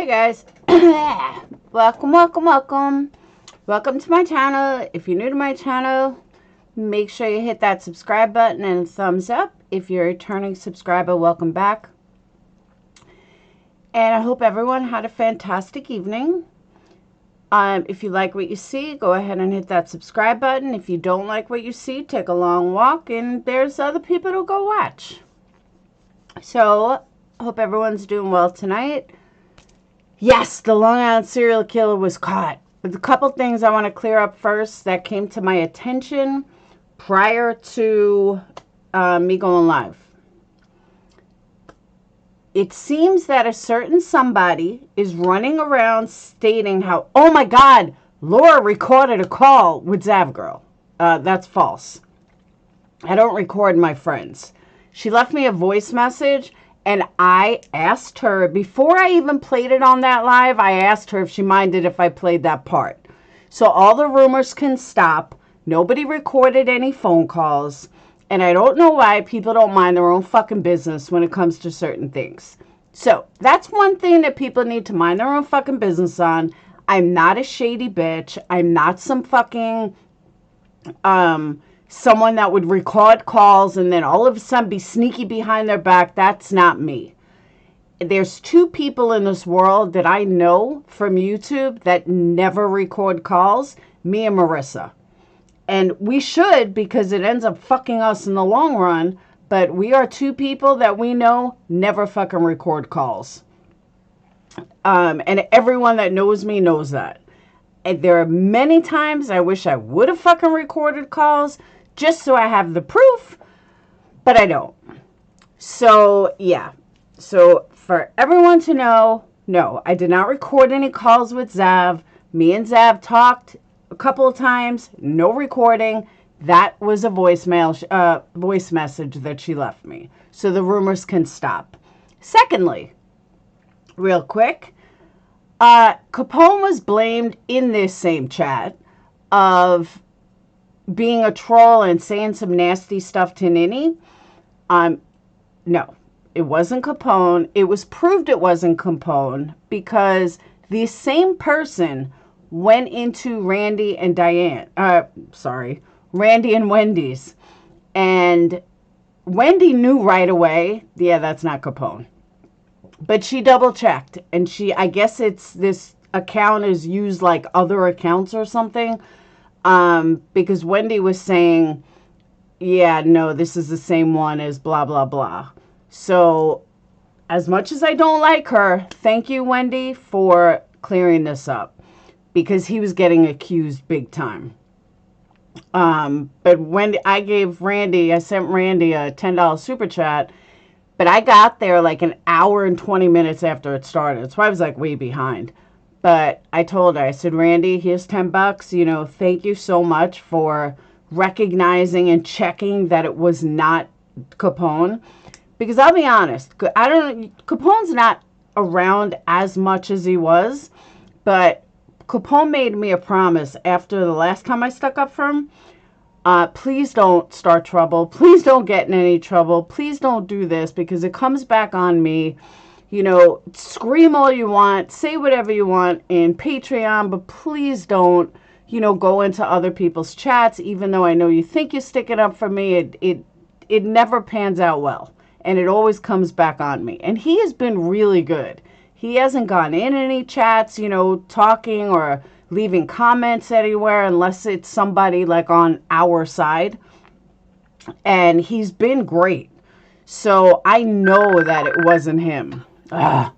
guys. Welcome to my channel. If you're new to my channel, make sure you hit that subscribe button and thumbs up. If you're a returning subscriber, welcome back. And I hope everyone had a fantastic evening. If you like what you see, go ahead and hit that subscribe button. If you don't like what you see, take a long walk, and there's other people to go watch. So, I hope everyone's doing well tonight. Yes, the Long Island serial killer was caught. There's a couple things I want to clear up first that came to my attention prior to me going live. It seems that a certain somebody is running around stating how, oh my God, Laura recorded a call with Zavgirl. That's false. I don't record my friends. She left me a voice message, and I asked her, before I even played it on that live, I asked her if she minded if I played that part. So all the rumors can stop. Nobody recorded any phone calls. And I don't know why people don't mind their own fucking business when it comes to certain things. So that's one thing that people need to mind their own fucking business on. I'm not a shady bitch. I'm not some fucking someone that would record calls and then all of a sudden be sneaky behind their back. That's not me. There's two people in this world that I know from YouTube that never record calls, me and Marissa. And we should, because it ends up fucking us in the long run, but we are two people that we know never fucking record calls. And everyone that knows me knows that. And there are many times I wish I would have fucking recorded calls, just so I have the proof, but I don't. So, yeah. So, for everyone to know, no, I did not record any calls with Zav. Me and Zav talked a couple of times, no recording. That was a voice message that she left me. So, the rumors can stop. Secondly, real quick, Capone was blamed in this same chat of being a troll and saying some nasty stuff to Nini. No, it wasn't Capone. It was proved it wasn't Capone because the same person went into Randy and Wendy's. And Wendy knew right away, yeah, that's not Capone. But she double checked, and I guess it's this account is used like other accounts or something. Because Wendy was saying, yeah, no, this is the same one as blah, blah, blah. So, as much as I don't like her, thank you, Wendy, for clearing this up. Because he was getting accused big time. But Wendy, I sent Randy a $10 super chat. But I got there like an hour and 20 minutes after it started. So I was like way behind. But I told her, I said, Randy, here's $10. You know, thank you so much for recognizing and checking that it was not Capone. Because I'll be honest, Capone's not around as much as he was. But Capone made me a promise after the last time I stuck up for him. Please don't start trouble. Please don't get in any trouble. Please don't do this because it comes back on me. You know, scream all you want, say whatever you want in Patreon, but please don't, you know, go into other people's chats, even though I know you think you're sticking up for me. It never pans out well, and it always comes back on me. And he has been really good. He hasn't gone in any chats, you know, talking or leaving comments anywhere unless it's somebody like on our side. And he's been great. So I know that it wasn't him. Hang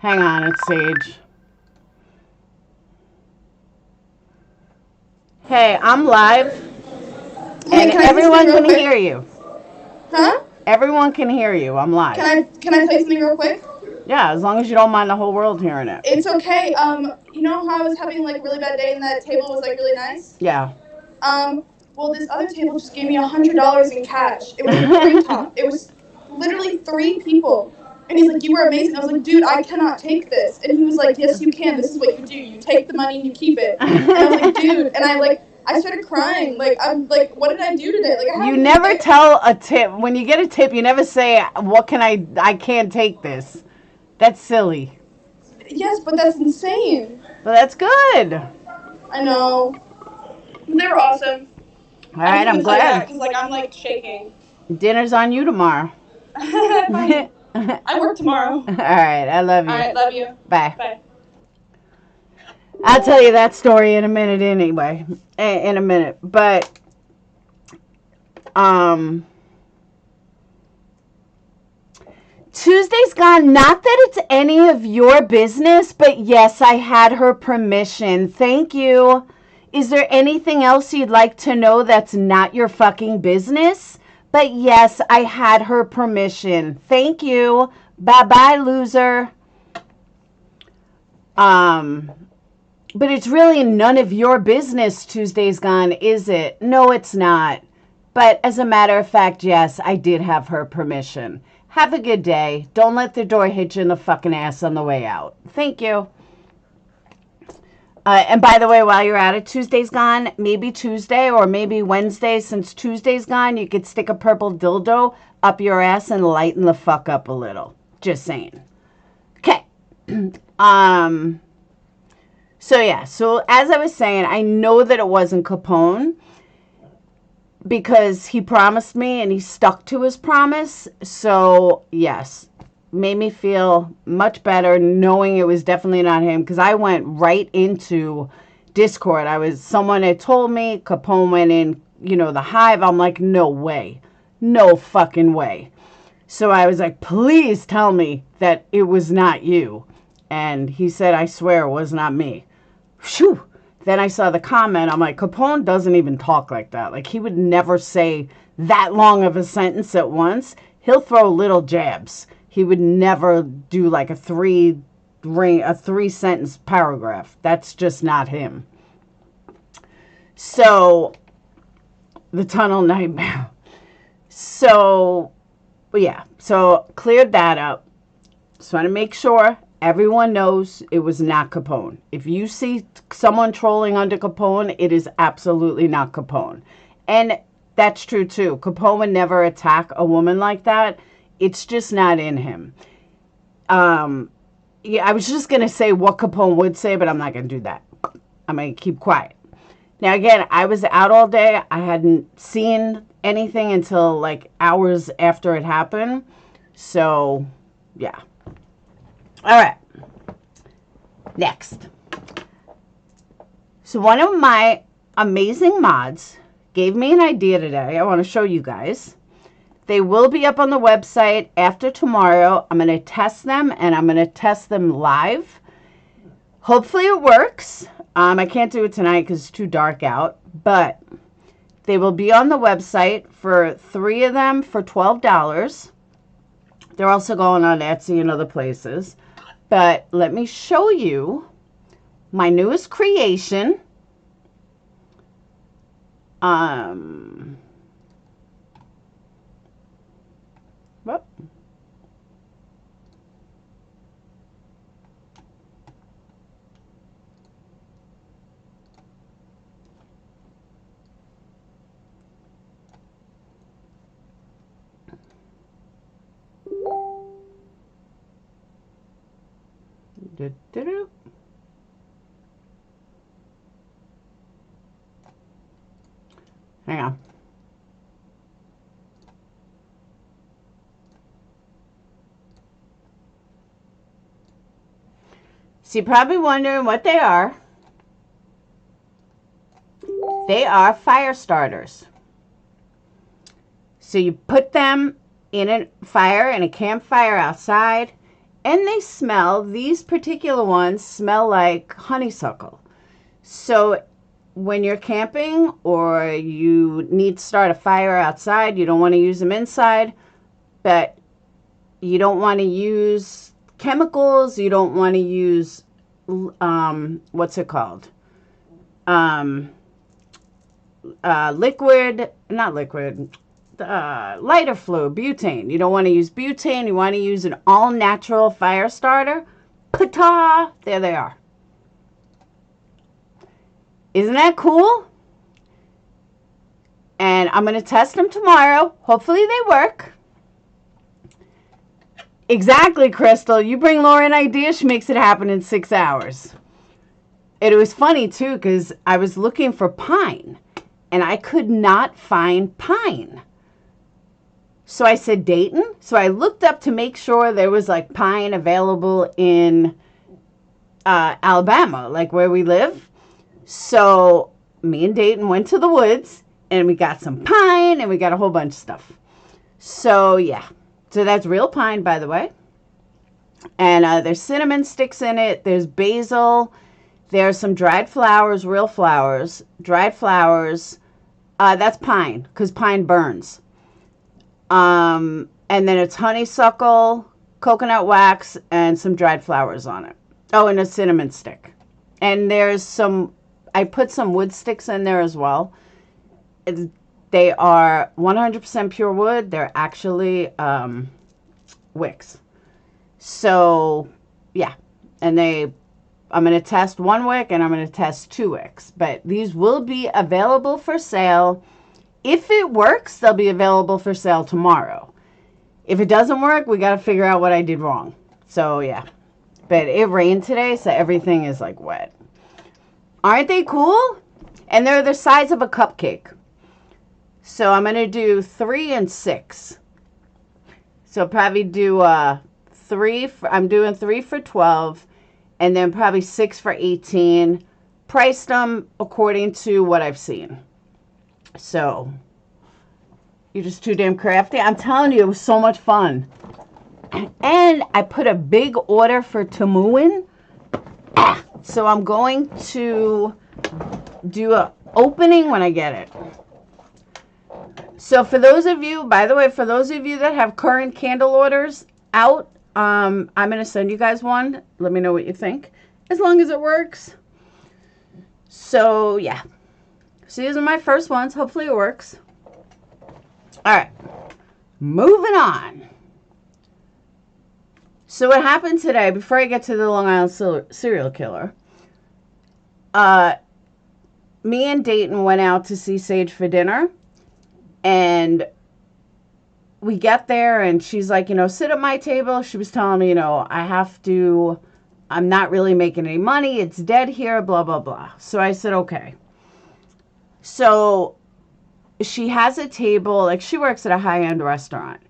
on, it's Sage. Hey, I'm live. And everyone can hear you. Huh? Everyone can hear you. I'm live. Can I play something real quick? Yeah, as long as you don't mind the whole world hearing it. It's okay. You know how I was having like a really bad day and that table was like really nice? Yeah. Well, this other table just gave me $100 in cash. It was a free top. It was literally 3 people. And he's like, you were amazing. I was like, dude, I cannot take this. And he was like, yes, you can. This is what you do. You take the money and you keep it. And I was like, dude. And I started crying. Like, I'm like, what did I do today? Like, you never tell a tip. When you get a tip, you never say, what can I can't take this. That's silly. Yes, but that's insane. But that's good. I know. They were awesome. All right, I'm glad. Because, like, I'm, like, shaking. Dinner's on you tomorrow. Fine. I work tomorrow. All right, I love you. All right, love you. Bye. Bye. I'll tell you that story in a minute anyway. In a minute. But, Tuesday's gone. Not that it's any of your business, but yes, I had her permission. Thank you. Is there anything else you'd like to know that's not your fucking business? But yes, I had her permission. Thank you. Bye-bye, loser. But it's really none of your business, Tuesday's gone, is it? No, it's not. But as a matter of fact, yes, I did have her permission. Have a good day. Don't let the door hit you in the fucking ass on the way out. Thank you. And by the way, while you're at it, Tuesday's gone. Maybe Tuesday or maybe Wednesday, since Tuesday's gone, you could stick a purple dildo up your ass and lighten the fuck up a little. Just saying. Okay. So yeah, so as I was saying, I know that it wasn't Capone because he promised me and he stuck to his promise. So yes, made me feel much better knowing it was definitely not him, because I went right into Discord. Someone had told me Capone went in, the Hive. I'm like, no way, no fucking way. So I was like, please tell me that it was not you. And he said, I swear it was not me. Phew. Then I saw the comment. I'm like, Capone doesn't even talk like that. Like, he would never say that long of a sentence at once. He'll throw little jabs. He would never do like a three sentence paragraph. That's just not him. So, the tunnel nightmare. So, yeah. So, cleared that up. Just want to make sure everyone knows it was not Capone. If you see someone trolling under Capone, it is absolutely not Capone. And that's true too. Capone would never attack a woman like that. It's just not in him. Yeah, I was just going to say what Capone would say, but I'm not going to do that. I'm going to keep quiet. Now, again, I was out all day. I hadn't seen anything until like hours after it happened. So, yeah. All right. Next. So one of my amazing mods gave me an idea today. I want to show you guys. They will be up on the website after tomorrow. I'm going to test them, and I'm going to test them live. Hopefully it works. I can't do it tonight because it's too dark out, but they will be on the website for 3 of them for $12. They're also going on Etsy and other places. But let me show you my newest creation. Whoop. Hang on. So you're probably wondering what they are. They are fire starters. So you put them in a fire, in a campfire outside, and they smell, these particular ones smell like honeysuckle. So when you're camping or you need to start a fire outside, you don't want to use them inside, but you don't want to use chemicals, you don't want to use, what's it called? Lighter fluid, butane. You don't want to use butane. You want to use an all-natural fire starter. Ta-ta! There they are. Isn't that cool? And I'm going to test them tomorrow. Hopefully they work. Exactly, Crystal. You bring Laura an idea, she makes it happen in 6 hours. And it was funny, too, because I was looking for pine, and I could not find pine. So I said Dayton. So I looked up to make sure there was, like, pine available in Alabama, like where we live. So me and Dayton went to the woods, and we got some pine, and we got a whole bunch of stuff. So, yeah. So that's real pine, by the way. And there's cinnamon sticks in it. There's basil. There's some dried flowers, real flowers. Dried flowers. That's pine, because pine burns. And then it's honeysuckle, coconut wax, and some dried flowers on it. Oh, and a cinnamon stick. And there's some, I put some wood sticks in there as well. They are 100% pure wood. They're actually wicks. So, yeah. And I'm going to test 1 wick and I'm going to test 2 wicks. But these will be available for sale. If it works, they'll be available for sale tomorrow. If it doesn't work, we got to figure out what I did wrong. So, yeah. But it rained today, so everything is like wet. Aren't they cool? And they're the size of a cupcake. So I'm going to do 3 and 6. So probably do 3. I'm doing 3 for 12. And then probably 6 for 18. Priced them according to what I've seen. So you're just too damn crafty. I'm telling you, it was so much fun. And I put a big order for Tamuin. So I'm going to do an opening when I get it. So for those of you, by the way, for those of you that have current candle orders out, I'm going to send you guys one. Let me know what you think. As long as it works. So, yeah. So these are my first ones. Hopefully it works. All right. Moving on. So what happened today, before I get to the Long Island serial killer, me and Dayton went out to see Sage for dinner. And we get there and she's like, sit at my table. She was telling me, I'm not really making any money. It's dead here, blah, blah, blah. So I said, okay. So she has a table, like she works at a high-end restaurant.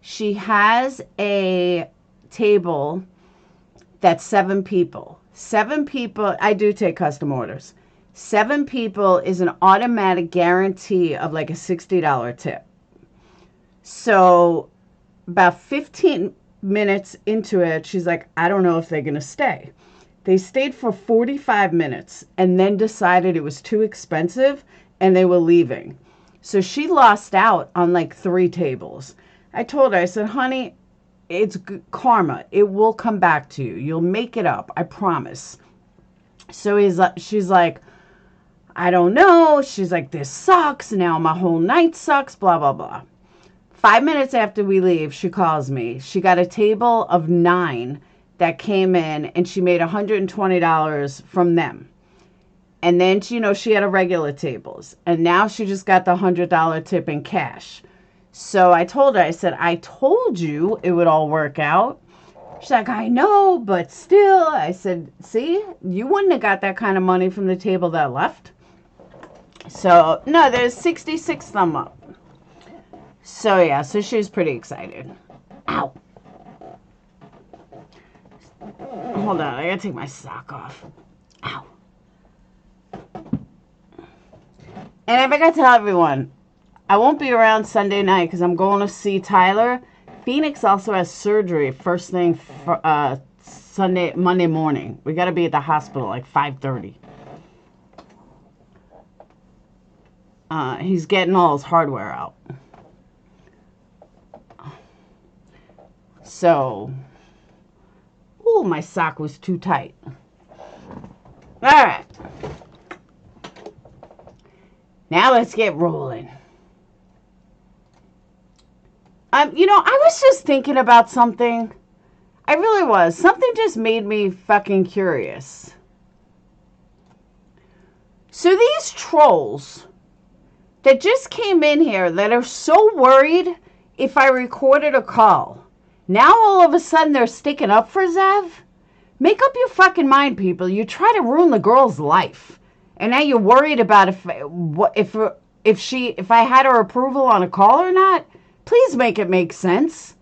She has a table that's 7 people. 7 people, I do take custom orders. 7 people is an automatic guarantee of like a $60 tip. So about 15 minutes into it, she's like, I don't know if they're going to stay. They stayed for 45 minutes and then decided it was too expensive and they were leaving. So she lost out on like 3 tables. I told her, I said, honey, it's karma. It will come back to you. You'll make it up. I promise. So she's like, I don't know. She's like, this sucks. Now my whole night sucks, blah, blah, blah. 5 minutes after we leave, she calls me. She got a table of 9 that came in and she made $120 from them. And then, she had a regular tables. And now she just got the $100 tip in cash. So I told her, I said, I told you it would all work out. She's like, I know, but still. I said, see, you wouldn't have got that kind of money from the table that left. So, no, there's 66 thumb up. So, yeah, so she was pretty excited. Ow. Hold on, I gotta take my sock off. Ow. And I forgot to tell everyone, I won't be around Sunday night because I'm going to see Tyler. Phoenix also has surgery first thing for Monday morning. We got to be at the hospital like 5:30. He's getting all his hardware out. So, ooh, my sock was too tight. All right. Now let's get rolling. I was just thinking about something. I really was. Something just made me fucking curious. So these trolls that just came in here that are so worried if I recorded a call Now all of a sudden they're sticking up for Zev? Make up your fucking mind, people. You try to ruin the girl's life. And now you're worried about if I had her approval on a call or not? Please make it make sense.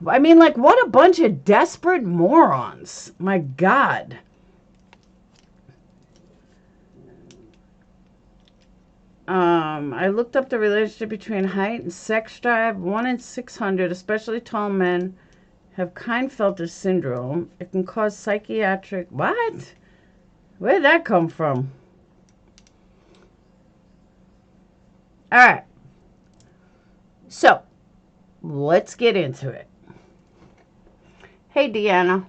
I mean, like, what a bunch of desperate morons. My God. I looked up the relationship between height and sex drive. 1 in 600, especially tall men, have Klinefelter syndrome. It can cause psychiatric... What? Where'd that come from? All right. So, let's get into it. Hey, Deanna.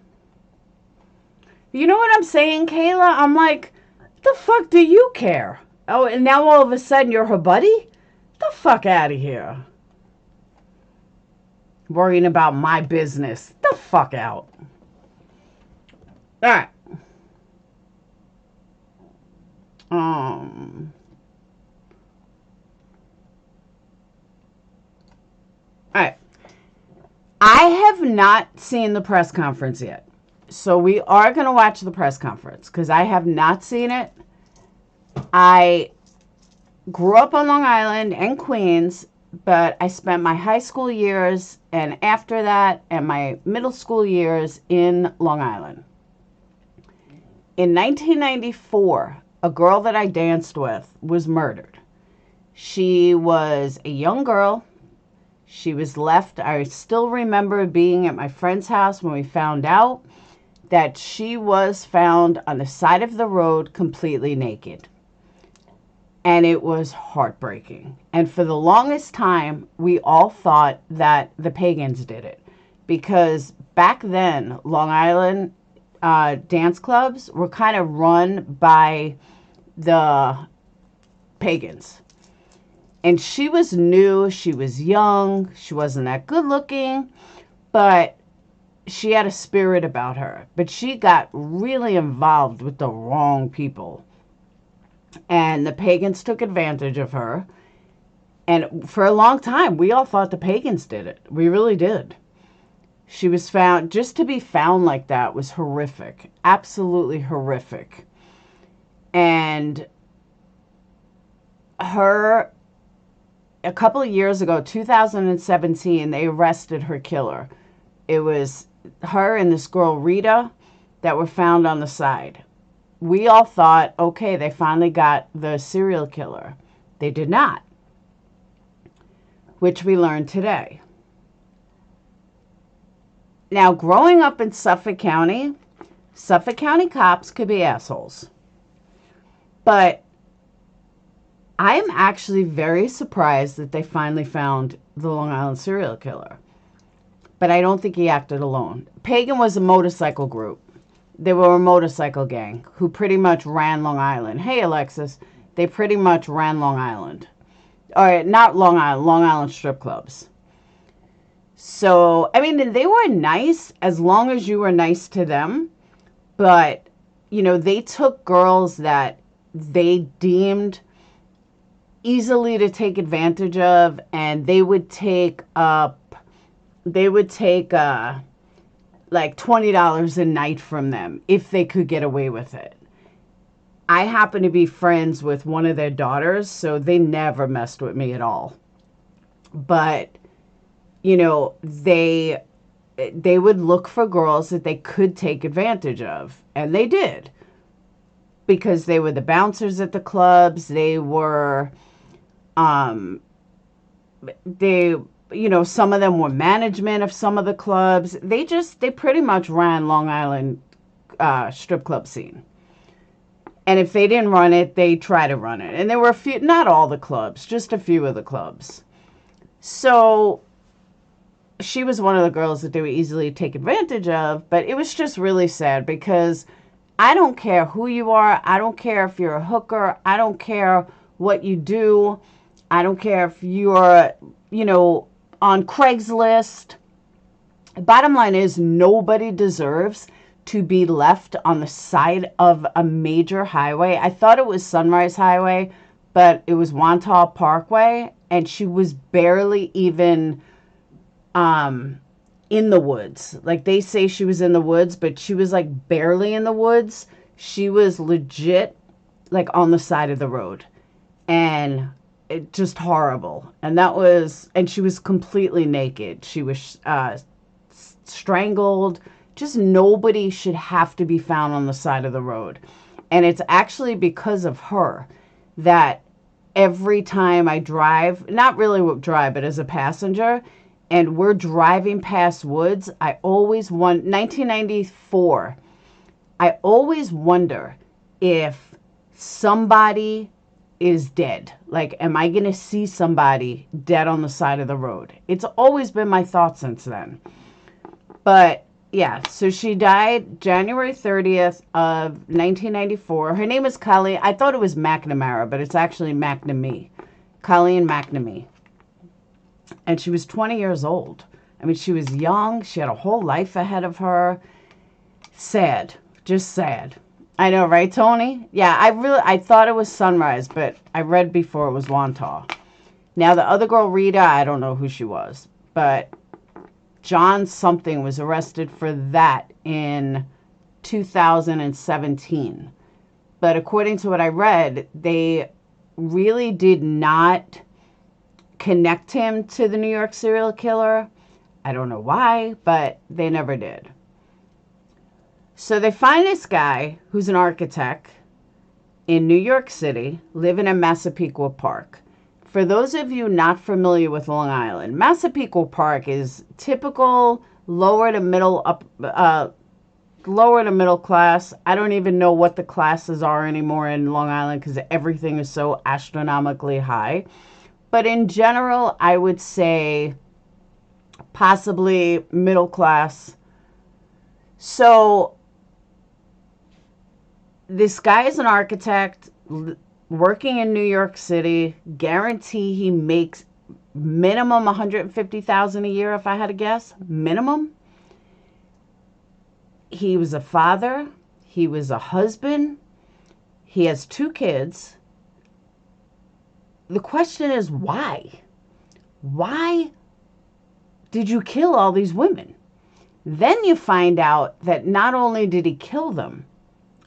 You know what I'm saying, Kayla? I'm like, the fuck do you care? Oh, and now all of a sudden you're her buddy? The fuck out of here. Worrying about my business. The fuck out. All right. All right. I have not seen the press conference yet. So we are going to watch the press conference because I have not seen it. I grew up on Long Island and Queens, but I spent my high school years and after that and my middle school years in Long Island. In 1994, a girl that I danced with was murdered. She was a young girl. She was left. I still remember being at my friend's house when we found out that she was found on the side of the road completely naked. And it was heartbreaking. And for the longest time, we all thought that the pagans did it. Because back then, Long Island dance clubs were kind of run by the pagans. And she was new, she was young, she wasn't that good looking, but she had a spirit about her. But she got really involved with the wrong people. And the pagans took advantage of her. And for a long time, we all thought the pagans did it. We really did. She was found, just to be found like that was horrific. Absolutely horrific. And her, a couple of years ago, 2017, they arrested her killer. It was her and this girl, Rita, that were found on the side. We all thought, okay, they finally got the serial killer. They did not, which we learned today. Now, growing up in Suffolk County cops could be assholes. But I am actually very surprised that they finally found the Long Island serial killer. But I don't think he acted alone. Pagan was a motorcycle group. They were a motorcycle gang who pretty much ran Long Island. Hey, Alexis. They pretty much ran Long Island. Or not Long Island, Long Island strip clubs. So, I mean, they were nice as long as you were nice to them. But, you know, they took girls that they deemed easily to take advantage of, and they would take like $20 a night from them if they could get away with it. I happen to be friends with one of their daughters, so they never messed with me at all. But, you know, they would look for girls that they could take advantage of, and they did. Because they were the bouncers at the clubs, they were, you know, some of them were management of some of the clubs. They pretty much ran Long Island strip club scene. And if they didn't run it, they tried to run it. And there were a few, not all the clubs, just a few of the clubs. So she was one of the girls that they would easily take advantage of. But it was just really sad because I don't care who you are. I don't care if you're a hooker. I don't care what you do. I don't care if you're, you know, on Craigslist. Bottom line is nobody deserves to be left on the side of a major highway. I thought it was Sunrise Highway, but it was Wantagh Parkway, and she was barely even in the woods. Like, they say she was in the woods, but she was like barely in the woods. She was legit like on the side of the road. And it just horrible. And she was completely naked. She was strangled. Just nobody should have to be found on the side of the road. And it's actually because of her that every time I drive, not really drive, but as a passenger, and we're driving past woods, I always 1994, I always wonder if somebody is dead. Like, am I going to see somebody dead on the side of the road? It's always been my thought since then. But yeah, so she died January 30th of 1994. Her name is Colleen. I thought it was McNamara, but it's actually McNamee. Colleen McNamee. And she was 20 years old. I mean, she was young. She had a whole life ahead of her. Sad. Just sad. I know, right, Tony? Yeah, I thought it was Sunrise, but I read before it was Wantagh. Now, the other girl, Rita, I don't know who she was. But John something was arrested for that in 2017. But according to what I read, they really did not connect him to the New York serial killer. I don't know why, but they never did. So they find this guy who's an architect in New York City, living in Massapequa Park. For those of you not familiar with Long Island, Massapequa Park is typical lower to middle class. I don't even know what the classes are anymore in Long Island because everything is so astronomically high. But in general, I would say possibly middle class. So this guy is an architect working in New York City. Guarantee he makes minimum $150,000 a year, if I had to guess. Minimum. He was a father. He was a husband. He has 2 kids. The question is, why? Why did you kill all these women? Then you find out that not only did he kill them.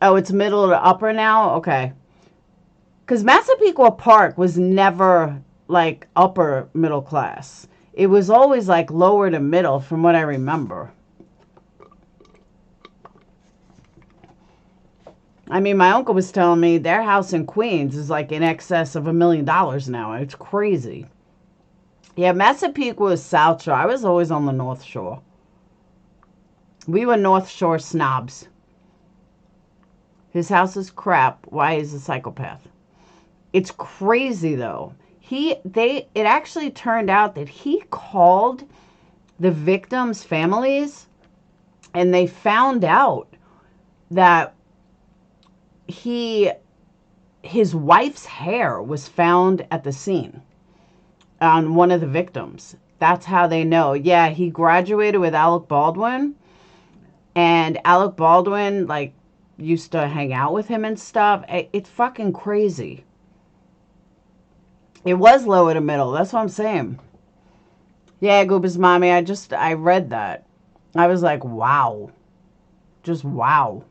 Oh, it's middle to upper now? Okay. Because Massapequa Park was never like upper middle class. It was always like lower to middle from what I remember. I mean, my uncle was telling me their house in Queens is like in excess of $1 million now. It's crazy. Yeah, Massapequa was South Shore. I was always on the North Shore. We were North Shore snobs. His house is crap. Why is he a psychopath? It's crazy though. It actually turned out that he called the victims' families, and they found out that his wife's hair was found at the scene on one of the victims. That's how they know. Yeah, he graduated with Alec Baldwin, and Alec Baldwin like used to hang out with him and stuff. It's fucking crazy. It was lower to middle. That's what I'm saying. Yeah, Gooba's mommy. I read that. I was like, wow. Just wow.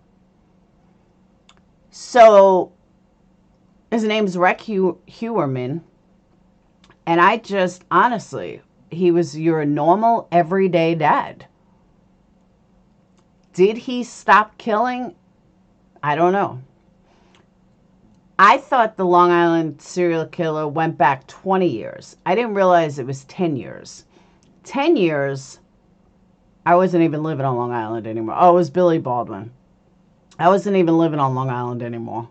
So, his name's Rex Heuermann. And honestly, he was your normal, everyday dad. Did he stop killing? I don't know. I thought the Long Island serial killer went back 20 years. I didn't realize it was 10 years. 10 years, I wasn't even living on Long Island anymore. Oh, it was Billy Baldwin. I wasn't even living on Long Island anymore.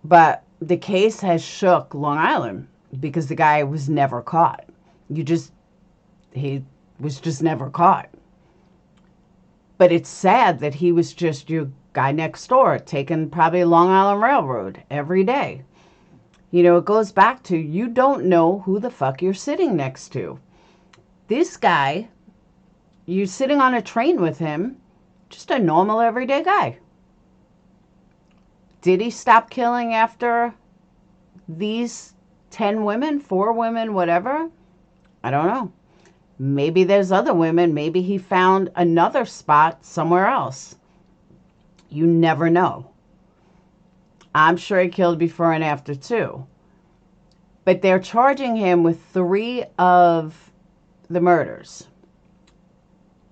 But the case has shook Long Island because the guy was never caught. He was just never caught. But it's sad that he was just your guy next door taking probably Long Island Railroad every day. You know, it goes back to you don't know who the fuck you're sitting next to. This guy, you're sitting on a train with him, just a normal everyday guy. Did he stop killing after these 10 women, 4 women, whatever? I don't know. Maybe there's other women. Maybe he found another spot somewhere else. You never know. I'm sure he killed before and after too. But they're charging him with 3 of the murders.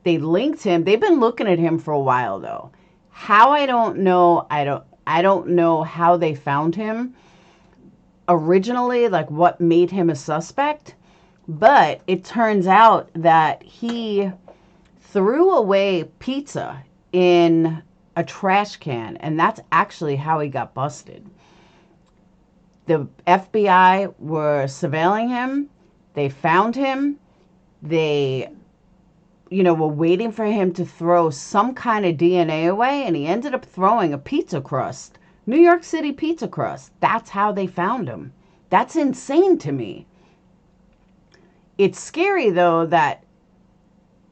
They linked him. They've been looking at him for a while though. How, I don't know. I don't know how they found him originally, like what made him a suspect. But it turns out that he threw away pizza in a trash can, and that's actually how he got busted. The FBI were surveilling him. They found him. They, were waiting for him to throw some kind of DNA away, and he ended up throwing a pizza crust. New York City pizza crust. That's how they found him. That's insane to me. It's scary, though, that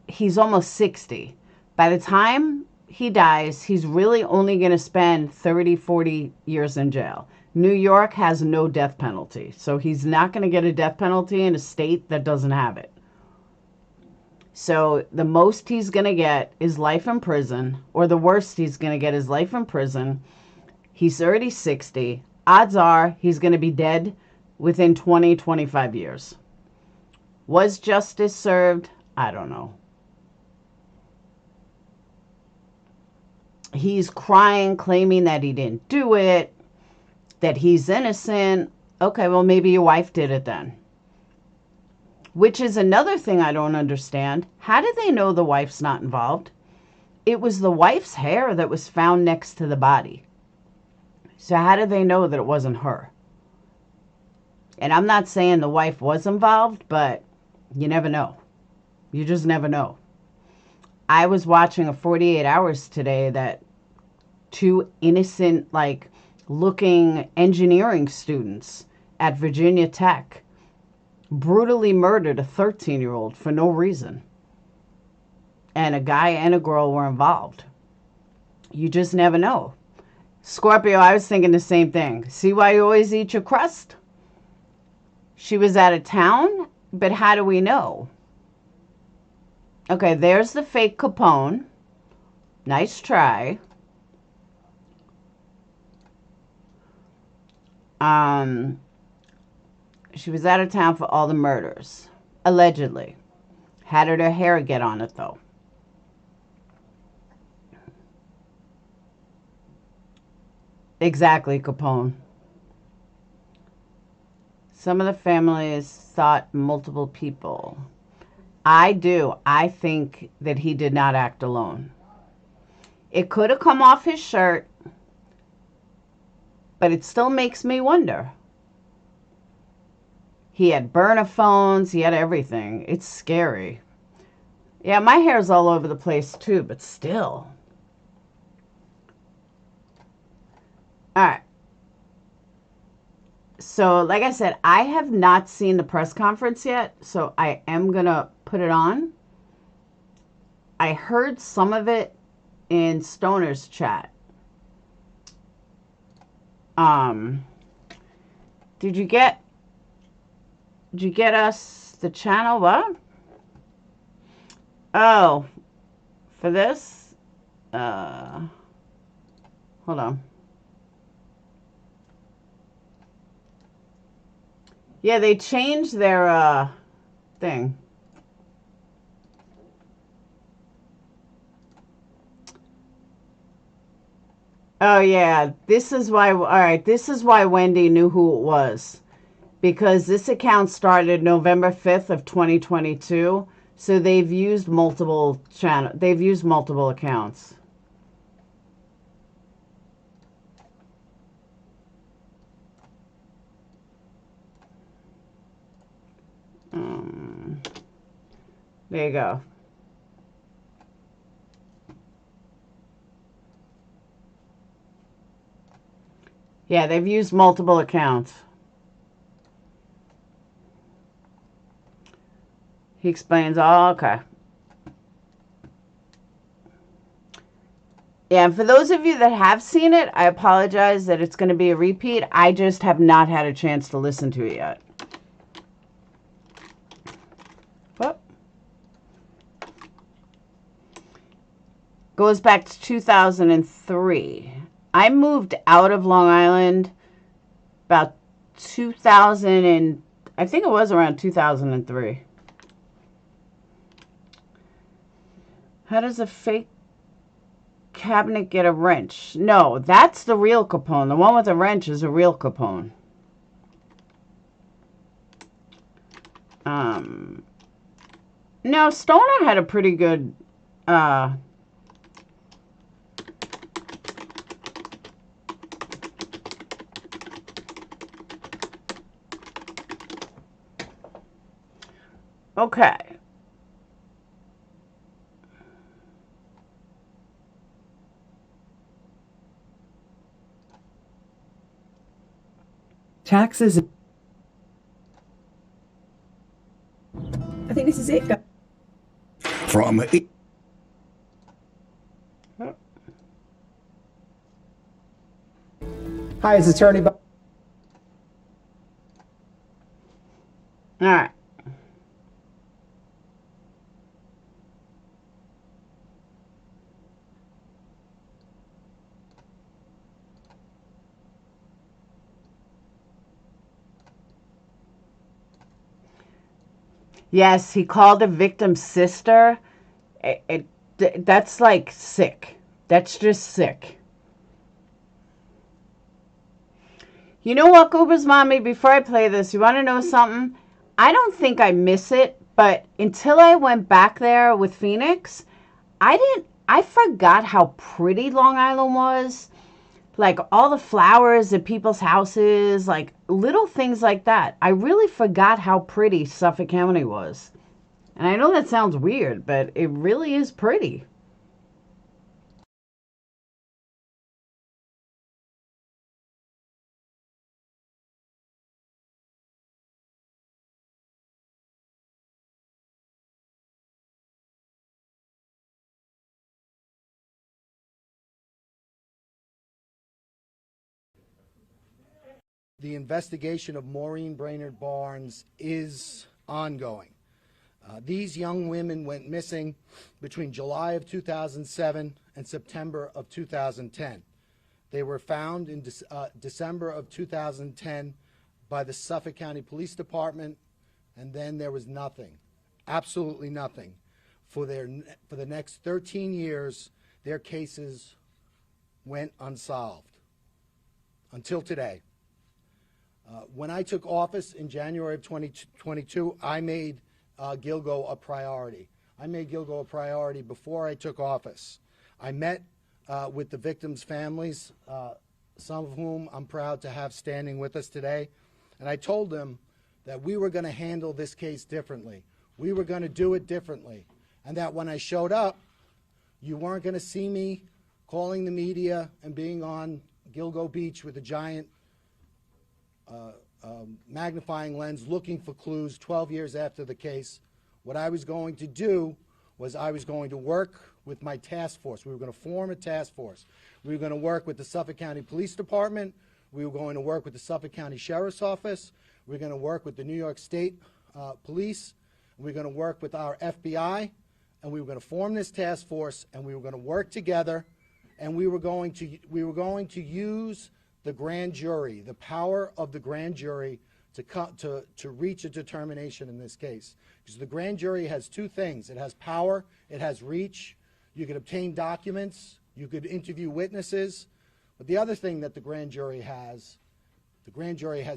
he's almost 60. By the time he dies, he's really only going to spend 30, 40 years in jail. New York has no death penalty, so he's not going to get a death penalty in a state that doesn't have it. So the most he's going to get is life in prison, or the worst he's going to get is life in prison. He's already 60. Odds are he's going to be dead within 20, 25 years. Was justice served? I don't know. He's crying, claiming that he didn't do it, that he's innocent. Okay, well, maybe your wife did it then. Which is another thing I don't understand. How did they know the wife's not involved? It was the wife's hair that was found next to the body. So how did they know that it wasn't her? And I'm not saying the wife was involved, but you never know. You just never know. I was watching a 48 Hours today that 2 innocent, looking engineering students at Virginia Tech brutally murdered a 13-year-old for no reason. And a guy and a girl were involved. You just never know. Scorpio, I was thinking the same thing. See why you always eat your crust? She was out of town, but how do we know? Okay, there's the fake Capone. Nice try. She was out of town for all the murders. Allegedly. How did her hair get on it, though? Exactly, Capone. Some of the families thought multiple people. I do. I think that he did not act alone. It could have come off his shirt, but it still makes me wonder. He had burner phones. He had everything. It's scary. Yeah, my hair's all over the place too, but still. All right. So, like I said, I have not seen the press conference yet, so I am going to put it on. I heard some of it in Stoner's chat. Did you get us the channel? What? Oh, for this? Hold on. Yeah, they changed their thing. Oh yeah, this is why. All right, this is why Wendy knew who it was, because this account started November 5th of 2022. So they've used multiple They've used multiple accounts. There you go. Yeah, they've used multiple accounts. He explains, oh, okay. Yeah, and for those of you that have seen it, I apologize that it's going to be a repeat. I just have not had a chance to listen to it yet. Whoop. Goes back to 2003. I moved out of Long Island about 2000 and I think it was around 2003. How does a fake cabinet get a wrench? No, that's the real Capone. The one with the wrench is a real Capone. No, Stoner had a pretty good okay. Taxes. I think this is it. From Hi, it's Attorney Bob. All right. Yes, he called the victim's sister. That's like sick. That's just sick. You know what, Goober's mommy, before I play this, you want to know something? I don't think I miss it, but until I went back there with Phoenix, I forgot how pretty Long Island was. Like all the flowers at people's houses, like little things like that. I really forgot how pretty Suffolk County was. And I know that sounds weird, but it really is pretty. The investigation of Maureen Brainerd Barnes is ongoing. These young women went missing between July of 2007 and September of 2010. They were found in December of 2010 by the Suffolk County Police Department, and then there was nothing, absolutely nothing. For the next 13 years, their cases went unsolved until today. When I took office in January of 2022, I made Gilgo a priority. I made Gilgo a priority before I took office. I met with the victims' families, some of whom I'm proud to have standing with us today, and I told them that we were going to handle this case differently. We were going to do it differently, and that when I showed up, you weren't going to see me calling the media and being on Gilgo Beach with a giant magnifying lens looking for clues 12 years after the case. What I was going to do was I was going to work with my task force. We were going to form a task force. We were going to work with the Suffolk County Police Department. We were going to work with the Suffolk County Sheriff's Office. We were going to work with the New York State Police. We were going to work with our FBI. And we were going to form this task force, and we were going to work together, and we were going to use the grand jury, the power of the grand jury to reach a determination in this case. Because the grand jury has two things. It has power, it has reach. You could obtain documents, you could interview witnesses. But the other thing that the grand jury has, no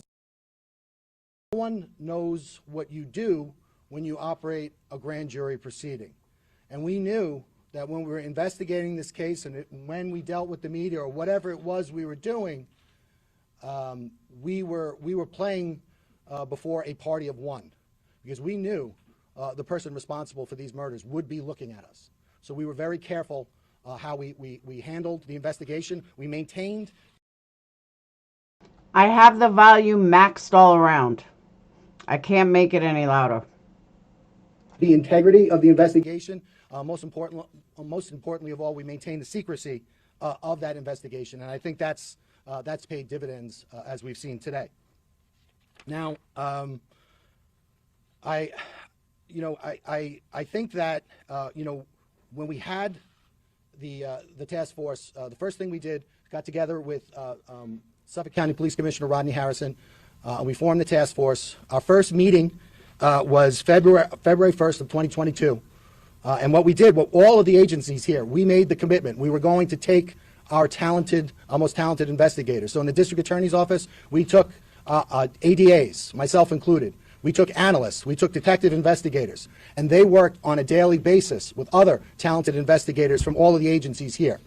one knows what you do when you operate a grand jury proceeding. And we knew that when we were investigating this case and when we dealt with the media or whatever it was we were doing, we were playing before a party of one, because we knew the person responsible for these murders would be looking at us. So we were very careful how we handled the investigation. We maintained. I have the volume maxed all around. I can't make it any louder. The integrity of the investigation. Most importantly of all, we maintain the secrecy of that investigation, and I think that's paid dividends as we've seen today. Now, I think that when we had the task force, the first thing we did, got together with Suffolk County Police Commissioner Rodney Harrison. We formed the task force. Our first meeting was February 1st of 2022. And what we did, what all of the agencies here, we made the commitment. We were going to take our talented, our most talented investigators. So in the district attorney's office, we took ADAs, myself included. We took analysts, we took detective investigators, and they worked on a daily basis with other talented investigators from all of the agencies here.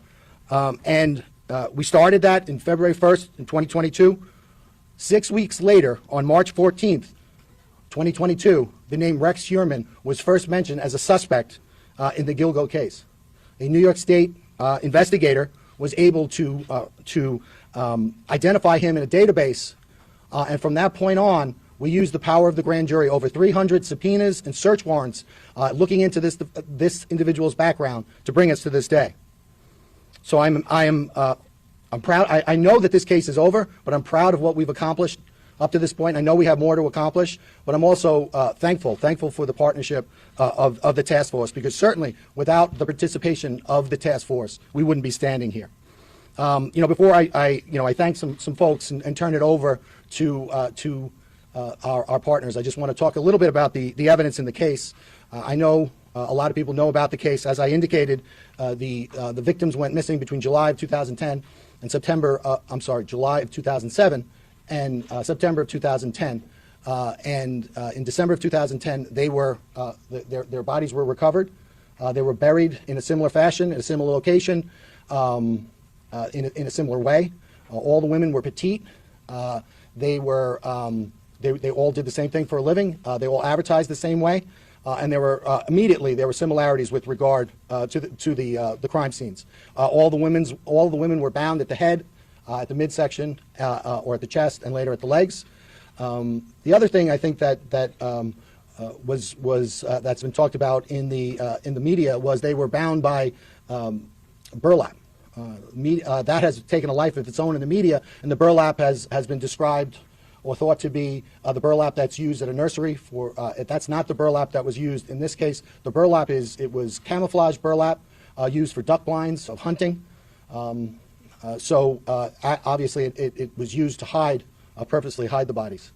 We started that in February 1st in 2022. 6 weeks later, on March 14th, 2022, the name Rex Heuermann was first mentioned as a suspect in the Gilgo case. A New York State investigator was able to identify him in a database, and from that point on, we used the power of the grand jury, over 300 subpoenas and search warrants looking into this individual's background to bring us to this day. So I'm proud. I know that this case is over, but I'm proud of what we've accomplished up to this point. I know we have more to accomplish, but I'm also thankful for the partnership of the task force, because certainly without the participation of the task force, we wouldn't be standing here. Before I thank some folks and turn it over to our partners, I just want to talk a little bit about the evidence in the case. I know a lot of people know about the case. As I indicated, the victims went missing between July of 2010 and July of 2007 and September of 2010. In December of 2010, their bodies were recovered. They were buried in a similar fashion, in a similar location, in a similar way. All the women were petite. They all did the same thing for a living. They all advertised the same way, and there were similarities with regard to the crime scenes. All the women were bound at the head, at the midsection, or at the chest, and later at the legs. The other thing I think that that's been talked about in the media was they were bound by burlap. That has taken a life of its own in the media, and the burlap has been described or thought to be the burlap that's used at a nursery for. That's not the burlap that was used in this case. The burlap was camouflage burlap used for duck blinds of hunting. Obviously it was used to purposely hide the bodies.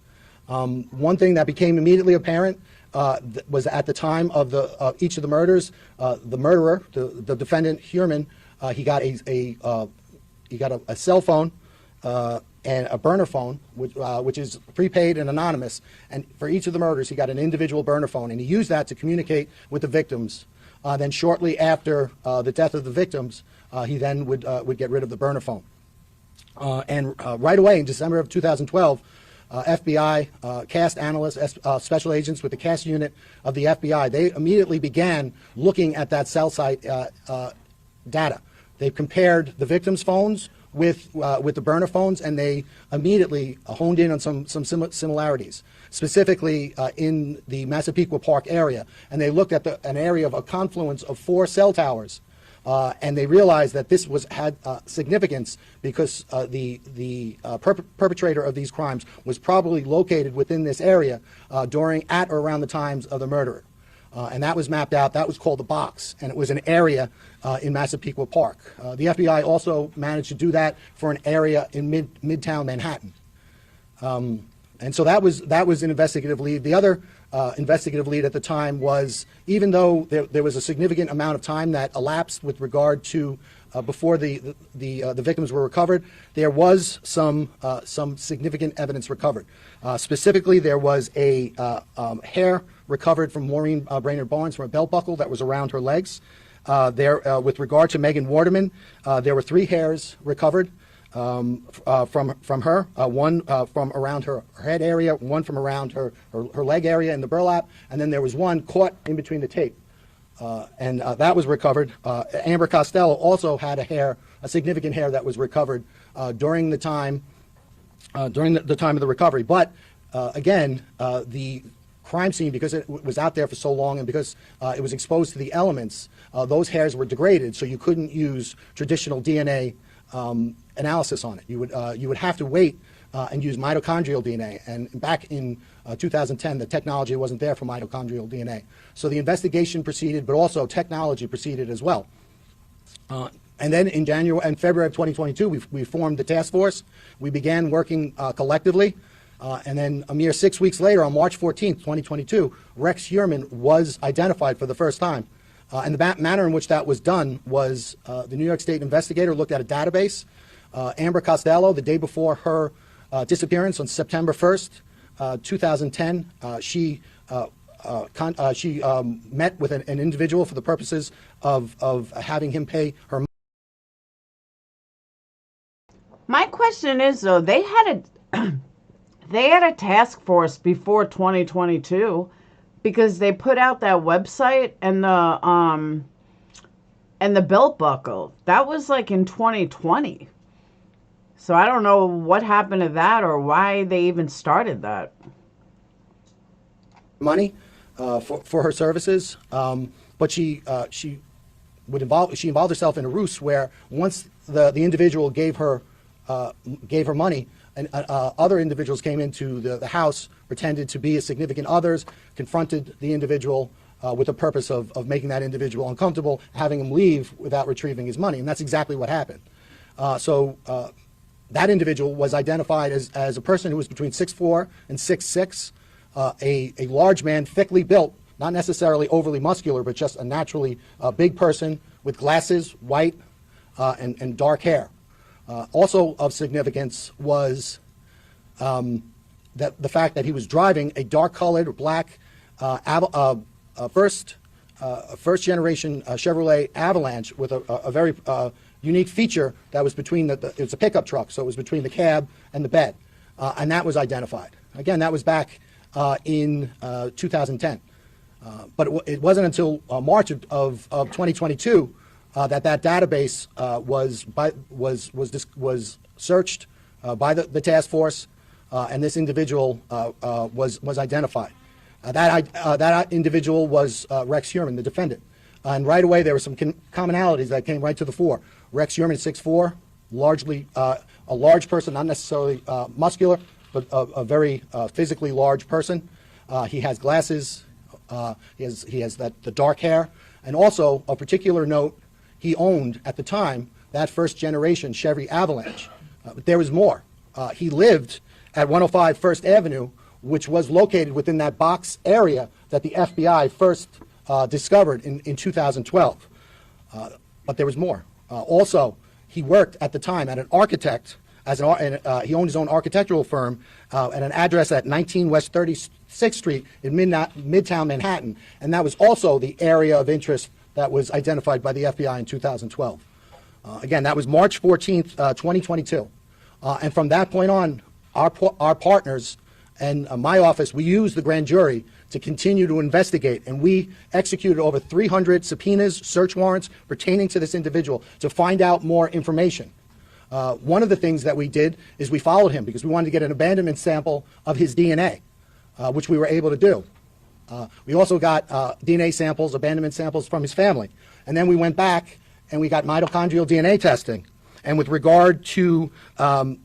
One thing that became immediately apparent was at the time of each of the murders, the murderer, the defendant Heuermann, he got a cell phone and a burner phone, which is prepaid and anonymous. And for each of the murders, he got an individual burner phone, and he used that to communicate with the victims. Then shortly after the death of the victims, he then would get rid of the burner phone. Right away in December of 2012, FBI, CAST analysts, special agents with the CAST unit of the FBI, they immediately began looking at that cell site data. They compared the victims' phones with the burner phones, and they immediately honed in on some similarities, specifically in the Massapequa Park area. And they looked at an area of a confluence of 4 cell towers, and they realized that this had significance because the perpetrator of these crimes was probably located within this area at or around the times of the murder. And that was mapped out. That was called the box, and it was an area in Massapequa Park. The FBI also managed to do that for an area in Midtown Manhattan. And so that was an investigative lead. The other investigative lead at the time was, even though there was a significant amount of time that elapsed with regard to before the victims were recovered, there was some significant evidence recovered. Specifically, there was a hair recovered from Maureen Brainerd Barnes from a belt buckle that was around her legs. With regard to Megan Waterman, there were 3 hairs recovered from her, one from around her head area, one from around her leg area in the burlap, and then there was one caught in between the tape. And that was recovered. Amber Costello also had a significant hair that was recovered during the time of the recovery. But again, the crime scene, because it was out there for so long and because it was exposed to the elements, those hairs were degraded, so you couldn't use traditional DNA analysis on it. You would have to wait and use mitochondrial DNA. And back in 2010, the technology wasn't there for mitochondrial DNA. So the investigation proceeded, but also technology proceeded as well. And then in January and February of 2022, we formed the task force. We began working collectively. And then a mere 6 weeks later, on March 14th, 2022, Rex Heuermann was identified for the first time. And the manner in which that was done was the New York State investigator looked at a database. Amber Costello, the day before her disappearance on September 1st, 2010, she met with an individual for the purposes of having him pay her. My question is, though, they had a task force before 2022 because they put out that website and the belt buckle. That was like in 2020. So I don't know what happened to that or why they even started that. Money for her services, but she involved herself in a ruse where once the individual gave her money, and other individuals came into the house, pretended to be significant others, confronted the individual with the purpose of making that individual uncomfortable, having him leave without retrieving his money, and that's exactly what happened. So that individual was identified as a person who was between 6'4" and 6'6", a large man, thickly built, not necessarily overly muscular, but just a naturally big person with glasses, white, and dark hair. Also of significance was that the fact that he was driving a dark-colored black first-generation Chevrolet Avalanche with a very unique feature that was between it's a pickup truck, so it was between the cab and the bed, and that was identified. Again, that was back in 2010, but it wasn't until March of 2022 that database was searched by the task force, and this individual was identified. That individual was Rex Heuermann, the defendant. And right away there were some commonalities that came right to the fore. Rex Heuermann, 6'4", largely a large person, not necessarily muscular, but a very physically large person. He has glasses. He has the dark hair, and also of particular note, he owned at the time that first generation Chevy Avalanche. But there was more. He lived at 105 First Avenue, which was located within that box area that the FBI first discovered in 2012. But there was more. Also, he worked at the time at an architect, he owned his own architectural firm at an address at 19 West 36th Street in Midtown Manhattan, and that was also the area of interest that was identified by the FBI in 2012. Again, that was March 14th, 2022. And from that point on, our partners and my office, we used the grand jury to continue to investigate, and we executed over 300 subpoenas, search warrants pertaining to this individual to find out more information. One of the things that we did is we followed him because we wanted to get an abandonment sample of his DNA, which we were able to do. We also got DNA samples, abandonment samples from his family. And then we went back and we got mitochondrial DNA testing. And with regard to, there's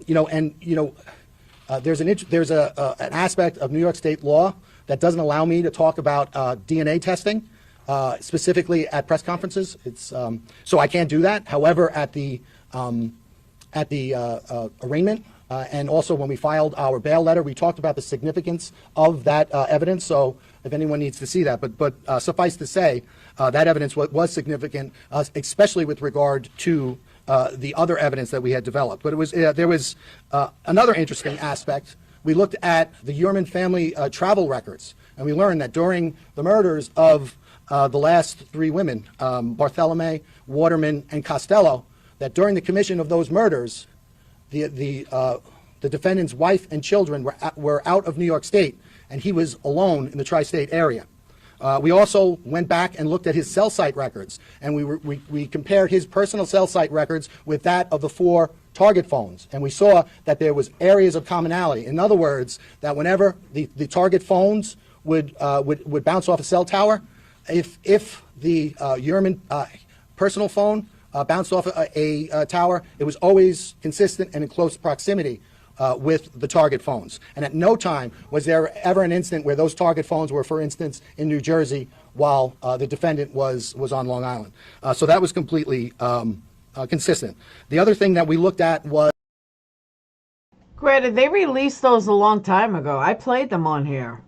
an aspect of New York State law that doesn't allow me to talk about DNA testing, specifically at press conferences. So I can't do that. However, at the arraignment, and also when we filed our bail letter, we talked about the significance of that evidence. So if anyone needs to see that, but suffice to say, that evidence was significant, especially with regard to the other evidence that we had developed. But there was another interesting aspect. We looked at the Heuermann family travel records, and we learned that during the murders of the last three women, Bartholomew, Waterman, and Costello, that during the commission of those murders, the defendant's wife and children were out of New York State, and he was alone in the tri-state area. We also went back and looked at his cell site records, and we compared his personal cell site records with that of the 4 target phones, and we saw that there was areas of commonality. In other words, that whenever the target phones would bounce off a cell tower, if the Heuermann personal phone bounced off a tower, it was always consistent and in close proximity with the target phones. And at no time was there ever an incident where those target phones were, for instance, in New Jersey while the defendant was on Long Island. So that was completely consistent. The other thing that we looked at was... Granted, they released those a long time ago. I played them on here.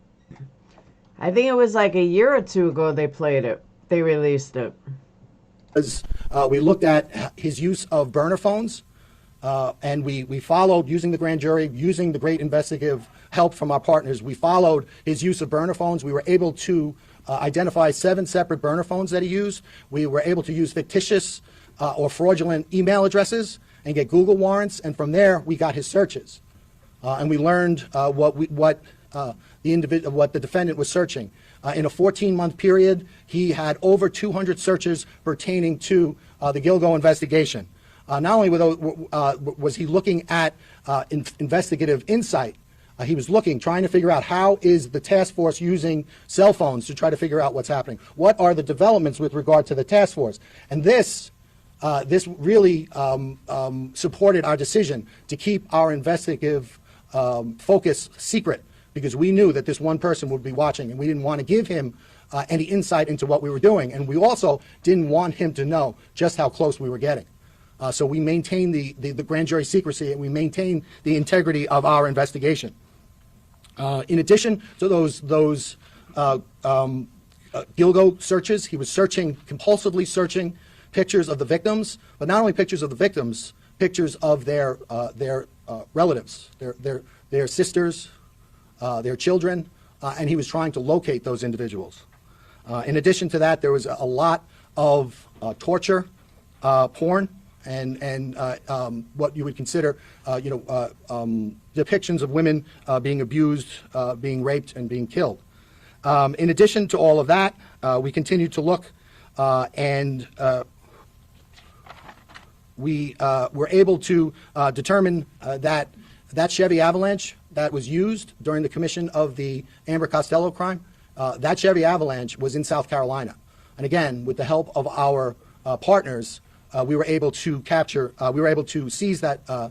I think it was like a year or two ago they played it. They released it. We looked at his use of burner phones, and we followed, using the grand jury, using the great investigative help from our partners, we followed his use of burner phones. We were able to identify 7 separate burner phones that he used. We were able to use fictitious or fraudulent email addresses and get Google warrants, and from there we got his searches. And we learned what the defendant was searching. In a 14-month period, he had over 200 searches pertaining to the Gilgo investigation. Not only was he looking at investigative insight, he was trying to figure out how is the task force using cell phones to try to figure out what's happening. What are the developments with regard to the task force? And this really supported our decision to keep our investigative focus secret, because we knew that this one person would be watching, and we didn't want to give him any insight into what we were doing. And we also didn't want him to know just how close we were getting. So we maintained the grand jury secrecy, and we maintained the integrity of our investigation. In addition to those Gilgo searches, he was compulsively searching pictures of the victims, but not only pictures of the victims, pictures of their relatives, their sisters, their children, and he was trying to locate those individuals. In addition to that, there was a lot of torture, porn, and what you would consider, depictions of women being abused, being raped, and being killed. In addition to all of that, we continued to look, and we were able to determine that Chevy Avalanche that was used during the commission of the Amber Costello crime, that Chevy Avalanche was in South Carolina. And again, with the help of our partners, we were able to seize that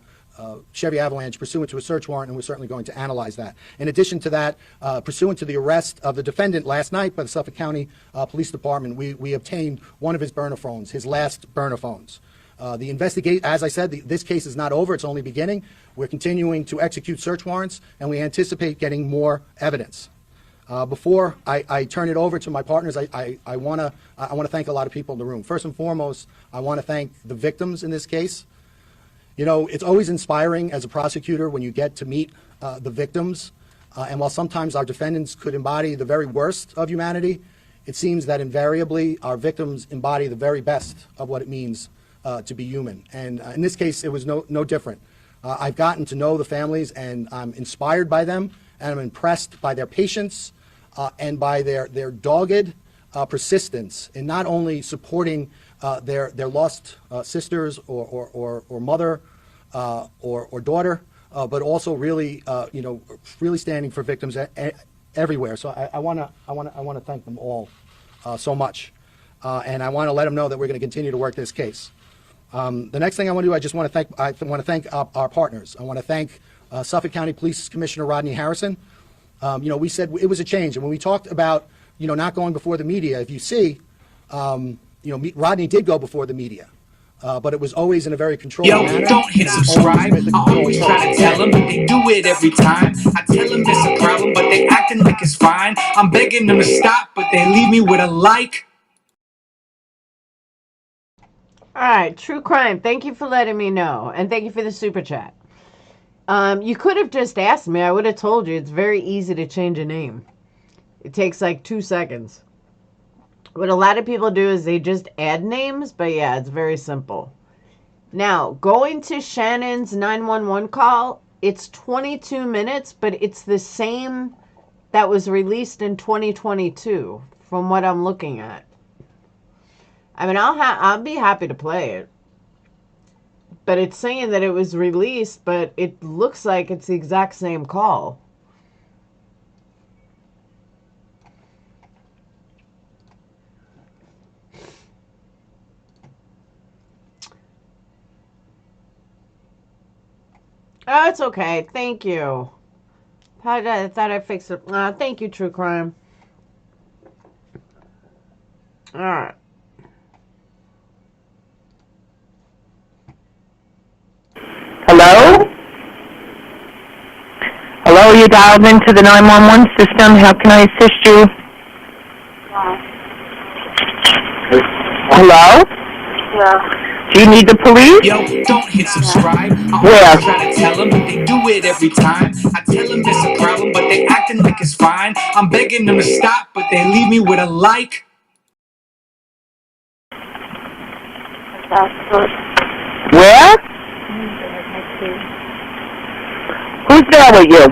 Chevy Avalanche pursuant to a search warrant, and we're certainly going to analyze that. In addition to that, pursuant to the arrest of the defendant last night by the Suffolk County Police Department, we obtained one of his burner phones, his last burner phones. As I said, this case is not over, it's only beginning. We're continuing to execute search warrants, and we anticipate getting more evidence. Before I turn it over to my partners, I want to thank a lot of people in the room. First and foremost, I want to thank the victims in this case. You know, it's always inspiring as a prosecutor when you get to meet the victims, and while sometimes our defendants could embody the very worst of humanity, it seems that invariably our victims embody the very best of what it means to be human. And in this case, it was no different. I've gotten to know the families, and I'm inspired by them, and I'm impressed by their patience and by their dogged persistence in not only supporting their lost sisters or mother or daughter, but also really really standing for victims everywhere. So I want to thank them all so much, and I want to let them know that we're going to continue to work this case. The next thing I want to do, I want to thank our partners. I want to thank Suffolk County Police Commissioner Rodney Harrison. We said it was a change, and when we talked about not going before the media, if you see, Rodney did go before the media, but it was always in a very controlled manner. Yo, don't hit subscribe. I always try to tell them, but they do it every time. I tell them it's a problem, but they acting like it's fine. I'm begging them to stop, but they leave me with a like. All right, true crime. Thank you for letting me know, and thank you for the super chat. You could have just asked me. I would have told you. It's very easy to change a name. It takes like 2 seconds. What a lot of people do is they just add names, but yeah, it's very simple. Now, going to Shannon's 911 call, it's 22 minutes, but it's the same that was released in 2022, from what I'm looking at. I mean, I'll be happy to play it. But it's saying that it was released, but it looks like it's the exact same call. Oh, it's okay. Thank you. I thought I fixed it. Thank you, True Crime. All right. Hello? Hello, you dialed into the 911 system. How can I assist you? Hello? Yeah. Do you need the police? Yo, don't hit subscribe. I Where? always try to tell them, but they do it every time. I tell them it's a problem, but they acting like it's fine. I'm begging them to stop, but they leave me with a like. Where? Who's there with you?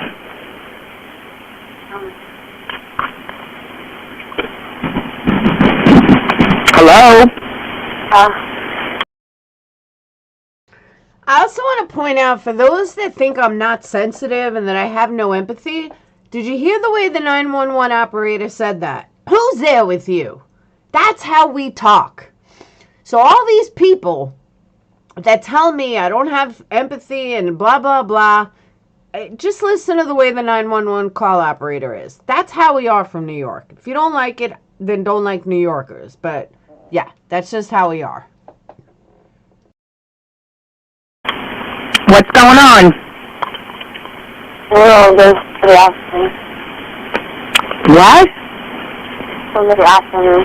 Hello? I also want to point out, for those that think I'm not sensitive and that I have no empathy, did you hear the way the 911 operator said that? Who's there with you? That's how we talk. So all these people that tell me I don't have empathy and blah, blah, blah, just listen to the way the 911 call operator is. That's how we are from New York. If you don't like it, then don't like New Yorkers. But yeah, that's just how we are. What's going on? Well, there's somebody after me. What? Somebody after me.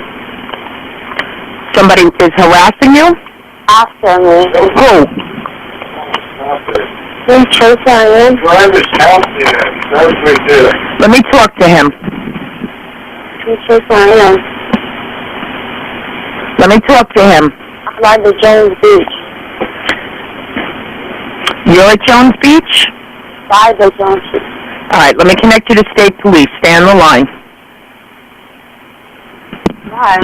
Somebody is harassing you? After me. Who? Can you trace where I am? Let me talk to him. Can you trace where I am? Let me talk to him. I'm by the Jones Beach. You're at Jones Beach? By the Jones Beach. All right, let me connect you to state police. Stay on the line. Why?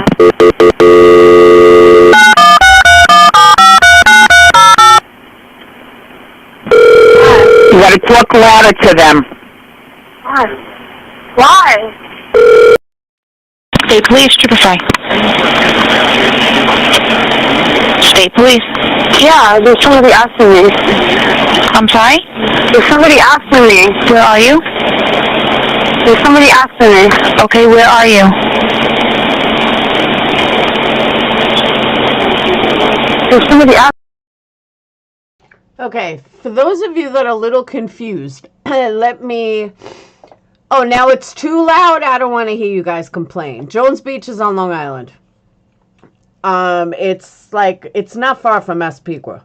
You gotta talk louder to them. Why? Why? State police, triple fry. State police. Yeah, there's somebody after me. I'm sorry? There's somebody after me. Where are you? There's somebody after me. Okay, where are you? There's somebody after Okay, for those of you that are a little confused, let me... Oh, now it's too loud? I don't want to hear you guys complain. Jones Beach is on Long Island. It's not far from Massapequa.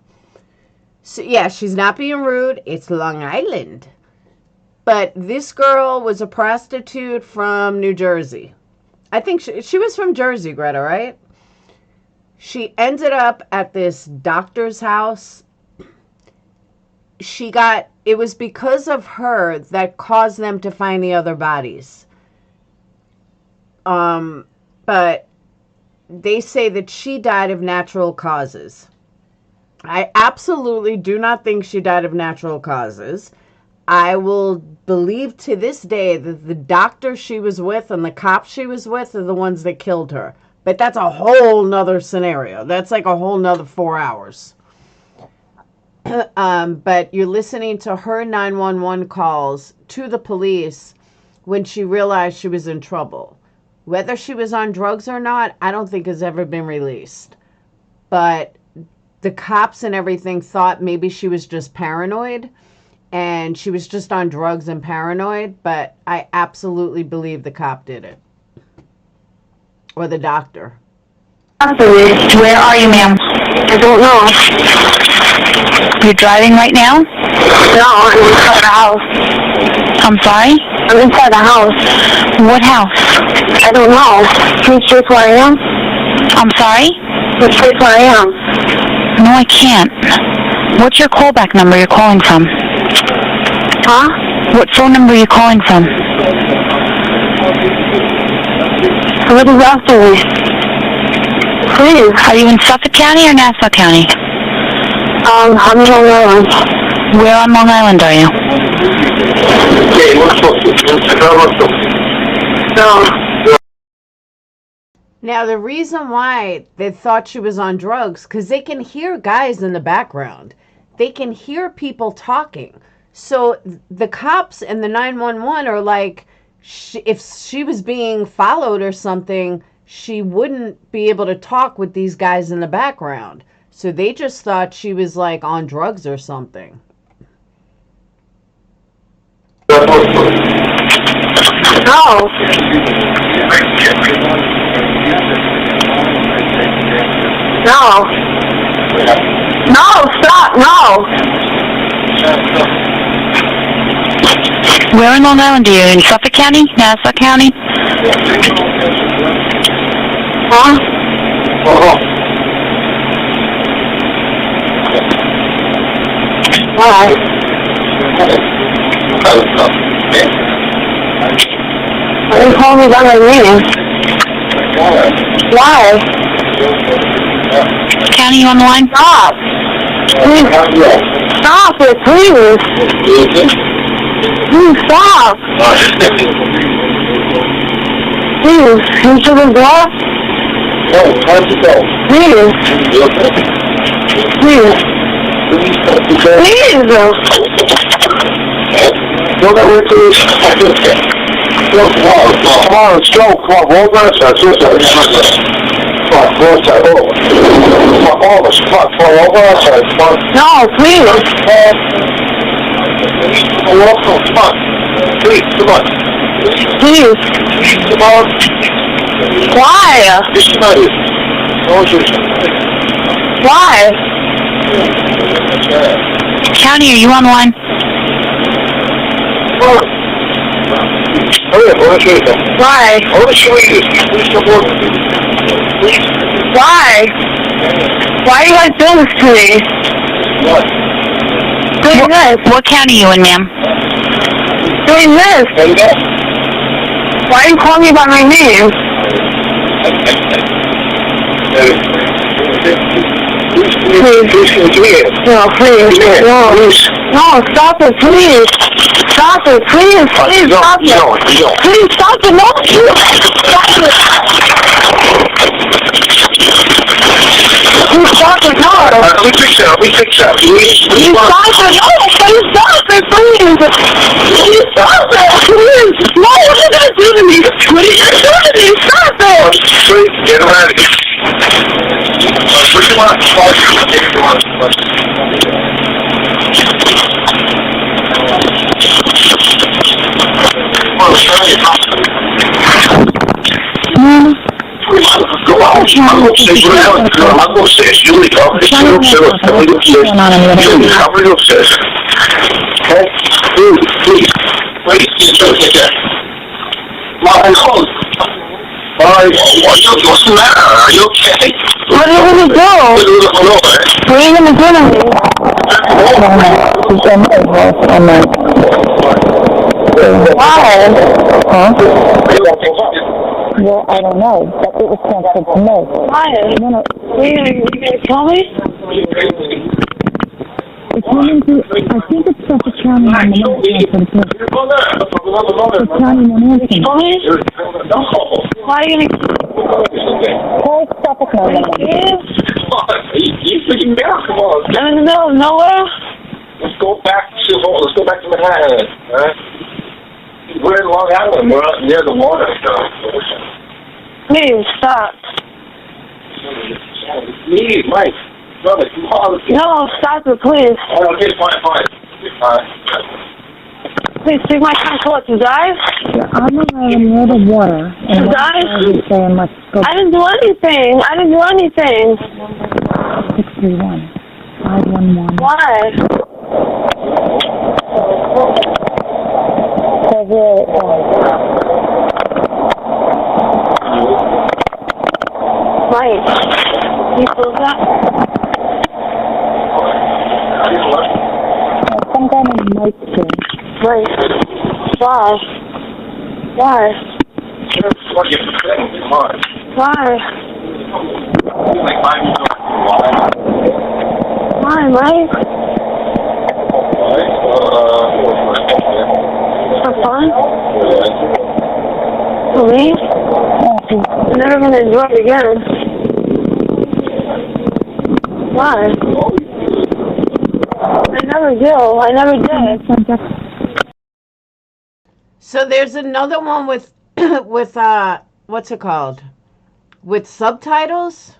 So, yeah, she's not being rude. It's Long Island. But this girl was a prostitute from New Jersey. I think she was from Jersey, Greta, right? She ended up at this doctor's house. It was because of her that caused them to find the other bodies. But they say that she died of natural causes. I absolutely do not think she died of natural causes. I will believe to this day that the doctor she was with and the cops she was with are the ones that killed her. But that's a whole nother scenario. That's like a whole nother 4 hours. But you're listening to her 911 calls to the police when she realized she was in trouble. Whether she was on drugs or not, I don't think has ever been released. But the cops and everything thought maybe she was just paranoid and she was just on drugs and paranoid, but I absolutely believe the cop did it. Or the doctor. me. Where are you, ma'am? I don't know. You're driving right now? No, I'm inside the house. I'm sorry? I'm inside the house. What house? I don't know. Can you trace where I am? I'm sorry? Can you trace where I am? No, I can't. What's your callback number you're calling from? Huh? What phone number are you calling from? Somebody's after me. Please. Are you in Suffolk County or Nassau County? I'm in Long Island. Where on Long Island are you? No. Now, the reason why they thought she was on drugs, because they can hear guys in the background. they can hear people talking. So the cops and the 911 are like, if she was being followed or something, she wouldn't be able to talk with these guys in the background. So they just thought she was like on drugs or something. No. No. No, stop, no. Where in Long Island are you? In Suffolk County? Nassau County? Huh? Why? Why you call me by my name? Why? County, you on the line? Stop! Please. Stop it, please! Please stop! Please, into the door? Please! Please! Please! Go that way, please. Come on, let's go. Come on, roll that side. Come on, roll that side. Come on, all of us. Come on, roll that side. Come on. No, please. Come on. Please, come on. Please. Come on. Why? Why? County, are you on the line? Why? I want to show you this. Please come on. Please. Why? Why are you guys doing this to me? What? Doing this. What county are you in, ma'am? Doing this. Why are you calling me by my name? Please. No, please. No. No, stop it, please. Stop it, please. Please stop it. Please stop it. No, stop it. Please stop it. No. Let me fix that. Please stop it. No, please stop it, please. Please stop it, please. No, what are you going to do to me? What are you going to do to me? Stop it. Please, get him out of here. What do you want? I'm going to say, you leave off. I'm upstairs. Okay? Please. Wait, what's the matter? Are you okay? What are you going to do? What are you going to do to me? Why? Huh? Well, I don't know, but it was transferred to me. Why? No. Are you going to tell me? It's running through, I think it's Suffolk County on the north. The county Manhattan. Tell me? Why are you going to... Call Suffolk County. You freaking down, come on. I'm in the middle of nowhere. Let's go back to Manhattan, alright? We're in Long Island. We're up near the water. Please, stop. Please, Mike. Brother, come on. No, stop it, please. Oh, okay, fine. Please, take my time to what, you guys? Yeah, I'm near the water. You guys? I didn't do anything. 631. 511. Why? Mike, you close that? Some kind of mic thing. Mike, why? Why? Why, Mike? For fun? For me? I'm never going to enjoy it again. Why? never do. I never did. So there's another one with with what's it called? With subtitles?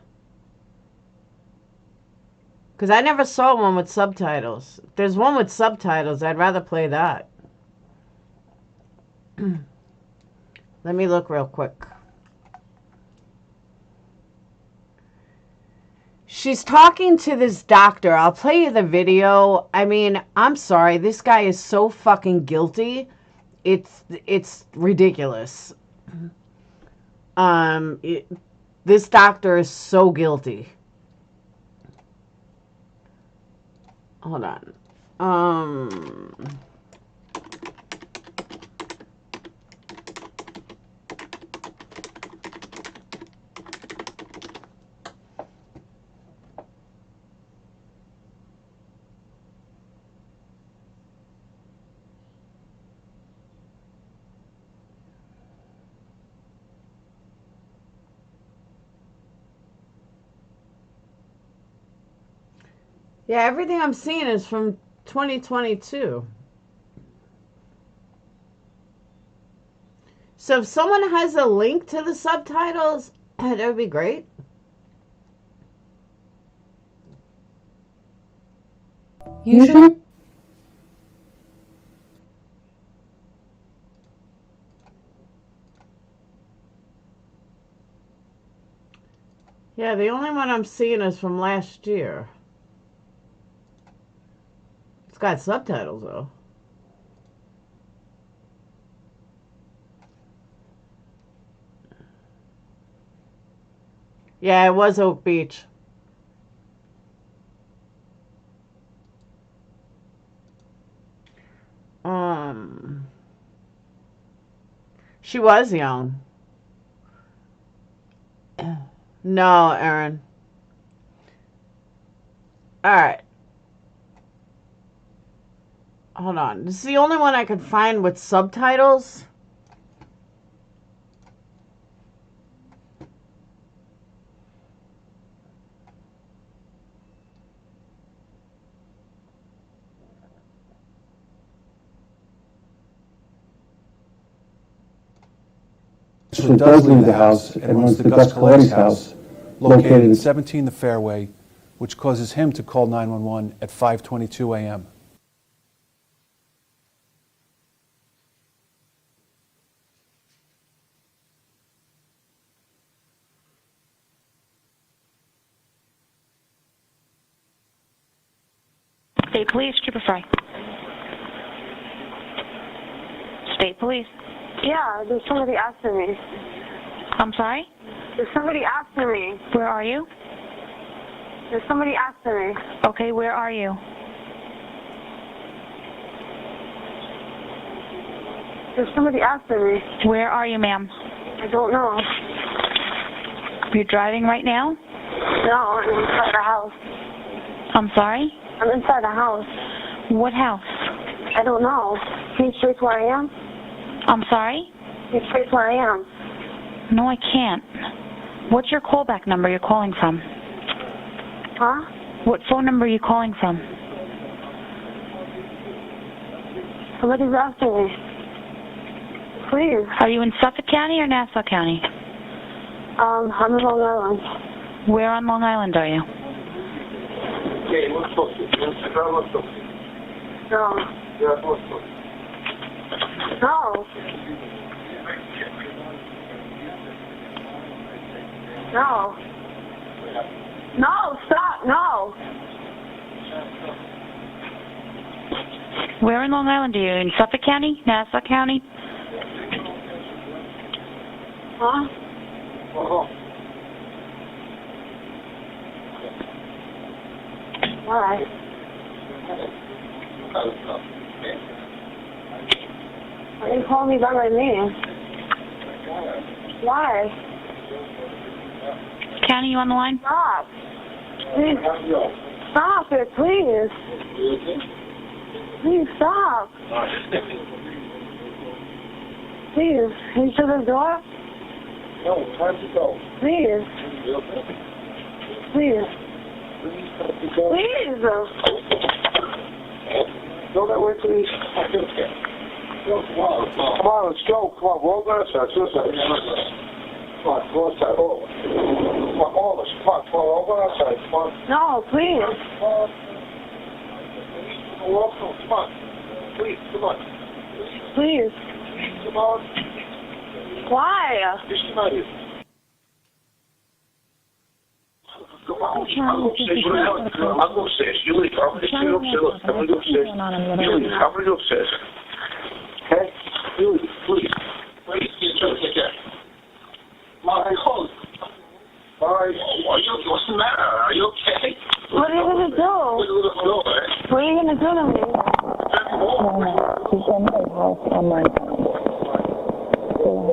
Because I never saw one with subtitles. If there's one with subtitles, I'd rather play that. Let me look real quick. She's talking to this doctor. I'll play you the video. I mean, I'm sorry. This guy is so fucking guilty. It's ridiculous. This doctor is so guilty. Hold on. Yeah, everything I'm seeing is from 2022. So if someone has a link to the subtitles, that would be great. Usually. Yeah, the only one I'm seeing is from last year. It's got subtitles, though. Yeah, it was Oak Beach. She was young. No, Aaron. All right. Hold on. This is the only one I could find with subtitles. Does leave the house and runs to Gus Coletti's house, located in 17 The Fairway, which causes him to call 911 at 5:22 a.m. State Police, Trooper Fry. State Police. Yeah, there's somebody after me. I'm sorry? There's somebody after me. Where are you? There's somebody after me. Okay, where are you? There's somebody after me. Where are you, ma'am? I don't know. You're driving right now? No, I'm inside the house. I'm sorry? I'm inside the house. What house? I don't know. Can you trace where I am? I'm sorry? Can you trace where I am? No, I can't. What's your callback number you're calling from? Huh? What phone number are you calling from? Somebody's after me. Please. Are you in Suffolk County or Nassau County? I'm in Long Island. Where on Long Island are you? No. No. No. No, stop, no. Where in Long Island are you? In Suffolk County? Nassau County? Huh? Why? Why you call me by my name? Why? County, you on the line? Stop. Please. Stop it, please. Please stop. Please. Can you shut the door? No, time to go. Please. Please. Please. Go that way, please. Come on, let's go. Come on, roll that side. Come on, go outside. Come on, all of us. Come on, roll that side. Come on. No, please. Come on. Please, come on. Please. Come on. Why? Just come out here. Come on. I'll go upstairs. I'll go upstairs. You leave. I'm going to sit upstairs. Look, I'm going to go upstairs. You leave. I'm going to go upstairs. Okay? You leave. Please. Please. Take care. My hold. All right. What's the matter? Are you okay? What are you going to do? What are you going to do to me? She's in my house on my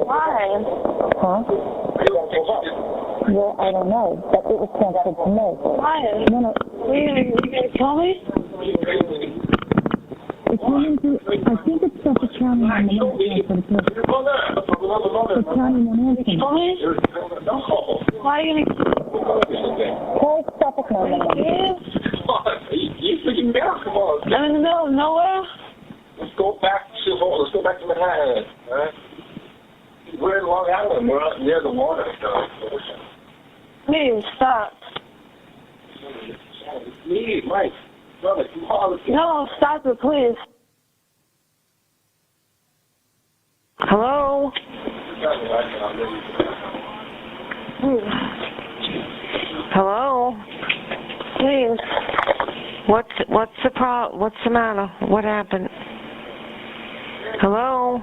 Why? Huh? Well, I don't know, but it was transferred to me. Why? No. Are you going to kill me? I think it's Suffolk County on the Suffolk County Monarchy. Why are you going to Call Suffolk County. You freaking mad? Come on. I'm in the middle of nowhere? Let's go back to Let's go back to Manhattan. All right? We're in Long Island. We're not near the water. Please, stop. Me, Mike. Brother, come on. No, stop it, please. Hello? Hello? Please. What's the problem? What's the matter? What happened? Hello?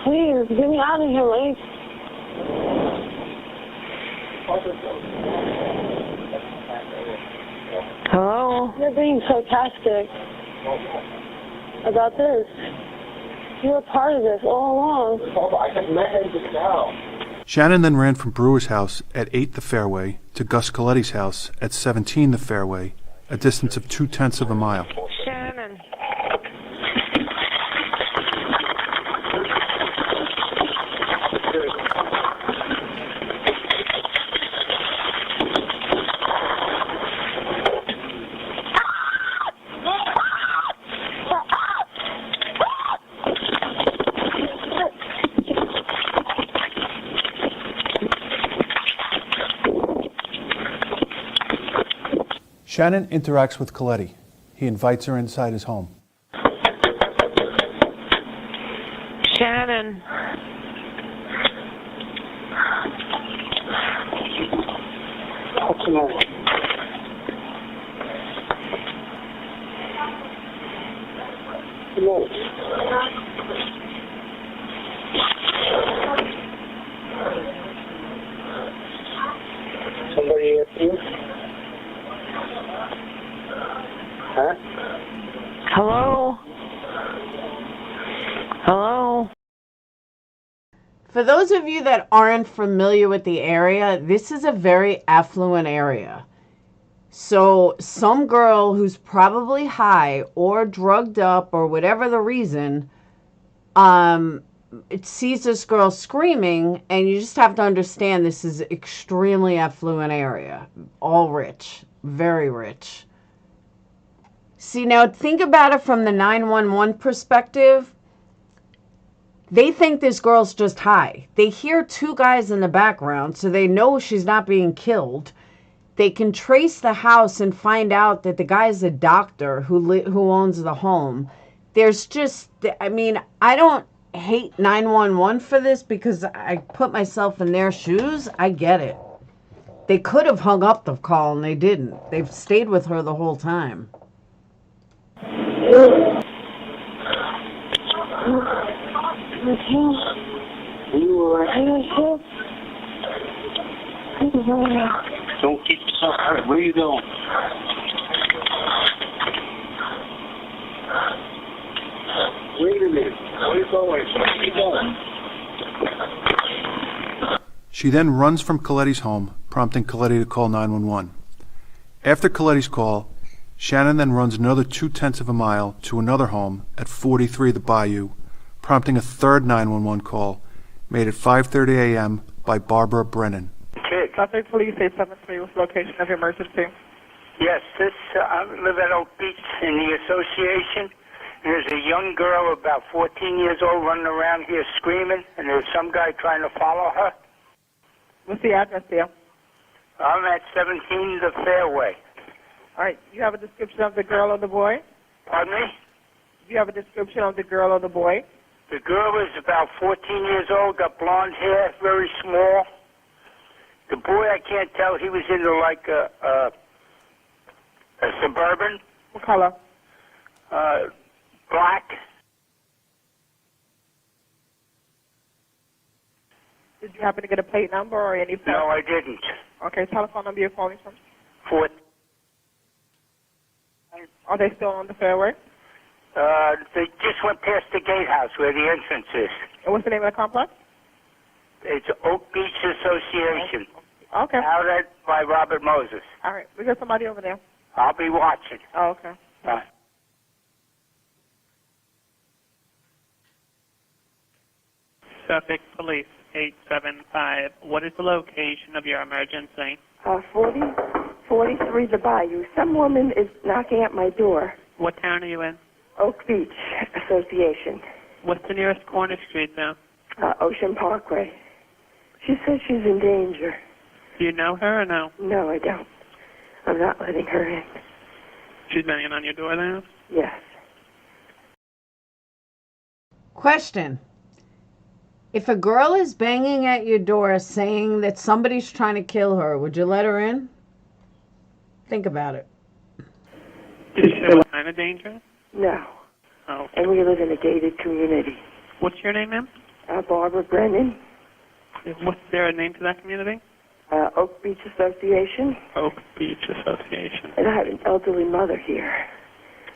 Please, get me out of here, Lee. Hello? You're being sarcastic about this. You were part of this all along. I just met him just now. Shannon then ran from Brewer's house at 8 the fairway to Gus Coletti's house at 17 the fairway, a distance of 0.2 of a mile. Shannon. Shannon interacts with Coletti. He invites her inside his home. Shannon. What's the matter? No. Somebody at you? Huh? Hello? Hello? For those of you that aren't familiar with the area, this is a very affluent area. So some girl who's probably high or drugged up or whatever the reason, it sees this girl screaming, and you just have to understand this is extremely affluent area. All rich, very rich. See, now think about it from the 911 perspective. They think this girl's just high. They hear two guys in the background, so they know she's not being killed. They can trace the house and find out that the guy's a doctor who owns the home. There's just, I mean, I don't hate 911 for this because I put myself in their shoes. I get it. They could have hung up the call and they didn't. They've stayed with her the whole time. Don't keep yourself hurt. Where are you going? Wait a minute. Where are you going? Where are you going? She then runs from Coletti's home, prompting Coletti to call 911. After Coletti's call, Shannon then runs another 0.2 of a mile to another home at 43 the Bayou, prompting a third 911 call made at 5:30 a.m. by Barbara Brennan. Suffolk Police 873 with location of emergency. Yes, I live at Oak Beach in the association. There's a young girl about 14 years old running around here screaming, and there's some guy trying to follow her. What's the address there? I'm at 17 The Fairway. All right. You have a description of the girl or the boy? Pardon me? Do you have a description of the girl or the boy? The girl is about 14 years old, got blonde hair, very small. The boy, I can't tell. He was into like a Suburban. What color? Black. Did you happen to get a plate number or any? No, I didn't. Okay, telephone number you're calling from? 4. Are they still on the fairway? They just went past the gatehouse where the entrance is. And what's the name of the complex? It's Oak Beach Association. Okay. Out at by Robert Moses. All right. We got somebody over there. I'll be watching. Oh, okay. Suffolk Police 875. What is the location of your emergency? 43 The Bayou. Some woman is knocking at my door. What town are you in? Oak Beach Association. What's the nearest corner street there? Ocean Parkway. She says she's in danger. Do you know her or no? No, I don't. I'm not letting her in. She's banging on your door now? Yes. Question. If a girl is banging at your door saying that somebody's trying to kill her, would you let her in? Think about it. Did you say what kind of danger? No. Oh. And we live in a gated community. What's your name, ma'am? Barbara Brennan. What's there a name to that community? Oak Beach Association. Oak Beach Association. And I have an elderly mother here.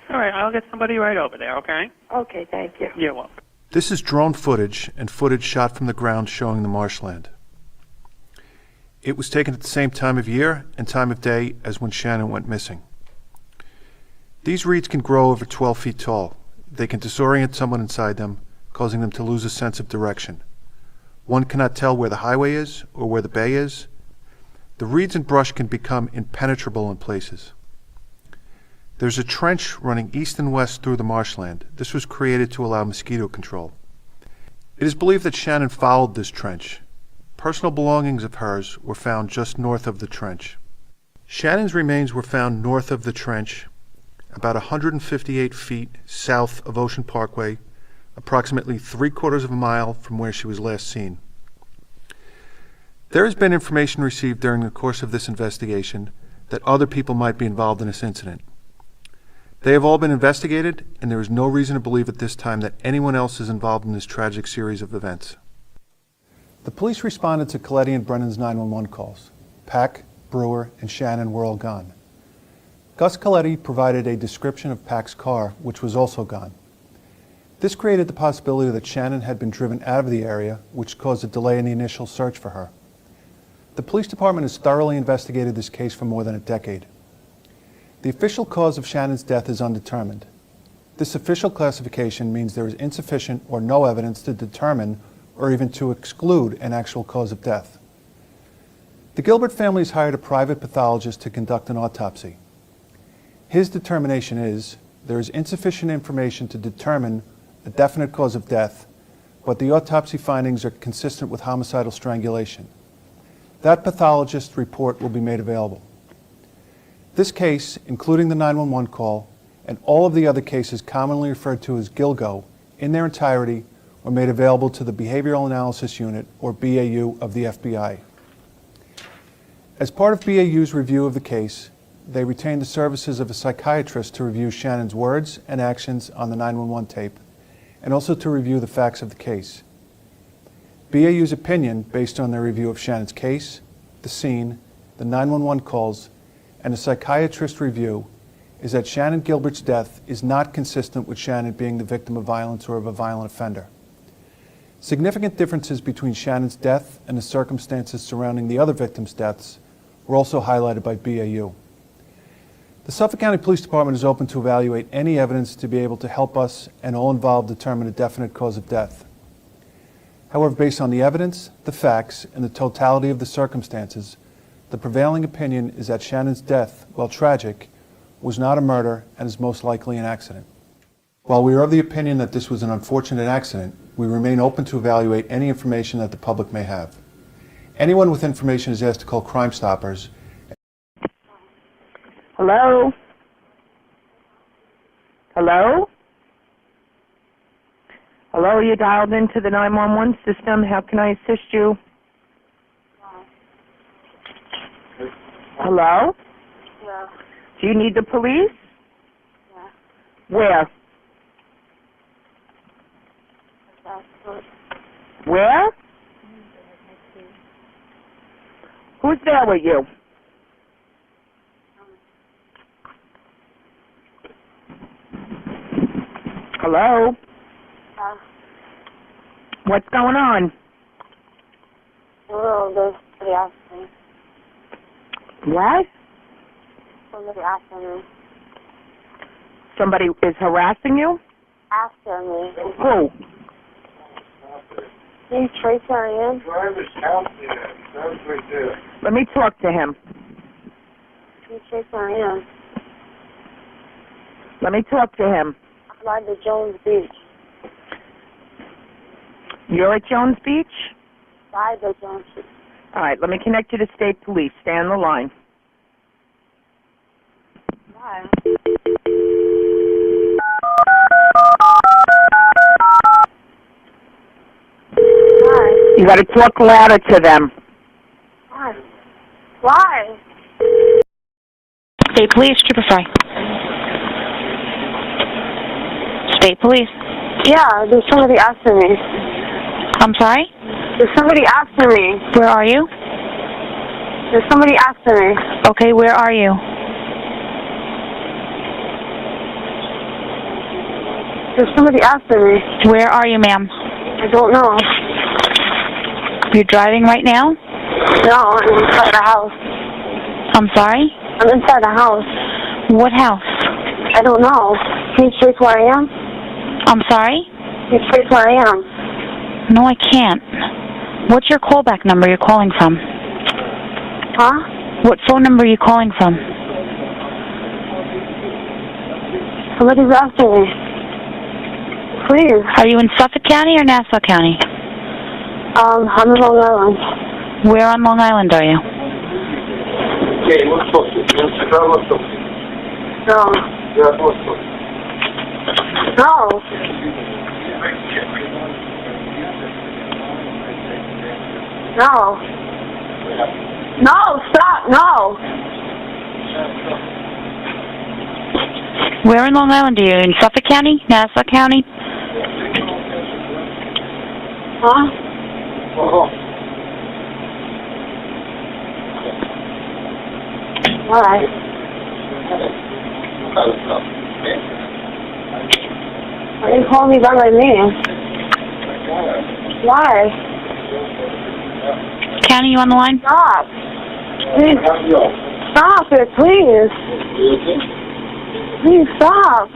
All right, I'll get somebody right over there, okay? Okay, thank you. You're welcome. This is drone footage and footage shot from the ground showing the marshland. It was taken at the same time of year and time of day as when Shannon went missing. These reeds can grow over 12 feet tall. They can disorient someone inside them, causing them to lose a sense of direction. One cannot tell where the highway is or where the bay is. The reeds and brush can become impenetrable in places. There's a trench running east and west through the marshland. This was created to allow mosquito control. It is believed that Shannon followed this trench. Personal belongings of hers were found just north of the trench. Shannon's remains were found north of the trench, about 158 feet south of Ocean Parkway, approximately 3/4 of a mile from where she was last seen. There has been information received during the course of this investigation that other people might be involved in this incident. They have all been investigated, and there is no reason to believe at this time that anyone else is involved in this tragic series of events. The police responded to Coletti and Brennan's 911 calls. Pack, Brewer, and Shannon were all gone. Gus Coletti provided a description of Pack's car, which was also gone. This created the possibility that Shannon had been driven out of the area, which caused a delay in the initial search for her. The police department has thoroughly investigated this case for more than a decade. The official cause of Shannon's death is undetermined. This official classification means there is insufficient or no evidence to determine or even to exclude an actual cause of death. The Gilbert family has hired a private pathologist to conduct an autopsy. His determination is there is insufficient information to determine a definite cause of death, but the autopsy findings are consistent with homicidal strangulation. That pathologist's report will be made available. This case, including the 911 call, and all of the other cases commonly referred to as Gilgo, in their entirety, were made available to the Behavioral Analysis Unit, or BAU, of the FBI. As part of BAU's review of the case, they retained the services of a psychiatrist to review Shannon's words and actions on the 911 tape, and also to review the facts of the case. BAU's opinion, based on their review of Shannon's case, the scene, the 911 calls, and a psychiatrist review, is that Shannon Gilbert's death is not consistent with Shannon being the victim of violence or of a violent offender. Significant differences between Shannon's death and the circumstances surrounding the other victims' deaths were also highlighted by BAU. The Suffolk County Police Department is open to evaluate any evidence to be able to help us and all involved determine a definite cause of death. However, based on the evidence, the facts, and the totality of the circumstances, the prevailing opinion is that Shannon's death, while tragic, was not a murder and is most likely an accident. While we are of the opinion that this was an unfortunate accident, we remain open to evaluate any information that the public may have. Anyone with information is asked to call Crime Stoppers. Hello? Hello? Hello, you dialed into the 911 system. How can I assist you? Hello? Yeah. Do you need the police? Yeah. Where? Where? Who's there with you? Hello? What's going on? Well, there's somebody after me. What? Somebody after me. Somebody is harassing you? After me. Who? Can you trace where I am? Let me talk to him. Can you trace where I am? Let me talk to him. I'm by the Jones Beach. You're at Jones Beach? By the Jones Beach. All right, let me connect you to state police. Stay on the line. Why? You got to talk louder to them. Why? Why? State Police, Trooper Fry. State Police. Yeah, there's somebody after me. I'm sorry? There's somebody after me. Where are you? There's somebody after me. Okay, where are you? There's somebody after me. Where are you, ma'am? I don't know. You're driving right now? No, I'm inside the house. I'm sorry? I'm inside the house. What house? I don't know. Can you trace where I am? I'm sorry? Can you trace where I am? No, I can't. What's your callback number you're calling from? Huh? What phone number are you calling from? Somebody's after me. Please. Are you in Suffolk County or Nassau County? I'm in Long Island. Where on Long Island are you? No. No. No. No, stop, no. Where in Long Island are you? In Suffolk County? Nassau County? Huh? Why? Why you call me by my name? Why? County, you on the line? Stop. Please. Stop it, please. Please stop.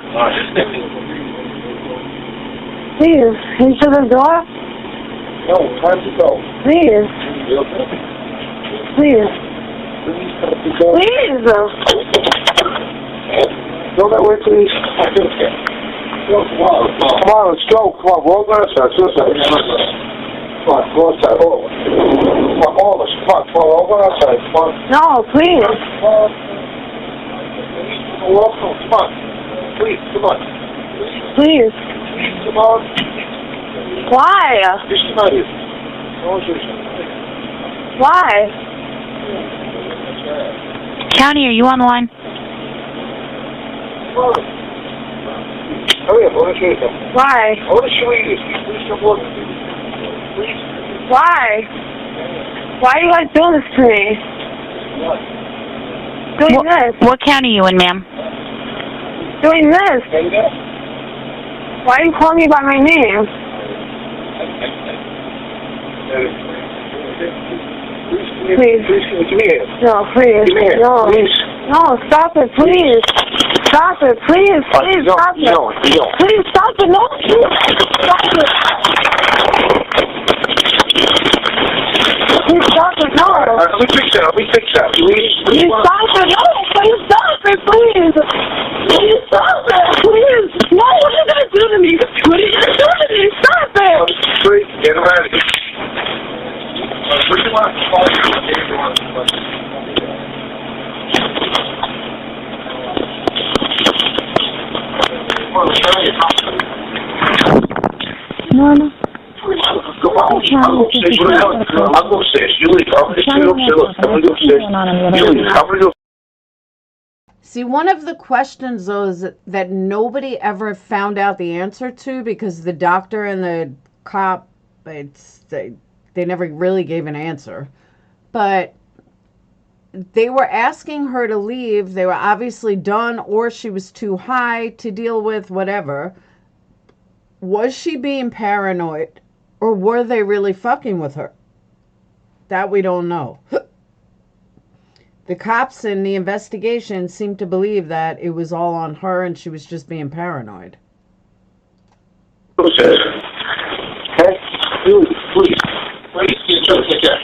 Please. Can you shut the door? No, time to go. Please. Please. Please. Go that way, please. Come on, let's go. Come on, we're all going outside. Come on, go outside. Come on, all of us. Come on, we're all going outside. Come on. No, please. Come on. Come on. Please, come on. Please. Come on. Why? Just come out here. Why? County, are you on the line? Hurry up, I want to show you something. Why? I want to show you this. Please come on. Please. Why? Why are you guys doing this to me? What? Doing this. What county are you in, ma'am? Doing this. Why are you calling me by my name? Please. Please, come here. No, please. Come here. No. Please. No, stop it, please. Stop it, please. Please, stop it. No. Please, stop it. No, stop it. Please, stop it. No. Let me fix that. Please stop it. No, please stop it, please. Please stop it, please. No, what are you going to do to me? What are you going to do to me? Stop it. Please, get him out of here. What do you want to call you? No, no. I'll go upstairs. You leave. I'm going to go. See, one of the questions, though, is that nobody ever found out the answer to because the doctor and the cop, they never really gave an answer. But they were asking her to leave. They were obviously done, or she was too high to deal with, whatever. Was she being paranoid, or were they really fucking with her? That we don't know. The cops in the investigation seem to believe that it was all on her and she was just being paranoid. Who says? Hey, please, get care.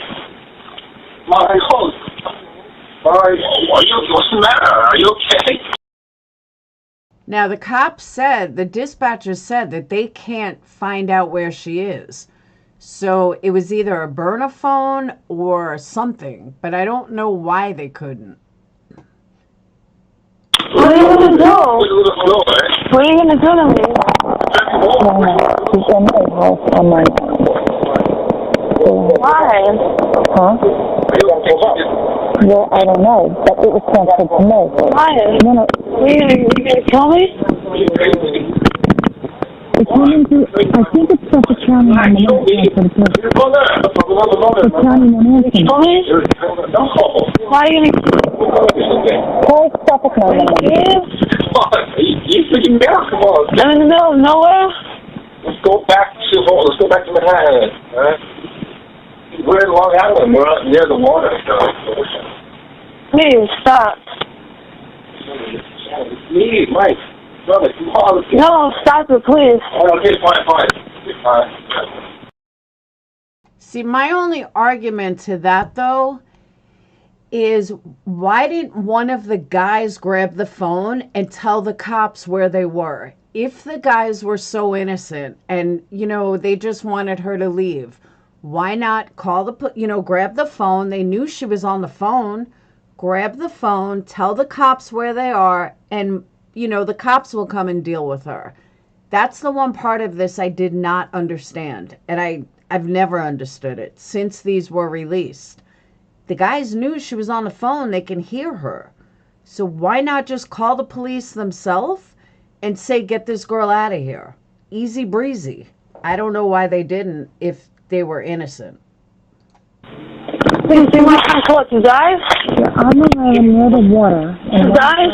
My host. What's the matter? Are you okay? Now, the cops said, the dispatcher said that they can't find out where she is. So it was either a burner phone or something, but I don't know why they couldn't. What are you going to do? What are you going to do to me? Why? Huh? Well, I don't know, but it was transferred to me. Why? No. You going to kill me? It came into, I think it's Suffolk County on the County Manhattan. Why are you going to Call Suffolk County. You freaking down, come on. I'm in the middle of nowhere? Let's go back to Manhattan, alright? We're in Long Island, we're up near the water. Please, stop. Me, Mike. Brother, come on. No, stop it, please. Okay, fine. See, my only argument to that, though, is why didn't one of the guys grab the phone and tell the cops where they were? If the guys were so innocent and, they just wanted her to leave, why not grab the phone? They knew she was on the phone. Grab the phone, tell the cops where they are, and, the cops will come and deal with her. That's the one part of this I did not understand. And I've never understood it since these were released. The guys knew she was on the phone. They can hear her. So why not just call the police themselves and say, get this girl out of here? Easy breezy. I don't know why they didn't if they were innocent. Did you see my son call to dive? Yeah, I'm around near the water. To dive?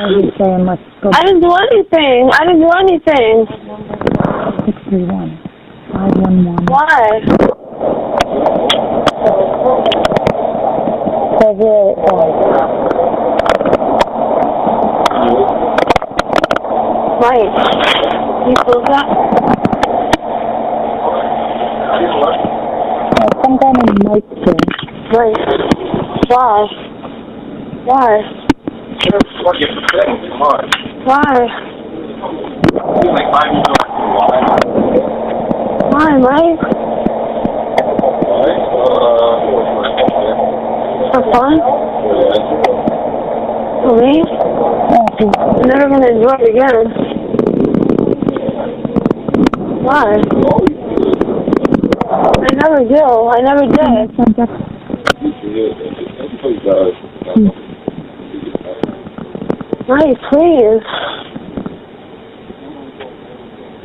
I didn't do anything. 631. 511. Why? Mike, you close that? Some guy named Mike too. Right. Why? Why? Why? Why, Mike? For fun? For me? I'm never going to enjoy it again. Why? I never do. I never did. Mike, please.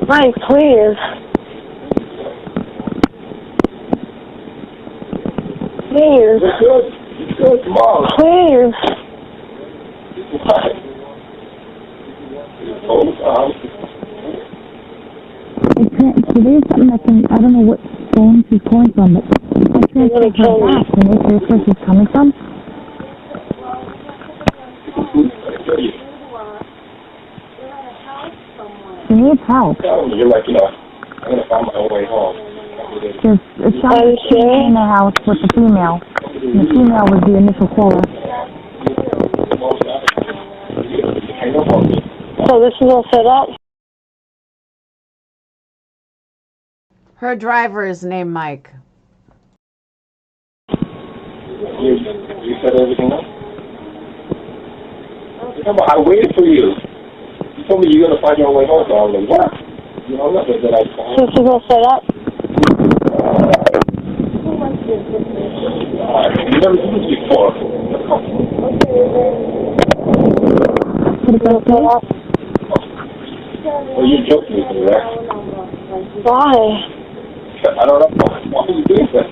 Mike, please. Please. Please. There's something I don't know what phone she's calling from, but I transferred her back. Can you see where she's coming from? She needs help. You're like, I'm going to find my way home. There's somebody in the house with the female. The female was the initial caller. So this is all set up? Her driver is named Mike. You set everything up? I waited for you. You told me you're going to find your way home, so I was like, what? You know, nothing that I called. So this is all set up? You've never seen this before. Well, you're joking with me, right? Why? I don't know. Why are you doing that?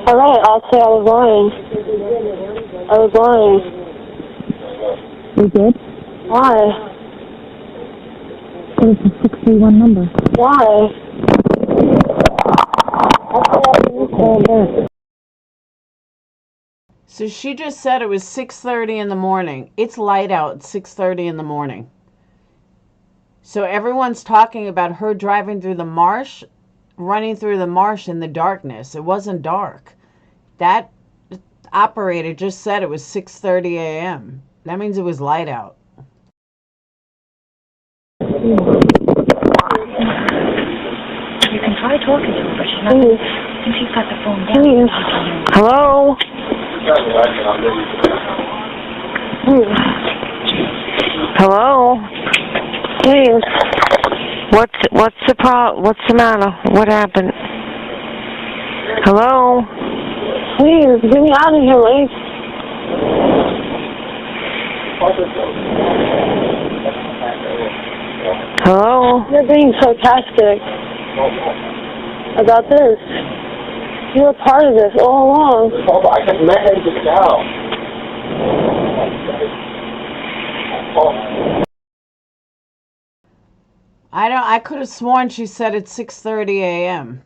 Alright, I'll say I was lying. I was lying. We did? Why? It is a 631 number. Why? So she just said it was 6:30 in the morning. It's light out at 6:30 in the morning. So everyone's talking about her driving through the marsh, running through the marsh in the darkness. It wasn't dark. That operator just said it was 6:30 a.m. That means it was light out. You can try talking to her, but she's not. I think she's got the phone down. Hello? Hello? Please. What's the matter? What happened? Hello? Please, get me out of here, Lee. Hello? You're being sarcastic about this. You were part of this all along. I just met him just now. I could have sworn she said it's 6:30 a.m.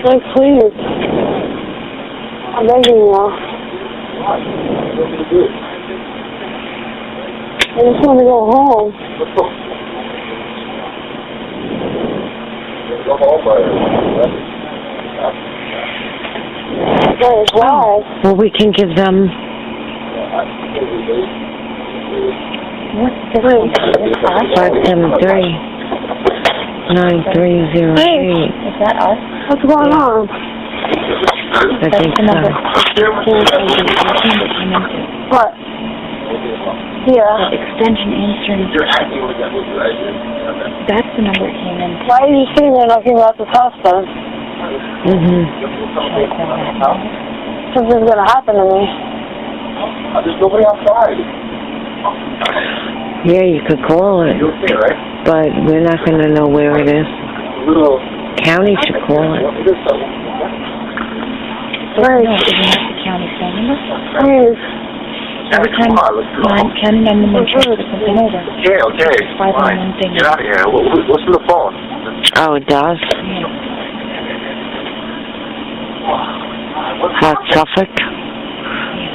Mike, please. I'm begging you now. I just want to go home. Why? Well, we can give them... What's the phone? 573. 9308. Is that us? What's going on? I think the number. What? Yeah. The extension answering. That's the number it came in. Why are you sitting there knocking about this house then? Something's gonna happen to me. There's nobody outside. Yeah, you could call it. You're okay, right? But we're not going to know where it is. County should call it. Right. No, isn't that the county phone number? Please. Every time county number transfers something over. Okay. 511 thing. Get out of here. What's in the phone? Oh, it does? Hot Suffolk?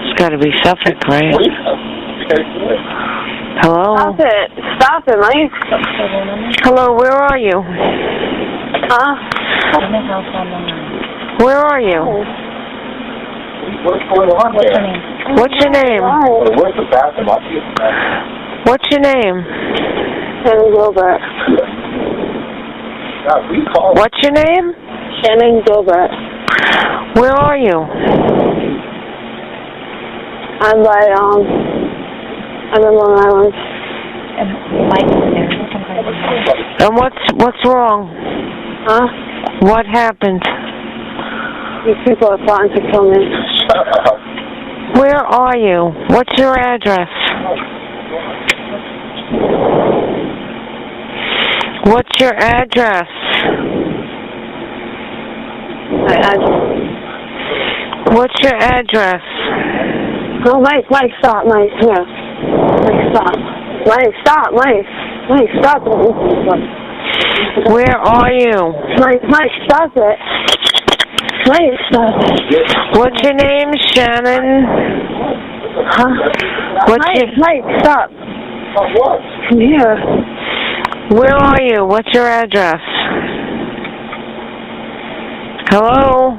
It's got to be Suffolk, right? Hello? Stop it. Stop it, Mike. Hello, where are you? Huh? Where are you? What's going on there? What's your name? Where's the bathroom? What's your name? Shannon Gilbert. What's your name? Shannon Gilbert. Where are you? I'm by, I'm in Long Island. And Mike's there. And what's wrong? Huh? What happened? These people are plotting to kill me. Where are you? What's your address? What's your address? What's your address? Oh, Mike, stop, Mike, here. Mike, stop. Mike, stop, Mike. Mike, stop. Where are you? Mike, stop it. Mike, stop it. What's your name, Shannon? Huh? Mike, stop. Come here. Where are you? What's your address? Hello?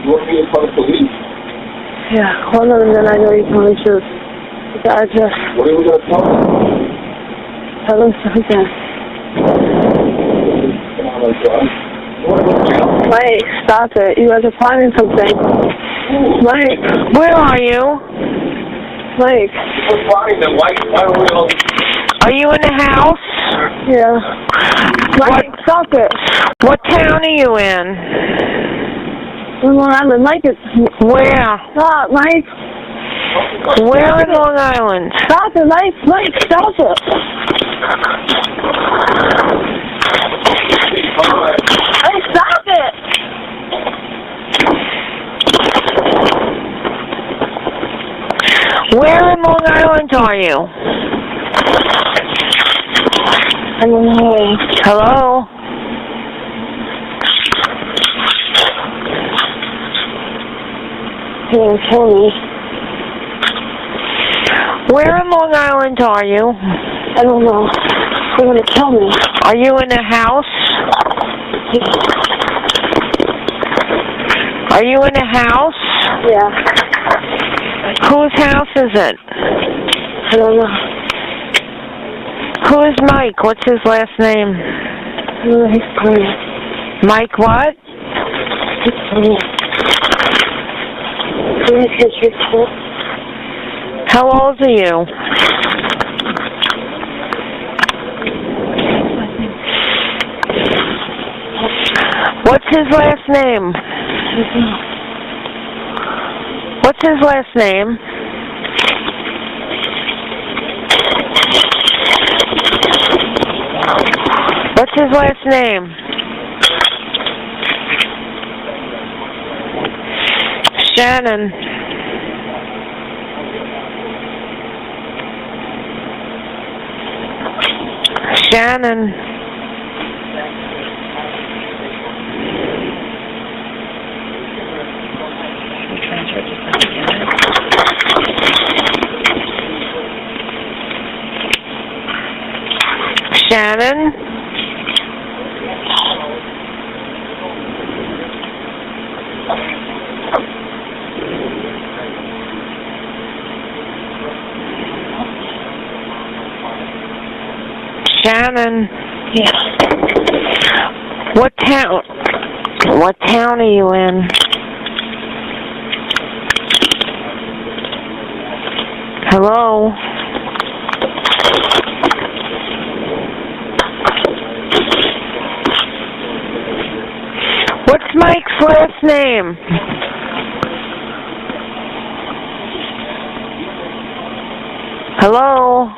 You want to be in front of police? Yeah, hold on, and then I know you can only shoot. The address. What are we going to tell them? Tell them something. Mike, stop it. You guys are planning something. Mike. Where are you? Mike. We're fine, then why don't we all... Are you in the house? Yeah. Mike, stop it. What town are you in? Long Island. Mike, it's... Where? Stop, Mike. Where in Long Island? Stop it, Mike. Mike, stop it. Hey, stop it. Where in Long Island are you? I don't know. Hello? You're going to kill me. Where in Long Island are you? I don't know. They're going to kill me. Are you in a house? Are you in a house? Yeah. Whose house is it? I don't know. Who is Mike? What's his last name? He's coming. Mike what? He's coming. How old are you? What's his last name? What's his last name? What's his last name? Shannon. Shannon. Shannon? Shannon? Yeah. What town? What town are you in? Hello? What's Mike's last name? Hello?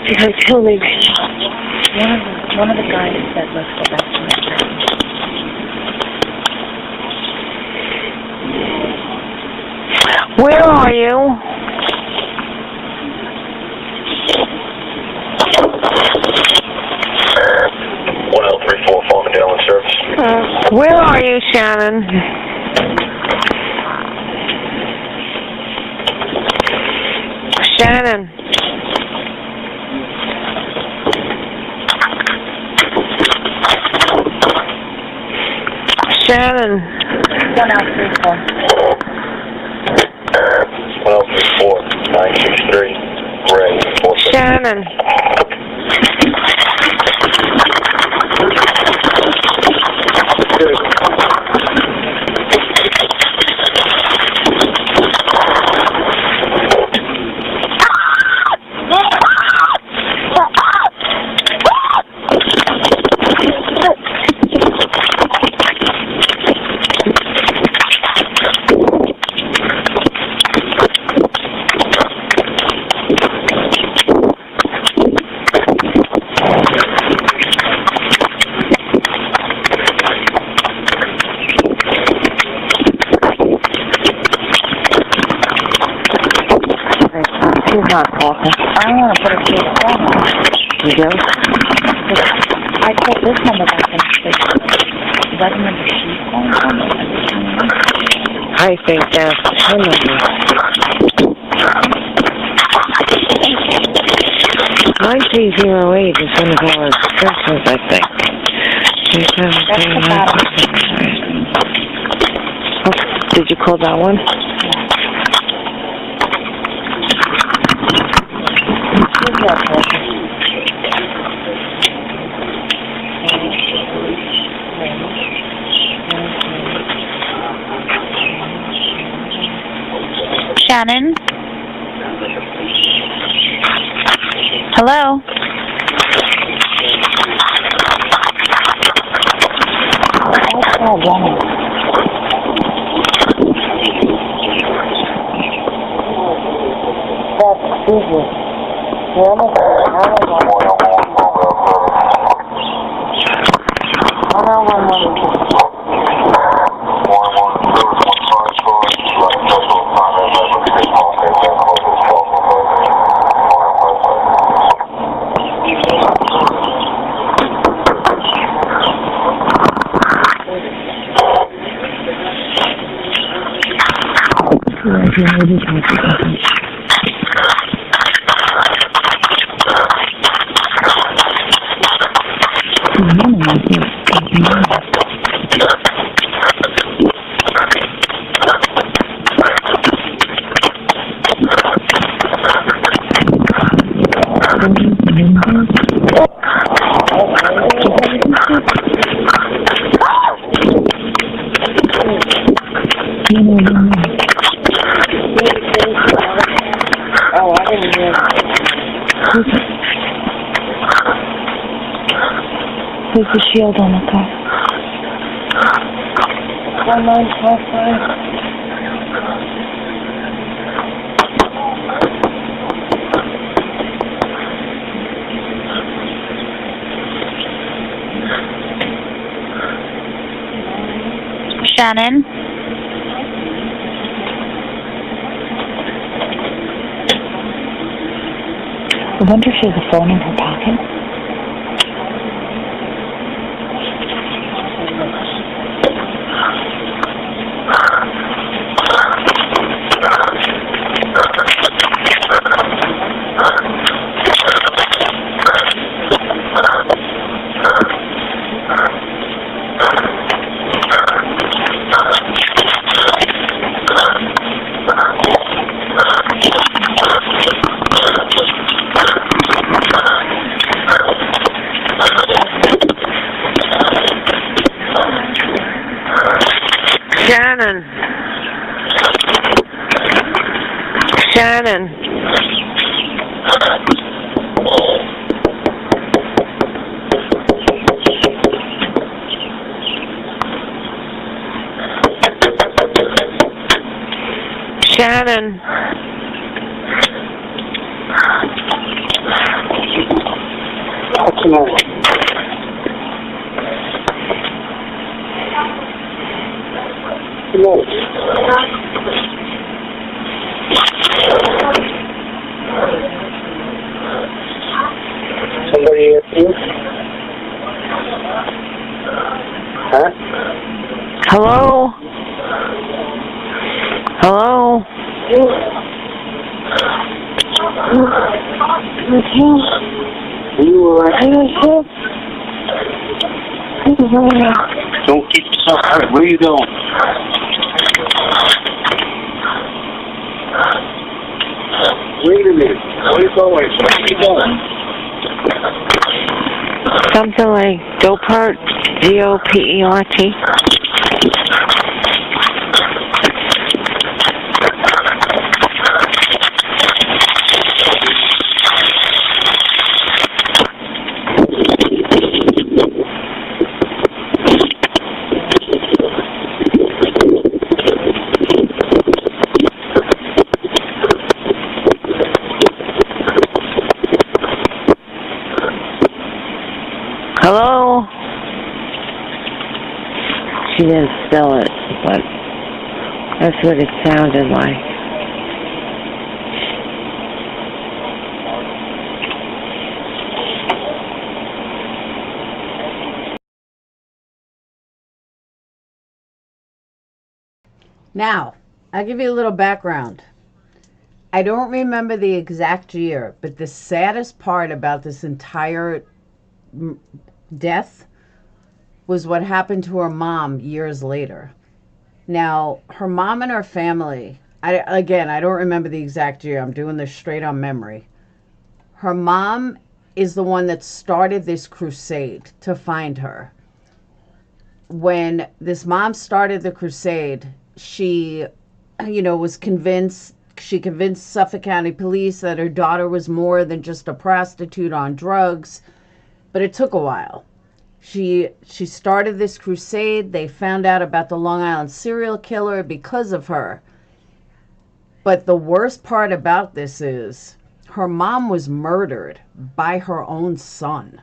You're going to kill me, Rachel. One of the guys said, let's go back to my town. Where are you? Farmingdale in service. Where are you, Shannon? Shannon. Shannon. 1L34. 1L34, 963, Ray. Shannon. She's not talking. I want to put it to the phone. You do? I called this number back and said, is that the number she's calling from? I think that's her number. 9308 is one of our extensions, I think. Oh, did you call that one? Shannon? Hello? Where's the shield on the car? 1955. Shannon? I wonder if she has a phone in her pocket. Shannon. Shannon. Shannon. What's the matter? No. Somebody at you? Huh? Hello? Hello? You alright? Don't get yourself hurt. Where are you going? Wait a minute. Where are you going? Where are you going? Something like Dopert, D-O-P-E-R-T. Hello? She didn't spell it, but that's what it sounded like. Now, I'll give you a little background. I don't remember the exact year, but the saddest part about this entire death was what happened to her mom years later. Now, her mom and her family, I don't remember the exact year. I'm doing this straight on memory. Her mom is the one that started this crusade to find her. When this mom started the crusade, she, was convinced, she convinced Suffolk County Police that her daughter was more than just a prostitute on drugs, but it took a while. She started this crusade. They found out about the Long Island serial killer because of her. But the worst part about this is her mom was murdered by her own son.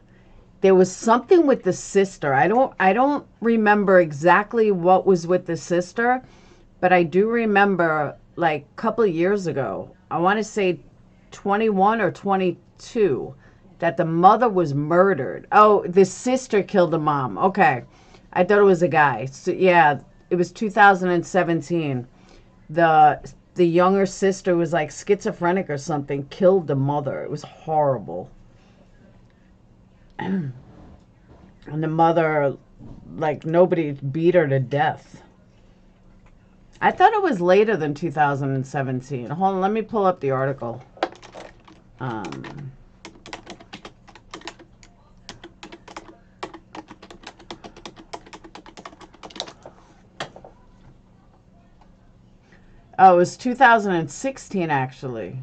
There was something with the sister. I don't remember exactly what was with the sister, but I do remember like a couple of years ago, I want to say 21 or 22, that the mother was murdered. Oh, the sister killed the mom. Okay. I thought it was a guy. So yeah, it was 2017. The younger sister was like schizophrenic or something, killed the mother. It was horrible. And the mother, like, nobody beat her to death. I thought it was later than 2017. Hold on, let me pull up the article. Oh, it was 2016, actually.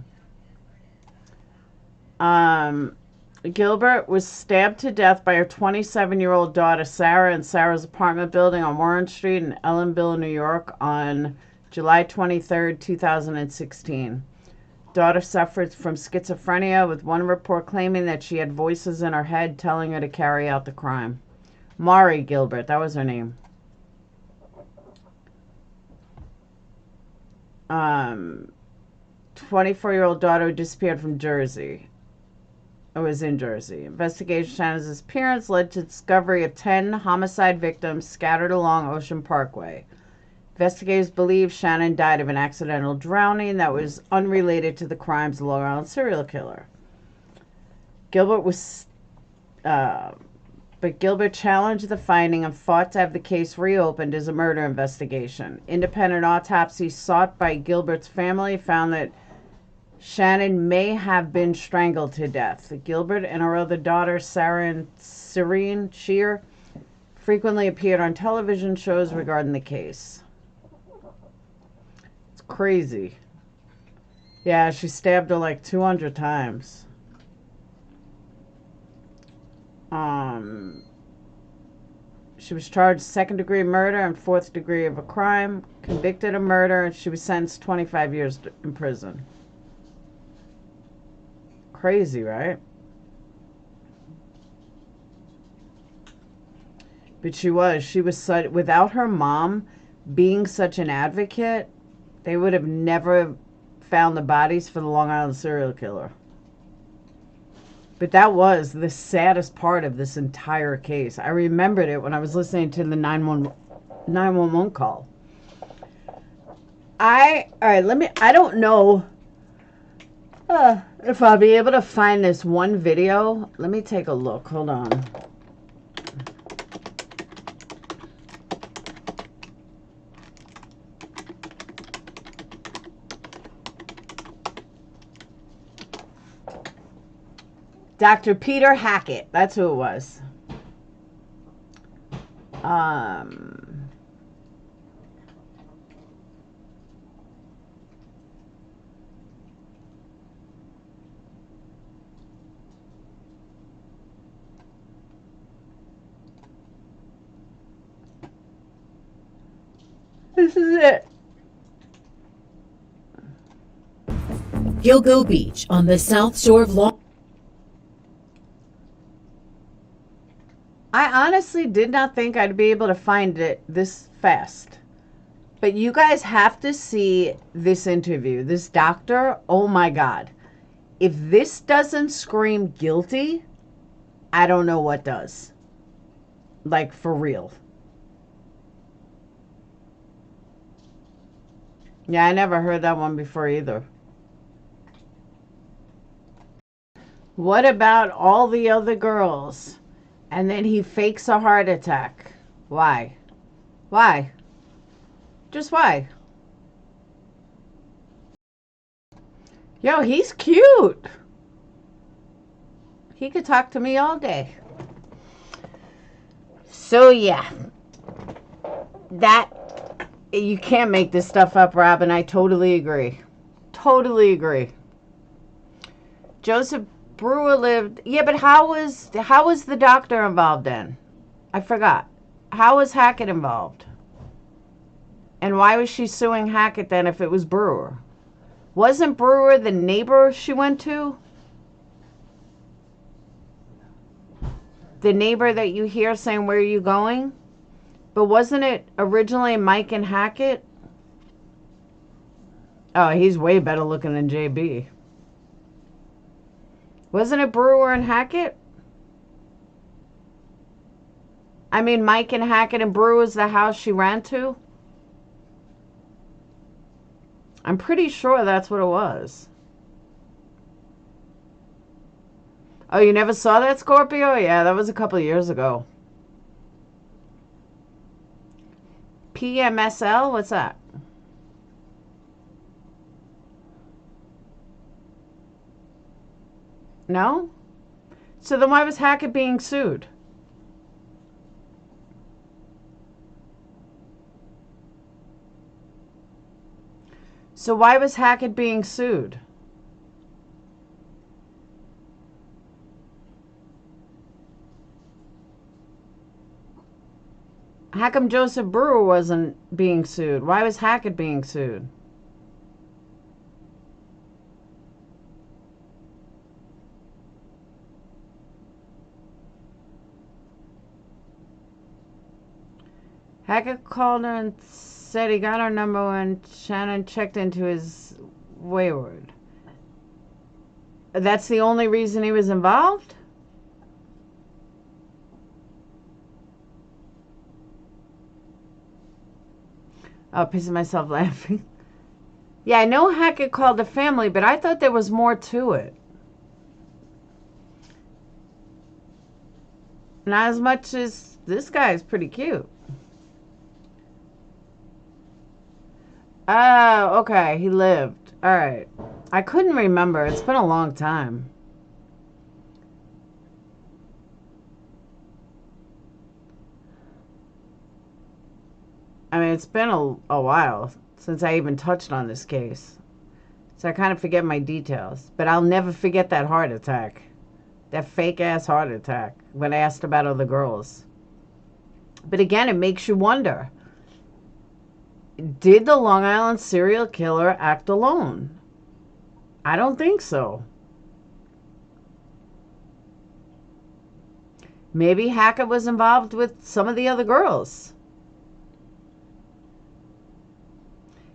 Gilbert was stabbed to death by her 27-year-old daughter, Sarah, in Sarah's apartment building on Warren Street in Ellenville, New York, on July 23, 2016. Daughter suffered from schizophrenia, with one report claiming that she had voices in her head telling her to carry out the crime. Mari Gilbert, that was her name. 24-year-old daughter who disappeared from Jersey. It was in Jersey. Investigation of Shannon's disappearance led to discovery of 10 homicide victims scattered along Ocean Parkway. Investigators believe Shannon died of an accidental drowning that was unrelated to the crimes of the Long Island serial killer. Gilbert challenged the finding and fought to have the case reopened as a murder investigation. Independent autopsy sought by Gilbert's family found that Shannon may have been strangled to death. Gilbert and her other daughter, Sarah and Serene Shear, frequently appeared on television shows regarding the case. It's crazy. Yeah, she stabbed her like 200 times. She was charged second-degree murder and fourth degree of a crime, convicted of murder, and she was sentenced 25 years in prison. Crazy, right? But she was such, without her mom being such an advocate, they would have never found the bodies for the Long Island serial killer. But that was the saddest part of this entire case. I remembered it when I was listening to the 911 call. I don't know if I'll be able to find this one video. Let me take a look. Hold on. Dr. Peter Hackett. That's who it was. This is it. Gilgo Beach on the south shore of Long. I honestly did not think I'd be able to find it this fast. But you guys have to see this interview. This doctor, oh my God. If this doesn't scream guilty, I don't know what does. Like, for real. Yeah, I never heard that one before either. What about all the other girls? And then he fakes a heart attack. Why? Why? Just why? Yo, he's cute. He could talk to me all day. So yeah, that, you can't make this stuff up, Robin. I totally agree. Totally agree. Joseph Brewer lived. Yeah, but how was the doctor involved then? I forgot. How was Hackett involved? And why was she suing Hackett then if it was Brewer? Wasn't Brewer the neighbor she went to? The neighbor that you hear saying, "Where are you going?" But wasn't it originally Mike and Hackett? Oh, he's way better looking than JB. Wasn't it Brewer and Hackett? I mean, Mike and Hackett and Brewer's the house she ran to? I'm pretty sure that's what it was. Oh, you never saw that, Scorpio? Yeah, that was a couple of years ago. PMSL? What's that? No? So then why was Hackett being sued? So why was Hackett being sued? How come Joseph Brewer wasn't being sued? Why was Hackett being sued? Hackett called her and said he got her number when Shannon checked into his wayward. That's the only reason he was involved? Oh, pissing myself laughing. Yeah, I know Hackett called the family, but I thought there was more to it. Not as much as this guy is pretty cute. Oh, okay. He lived. All right. I couldn't remember. It's been a long time. I mean, it's been a while since I even touched on this case. So I kind of forget my details. But I'll never forget that heart attack. That fake-ass heart attack when I asked about other girls. But again, it makes you wonder. Did the Long Island serial killer act alone? I don't think so. Maybe Hackett was involved with some of the other girls.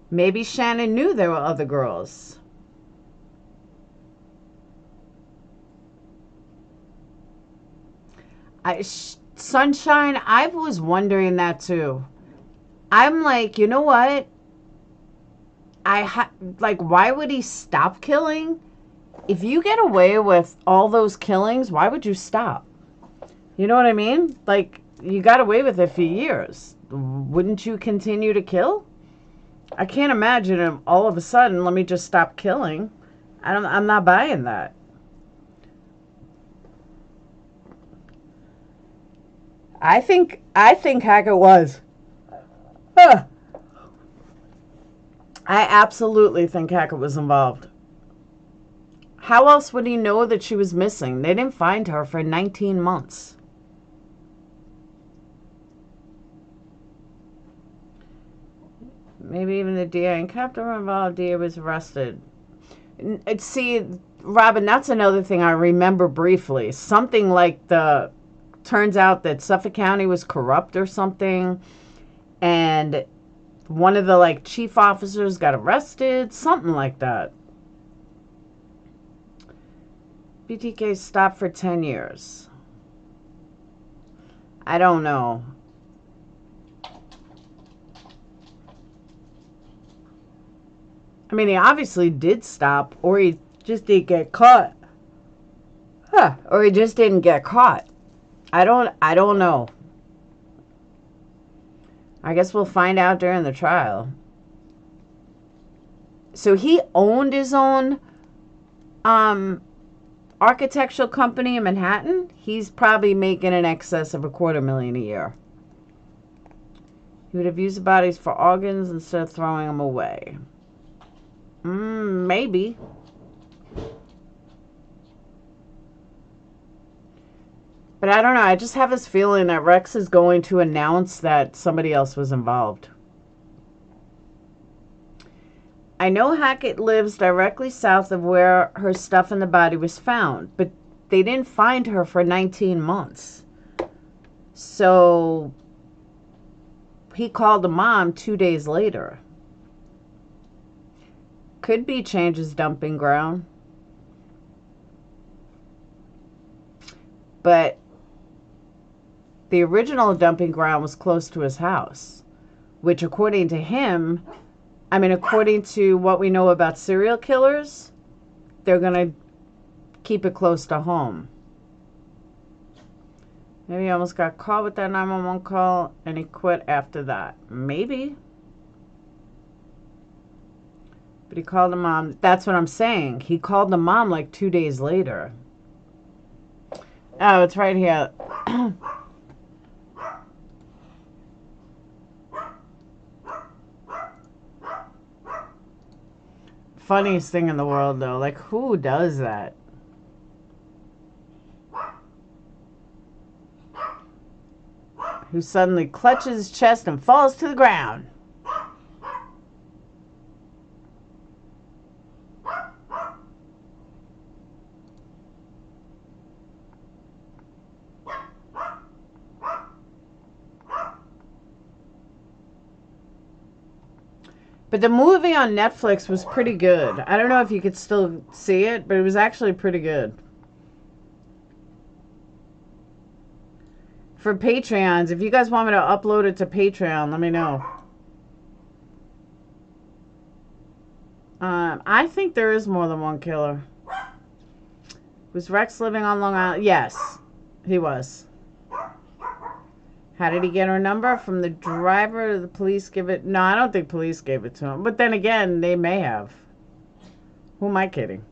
Maybe Shannon knew there were other girls. Sunshine, I was wondering that too. I'm like, you know what? Why would he stop killing? If you get away with all those killings, why would you stop? You know what I mean? Like, you got away with it for years. Wouldn't you continue to kill? I can't imagine him all of a sudden, let me just stop killing. I'm not buying that. I think Hackett was. Huh. I absolutely think Hackett was involved. How else would he know that she was missing? They didn't find her for 19 months. Maybe even the DA and captain were involved. DA was arrested. See, Robin, that's another thing I remember briefly. Something like turns out that Suffolk County was corrupt or something. And one of the chief officers got arrested. Something like that. BTK stopped for 10 years. I don't know. I mean, he obviously did stop, or he just didn't get caught. Or he just didn't get caught. I don't know. I guess we'll find out during the trial. So he owned his own architectural company in Manhattan. He's probably making in excess of $250,000 a year. He would have used the bodies for organs instead of throwing them away. Maybe. But I don't know. I just have this feeling that Rex is going to announce that somebody else was involved. I know Hackett lives directly south of where her stuff in the body was found, but they didn't find her for 19 months. So he called the mom 2 days later. Could be change his dumping ground. But the original dumping ground was close to his house, which according to him, I mean, according to what we know about serial killers, they're going to keep it close to home. Maybe he almost got caught with that 911 call and he quit after that. Maybe. But he called the mom. That's what I'm saying. He called the mom like 2 days later. Oh, it's right here. Funniest thing in the world, though. Like, who does that? Who suddenly clutches his chest and falls to the ground. But the movie on Netflix was pretty good. I don't know if you could still see it, but it was actually pretty good. For Patreons, if you guys want me to upload it to Patreon, let me know. I think there is more than one killer. Was Rex living on Long Island? Yes, he was. How did he get her number? From the driver? Did the police give it? No, I don't think police gave it to him. But then again, they may have. Who am I kidding?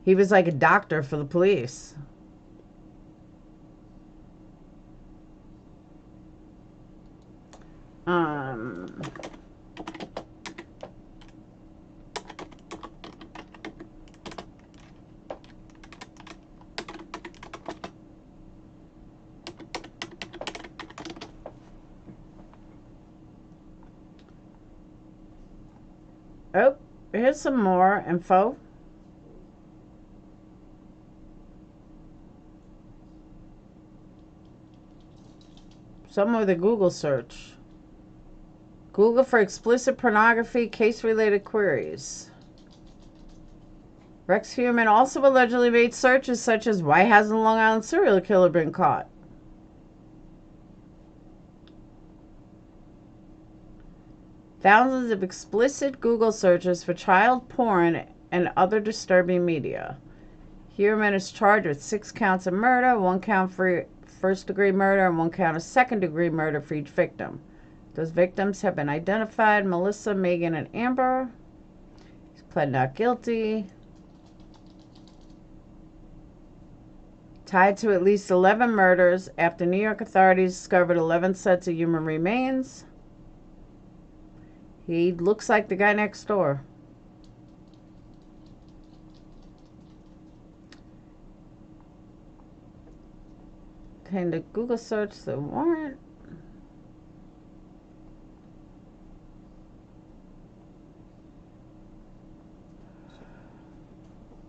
He was like a doctor for the police. Oh, here's some more info. Some with a Google search. Google for explicit pornography, case-related queries. Rex Heuermann also allegedly made searches such as, why hasn't a Long Island serial killer been caught? Thousands of explicit Google searches for child porn and other disturbing media. Heuermann is charged with 6 counts of murder, 1 count for first-degree murder, and 1 count of second-degree murder for each victim. Those victims have been identified: Melissa, Megan, and Amber. He's pled not guilty. Tied to at least 11 murders after New York authorities discovered 11 sets of human remains. He looks like the guy next door. Obtained a Google search the warrant.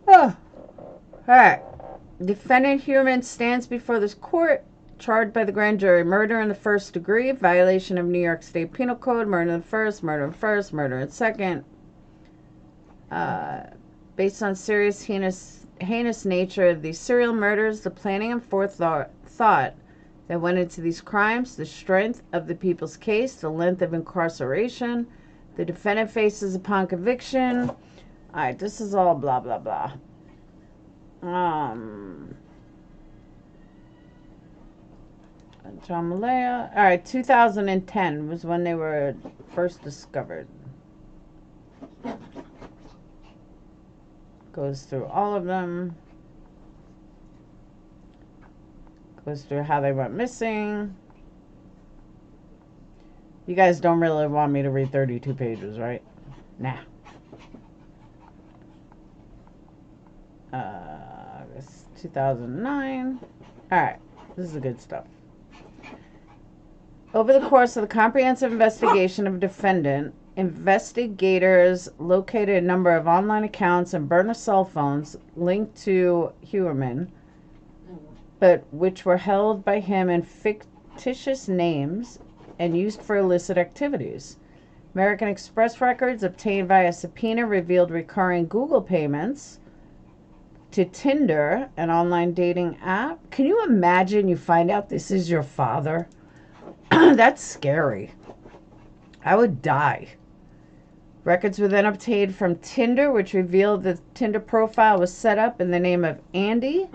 Oh. Alright. Defendant Heuermann stands before this court, charged by the grand jury. Murder in the first degree, violation of New York State Penal Code, murder in the first, murder in first, murder in second. Based on serious heinous nature of these serial murders, the planning and forethought that went into these crimes, the strength of the people's case, the length of incarceration, the defendant faces upon conviction. All right, this is all blah, blah, blah. John Malaya. All right, 2010 was when they were first discovered. Goes through all of them. Goes through how they went missing. You guys don't really want me to read 32 pages, right? Nah. August 2009. Alright, this is the good stuff. Over the course of the comprehensive investigation of defendant, investigators located a number of online accounts and burner cell phones linked to Heuermann, but which were held by him in fictitious names and used for illicit activities. American Express records obtained via subpoena revealed recurring Google payments to Tinder, an online dating app. Can you imagine you find out this is your father? That's scary. I would die. Records were then obtained from Tinder, which revealed the Tinder profile was set up in the name of Andy,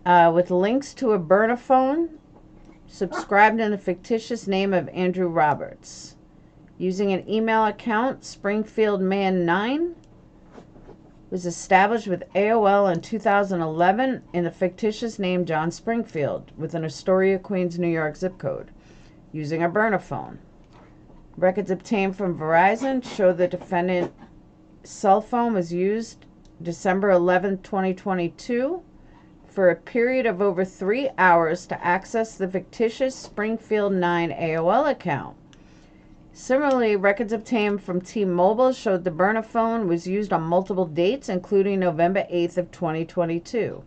with links to a burner phone subscribed in the fictitious name of Andrew Roberts. Using an email account, Springfield Man 9 was established with AOL in 2011 in the fictitious name John Springfield, with an Astoria, Queens, New York zip code, using a burner phone. Records obtained from Verizon show the defendant's cell phone was used December 11, 2022, for a period of over 3 hours to access the fictitious Springfield 9 AOL account. Similarly, records obtained from T-Mobile showed the burner phone was used on multiple dates, including November 8th of 2022.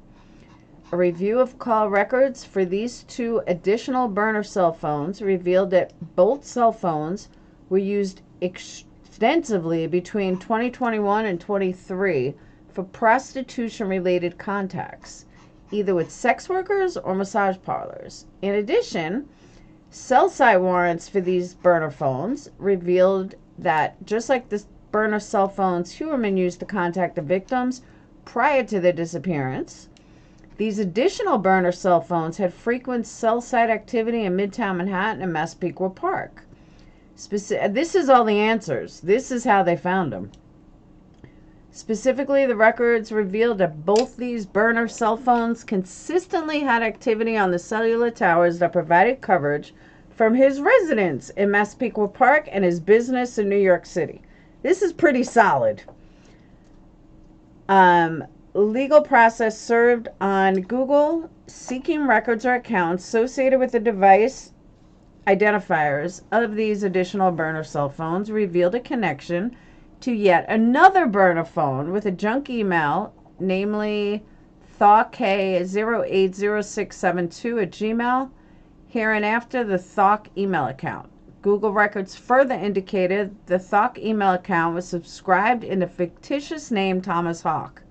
A review of call records for these two additional burner cell phones revealed that both cell phones were used extensively between 2021 and 23 for prostitution-related contacts, either with sex workers or massage parlors. In addition, cell site warrants for these burner phones revealed that, just like the burner cell phones Heuermann used to contact the victims prior to their disappearance, these additional burner cell phones had frequent cell site activity in Midtown Manhattan and Massapequa Park. This is all the answers. This is how they found them. Specifically, the records revealed that both these burner cell phones consistently had activity on the cellular towers that provided coverage from his residence in Massapequa Park and his business in New York City. This is pretty solid. Legal process served on Google seeking records or accounts associated with the device identifiers of these additional burner cell phones revealed a connection to yet another burner phone with a junk email, namely thawk080672@gmail, hereinafter the Thawk email account. Google records further indicated the Thawk email account was subscribed in the fictitious name Thomas Hawk.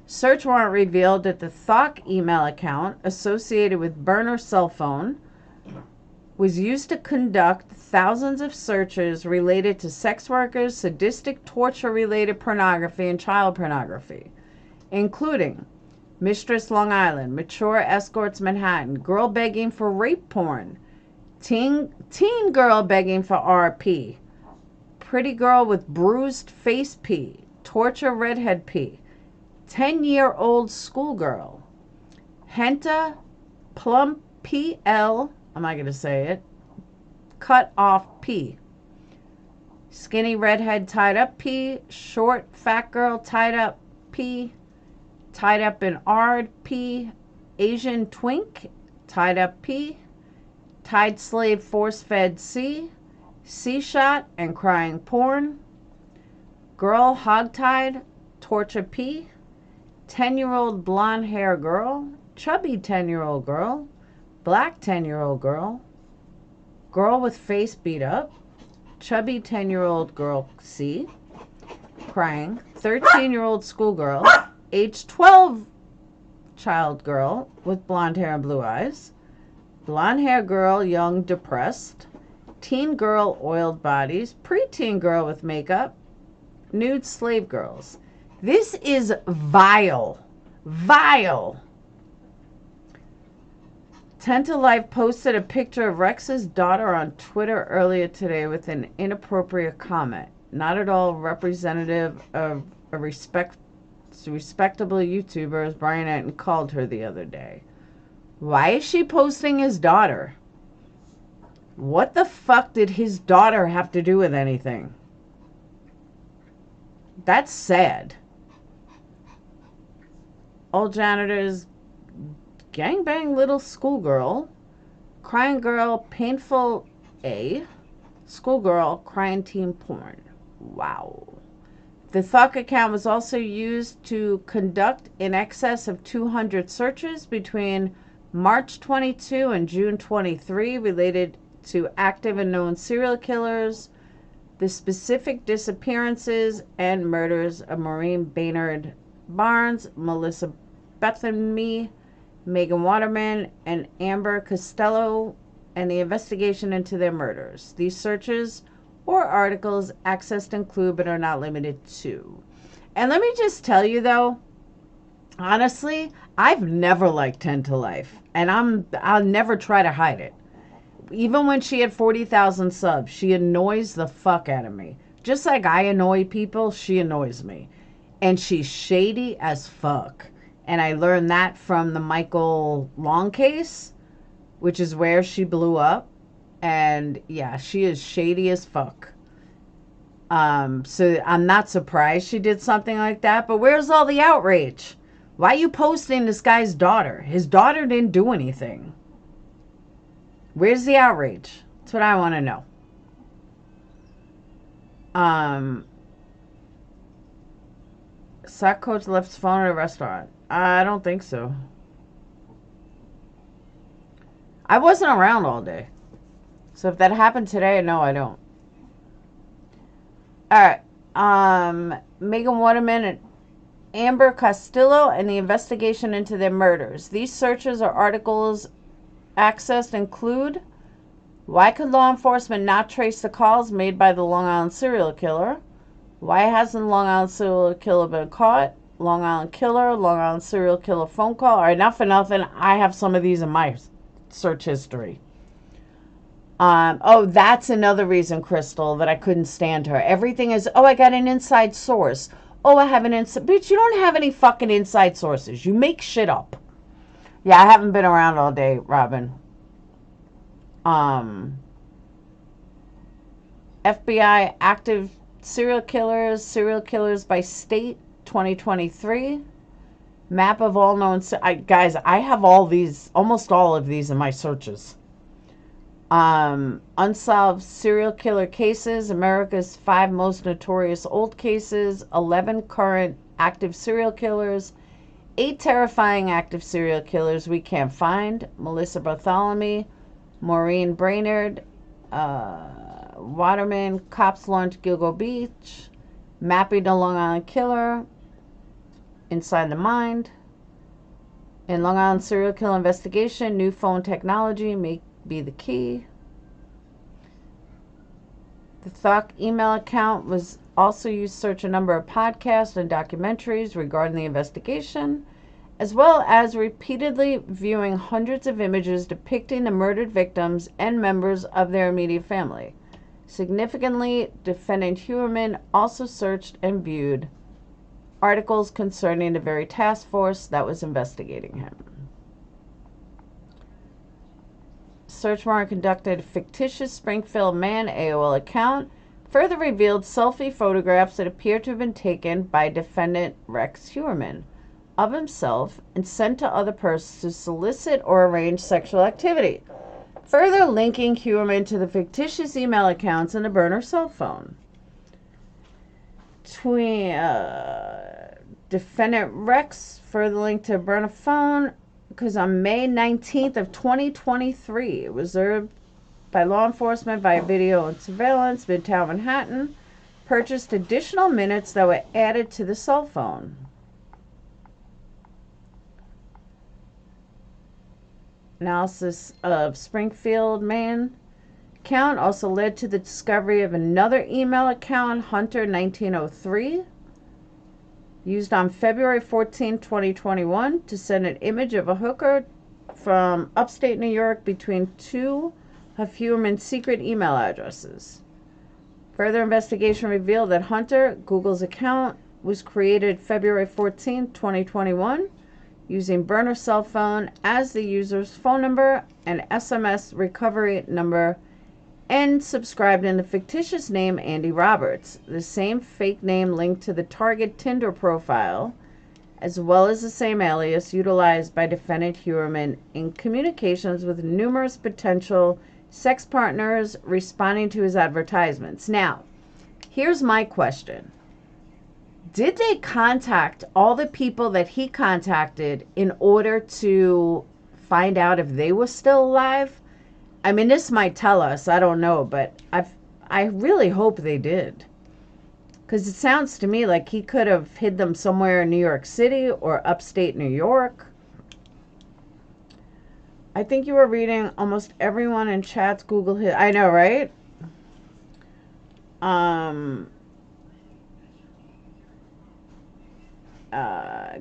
Search warrant revealed that the Thawk email account associated with burner cell phone was used to conduct thousands of searches related to sex workers, sadistic torture-related pornography, and child pornography, including Mistress Long Island, Mature Escorts Manhattan, girl begging for rape porn, teen girl begging for RP, pretty girl with bruised face P, torture redhead P, 10-year-old schoolgirl, Henta plump PL, am I going to say it? Cut off P. Skinny redhead tied up P. Short fat girl tied up P. Tied up in Ard P. Asian twink tied up P. Tied slave force fed C. C shot and crying porn. Girl hogtied torture P. 10-year-old blonde hair girl. Chubby 10-year-old girl. Black 10-year-old girl, girl with face beat up, chubby 10-year-old girl C, crying, 13-year-old schoolgirl, age 12 child girl with blonde hair and blue eyes. Blonde hair girl, young, depressed. Teen girl, oiled bodies. Preteen girl with makeup. Nude slave girls. This is vile. Vile. 10 to Life posted a picture of Rex's daughter on Twitter earlier today with an inappropriate comment. Not at all representative of a respectable YouTuber, as Brian Etten called her the other day. Why is she posting his daughter? What the fuck did his daughter have to do with anything? That's sad. Old janitors, gangbang little schoolgirl, crying girl, painful A, schoolgirl, crying teen porn. Wow. The Thug account was also used to conduct in excess of 200 searches between March 22 and June 23 related to active and known serial killers, the specific disappearances and murders of Maureen Baynard Barnes, Melissa Bethany, Megan Waterman, and Amber Costello, and the investigation into their murders. These searches or articles accessed include but are not limited to. And let me just tell you though, honestly, I've never liked 10 to Life, and I'll never try to hide it. Even when she had 40,000 subs, she annoys the fuck out of me. Just like I annoy people, she annoys me. And she's shady as fuck. And I learned that from the Michael Long case, which is where she blew up. And yeah, she is shady as fuck. So I'm not surprised she did something like that. But where's all the outrage? Why are you posting this guy's daughter? His daughter didn't do anything. Where's the outrage? That's what I want to know. Sock coach left his phone at a restaurant. I don't think so. I wasn't around all day. So if that happened today, no, I don't. Alright. Megan Waterman and Amber Costello and the investigation into their murders. These searches or articles accessed include: why could law enforcement not trace the calls made by the Long Island serial killer? Why hasn't Long Island serial killer been caught? Long Island killer, Long Island serial killer phone call. All right, not for nothing, I have some of these in my search history. Oh, that's another reason, Crystal, that I couldn't stand her. Everything is, oh, I got an inside source. Oh, I have an inside. Bitch, you don't have any fucking inside sources. You make shit up. Yeah, I haven't been around all day, Robin. FBI active serial killers by state, 2023. Map of all known... guys, I have all these, almost all of these in my searches. Unsolved serial killer cases, America's 5 most notorious old cases, 11 current active serial killers, 8 terrifying active serial killers we can't find, Melissa Bartholomew, Maureen Brainerd, Waterman, cops launched Gilgo Beach, mapping the Long Island killer, inside the mind, in Long Island serial killer investigation, new phone technology may be the key. The Thug email account was also used to search a number of podcasts and documentaries regarding the investigation, as well as repeatedly viewing hundreds of images depicting the murdered victims and members of their immediate family. Significantly, defendant Heuermann also searched and viewed articles concerning the very task force that was investigating him. Search warrant conducted a fictitious Springfield man AOL account further revealed selfie photographs that appear to have been taken by defendant Rex Heuermann of himself and sent to other persons to solicit or arrange sexual activity, further linking Heuermann to the fictitious email accounts in the burner cell phone. Defendant Rex further linked to a burner phone because on May 19th of 2023, it was observed by law enforcement via video and surveillance, Midtown Manhattan, purchased additional minutes that were added to the cell phone. analysis of Springfield, Maine account also led to the discovery of another email account, Hunter 1903, used on February 14, 2021, to send an image of a hooker from upstate New York between two of Heuermann's secret email addresses. Further investigation revealed that Hunter, Google's account, was created February 14, 2021, using burner cell phone as the user's phone number and SMS recovery number, and subscribed in the fictitious name Andy Roberts, the same fake name linked to the target Tinder profile, as well as the same alias utilized by defendant Heuermann in communications with numerous potential sex partners responding to his advertisements. Now, here's my question. Did they contact all the people that he contacted in order to find out if they were still alive? I mean, this might tell us, I don't know, but I really hope they did. Because it sounds to me like he could have hid them somewhere in New York City or upstate New York. I think you were reading almost everyone in chat's Google hit. I know, right?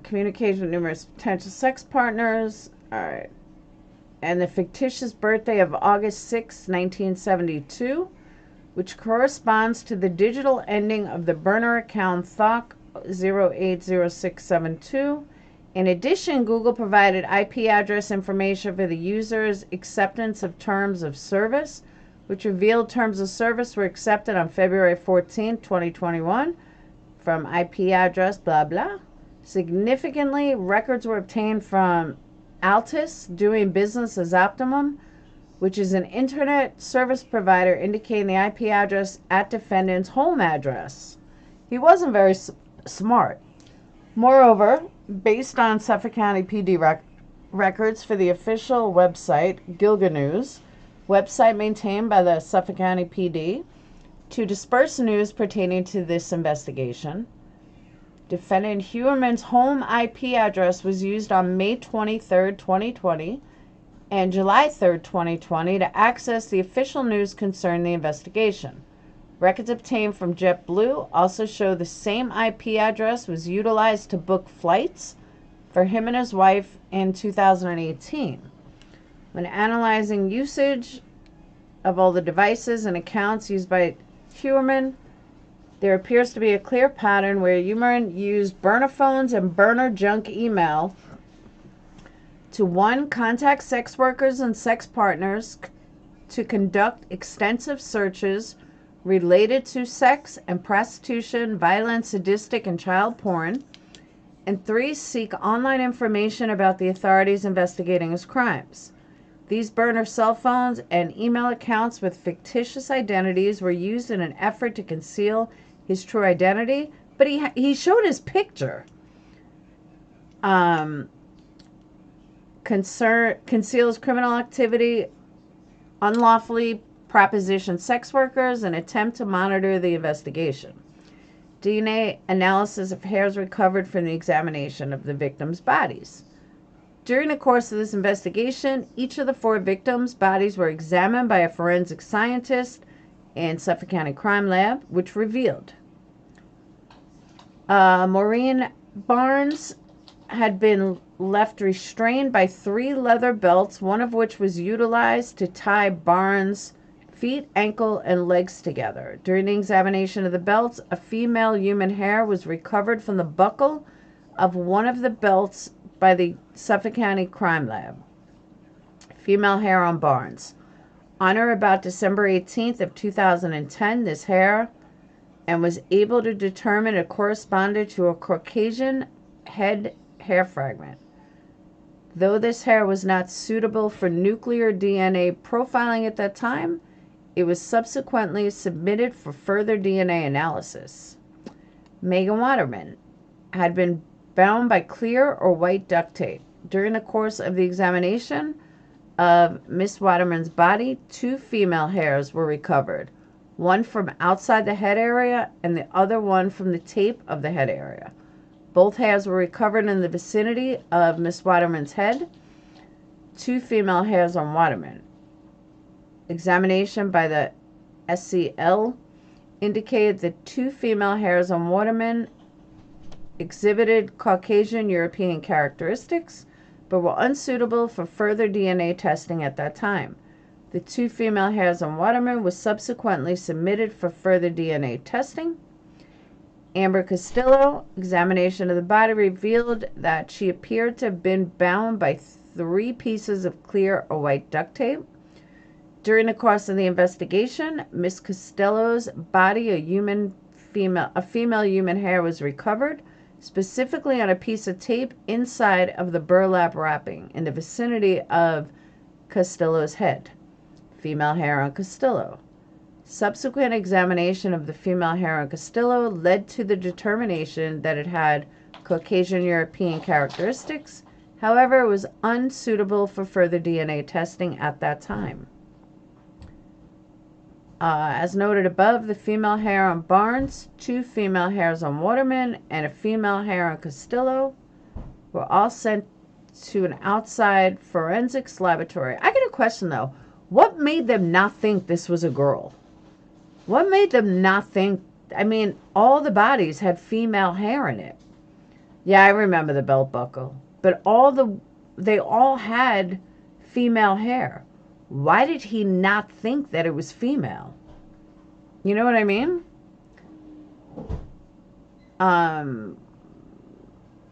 Communication with numerous potential sex partners. All right. And the fictitious birthday of August 6, 1972, which corresponds to the digital ending of the burner account Thoc 080672. In addition, Google provided IP address information for the user's acceptance of terms of service, which revealed terms of service were accepted on February 14, 2021 from IP address blah blah. Significantly, records were obtained from Altus, doing business as Optimum, which is an internet service provider, indicating the IP address at defendant's home address. He wasn't very smart. Moreover, based on Suffolk County PD records for the official website, Gilgo News, website maintained by the Suffolk County PD, to disperse news pertaining to this investigation, defendant Heuermann's home IP address was used on May 23, 2020 and July 3, 2020 to access the official news concerning the investigation. Records obtained from JetBlue also show the same IP address was utilized to book flights for him and his wife in 2018. When analyzing usage of all the devices and accounts used by Heuermann, there appears to be a clear pattern where Heuermann used burner phones and burner junk email to, one, contact sex workers and sex partners to conduct extensive searches related to sex and prostitution, violent, sadistic, and child porn, and three, seek online information about the authorities investigating his crimes. These burner cell phones and email accounts with fictitious identities were used in an effort to conceal his true identity, but he showed his picture. Conceals criminal activity, unlawfully proposition sex workers, and attempt to monitor the investigation. DNA analysis of hairs recovered from the examination of the victims' bodies. During the course of this investigation, each of the 4 victims' bodies were examined by a forensic scientist in Suffolk County Crime Lab, which revealed Maureen Barnes had been left restrained by 3 leather belts, one of which was utilized to tie Barnes' feet, ankle, and legs together. During the examination of the belts, a female human hair was recovered from the buckle of one of the belts by the Suffolk County Crime Lab. Female hair on Barnes. On or about December 18th of 2010, this hair and was able to determine it corresponded to a Caucasian head hair fragment. Though this hair was not suitable for nuclear DNA profiling at that time, it was subsequently submitted for further DNA analysis. Megan Waterman had been bound by clear or white duct tape. During the course of the examination of Miss Waterman's body, 2 female hairs were recovered, one from outside the head area and the other one from the tape of the head area. Both hairs were recovered in the vicinity of Miss Waterman's head. 2 female hairs on Waterman. Examination by the SCL indicated that 2 female hairs on Waterman exhibited Caucasian European characteristics, but were unsuitable for further DNA testing at that time. The 2 female hairs on Waterman was subsequently submitted for further DNA testing. Amber Castillo, examination of the body revealed that she appeared to have been bound by 3 pieces of clear or white duct tape. During the course of the investigation, Miss Castillo's body, a female human hair was recovered, specifically on a piece of tape inside of the burlap wrapping in the vicinity of Castillo's head. Female hair on Castillo. Subsequent examination of the female hair on Castillo led to the determination that it had Caucasian European characteristics. However, it was unsuitable for further DNA testing at that time. As noted above, the female hair on Barnes, 2 female hairs on Waterman, and a female hair on Castillo were all sent to an outside forensics laboratory. I got a question though. What made them not think this was a girl? What made them not think? I mean, all the bodies had female hair in it. Yeah, I remember the belt buckle, but they all had female hair. Why did he not think that it was female? You know what I mean?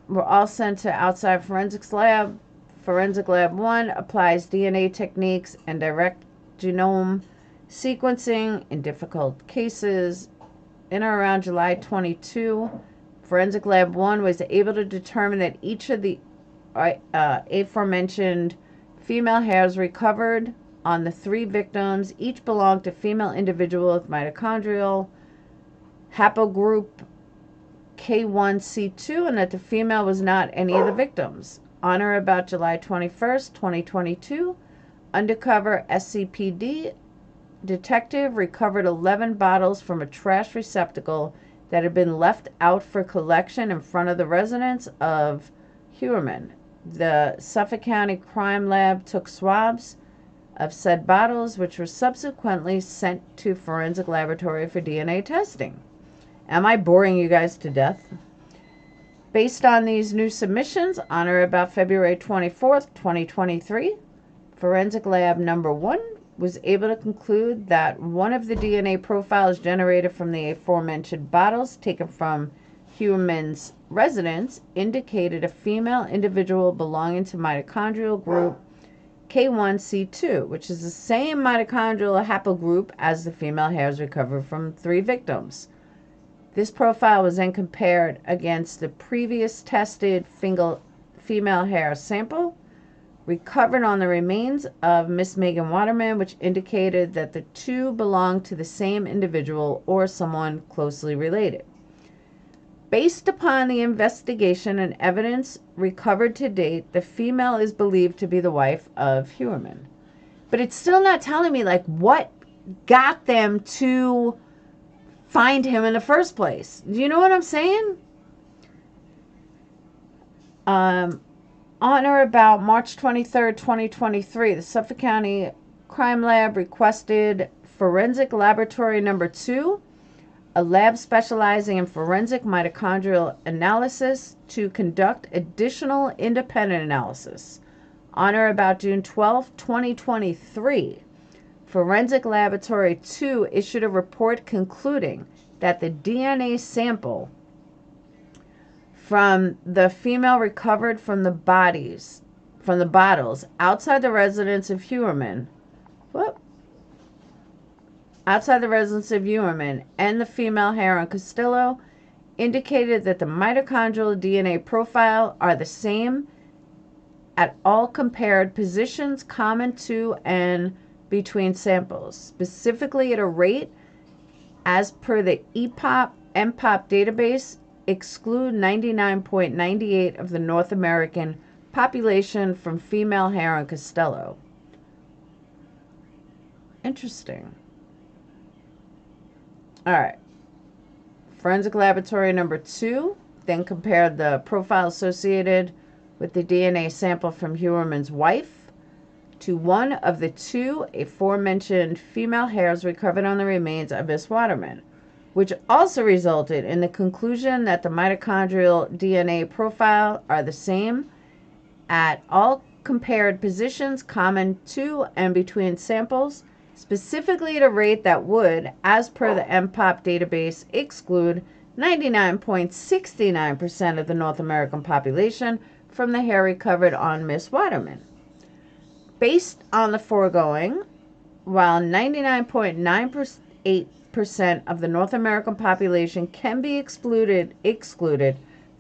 We're all sent to outside forensics lab. Forensic Lab 1 applies DNA techniques and direct genome sequencing in difficult cases. In or around July 22, Forensic Lab 1 was able to determine that each of the aforementioned female hairs recovered on the 3 victims each belonged to female individual with mitochondrial haplogroup K1C2 and that the female was not any of the victims. On or about July 21st, 2022, undercover SCPD detective recovered 11 bottles from a trash receptacle that had been left out for collection in front of the residence of Heuermann. The Suffolk County Crime Lab took swabs of said bottles, which were subsequently sent to forensic laboratory for DNA testing. Am I boring you guys to death? Based on these new submissions, on or about February 24th, 2023, Forensic Lab number 1 was able to conclude that one of the DNA profiles generated from the aforementioned bottles taken from Heuermann's residence indicated a female individual belonging to mitochondrial group K1C2, which is the same mitochondrial haplogroup as the female hairs recovered from 3 victims. This profile was then compared against the previous tested female hair sample recovered on the remains of Miss Megan Waterman, which indicated that the 2 belonged to the same individual or someone closely related. Based upon the investigation and evidence recovered to date, the female is believed to be the wife of Heuermann. But it's still not telling me, like, what got them to find him in the first place. Do you know what I'm saying? On or about March 23rd, 2023, the Suffolk County Crime Lab requested Forensic Laboratory number 2, a lab specializing in forensic mitochondrial analysis, to conduct additional independent analysis. On or about June 12, 2023, Forensic Laboratory 2 issued a report concluding that the DNA sample from the female recovered from the bottles outside the residence of Heuermann, and the female hair on Castillo indicated that the mitochondrial DNA profile are the same at all compared positions common to and between samples, specifically at a rate as per the MPOP database, exclude 99.98% of the North American population from female hair on Castillo. Interesting. All right. Forensic Laboratory number 2 then compared the profile associated with the DNA sample from Heuermann's wife to one of the two aforementioned female hairs recovered on the remains of Miss Waterman, which also resulted in the conclusion that the mitochondrial DNA profile are the same at all compared positions common to and between samples, specifically at a rate that would, as per the MPOP database, exclude 99.69% of the North American population from the hair recovered on Miss Waterman. Based on the foregoing, while 99.98% of the North American population can be excluded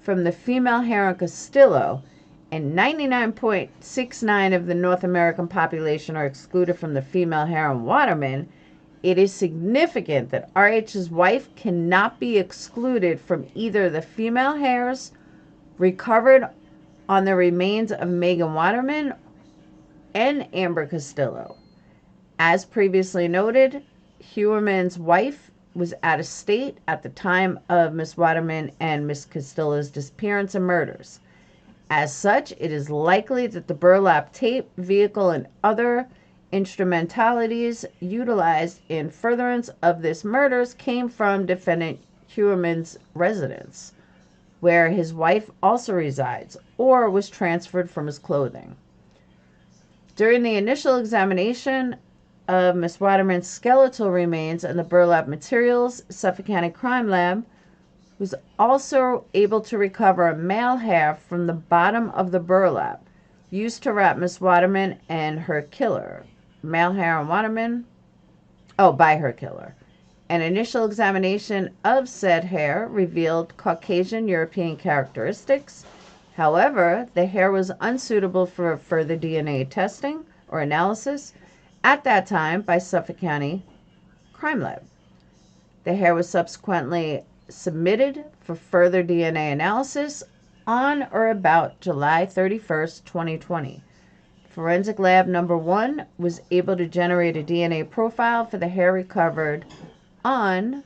from the female hair on Castillo, and 99.69% of the North American population are excluded from the female hair on Waterman, it is significant that RH's wife cannot be excluded from either the female hairs recovered on the remains of Megan Waterman and Amber Castillo. As previously noted, Heuermann's wife was out of state at the time of Miss Waterman and Miss Castillo's disappearance and murders. As such, it is likely that the burlap tape, vehicle, and other instrumentalities utilized in furtherance of this murders came from defendant Heuermann's residence, where his wife also resides, or was transferred from his clothing. During the initial examination of Miss Waterman's skeletal remains and the burlap materials, Suffolk County Crime Lab was also able to recover a male hair from the bottom of the burlap used to wrap Miss Waterman and her killer. Male hair on Waterman, by her killer. An initial examination of said hair revealed Caucasian European characteristics. However, the hair was unsuitable for further DNA testing or analysis at that time by Suffolk County Crime Lab. The hair was subsequently submitted for further DNA analysis on or about July 31st, 2020. Forensic Lab Number 1 was able to generate a DNA profile for the hair recovered on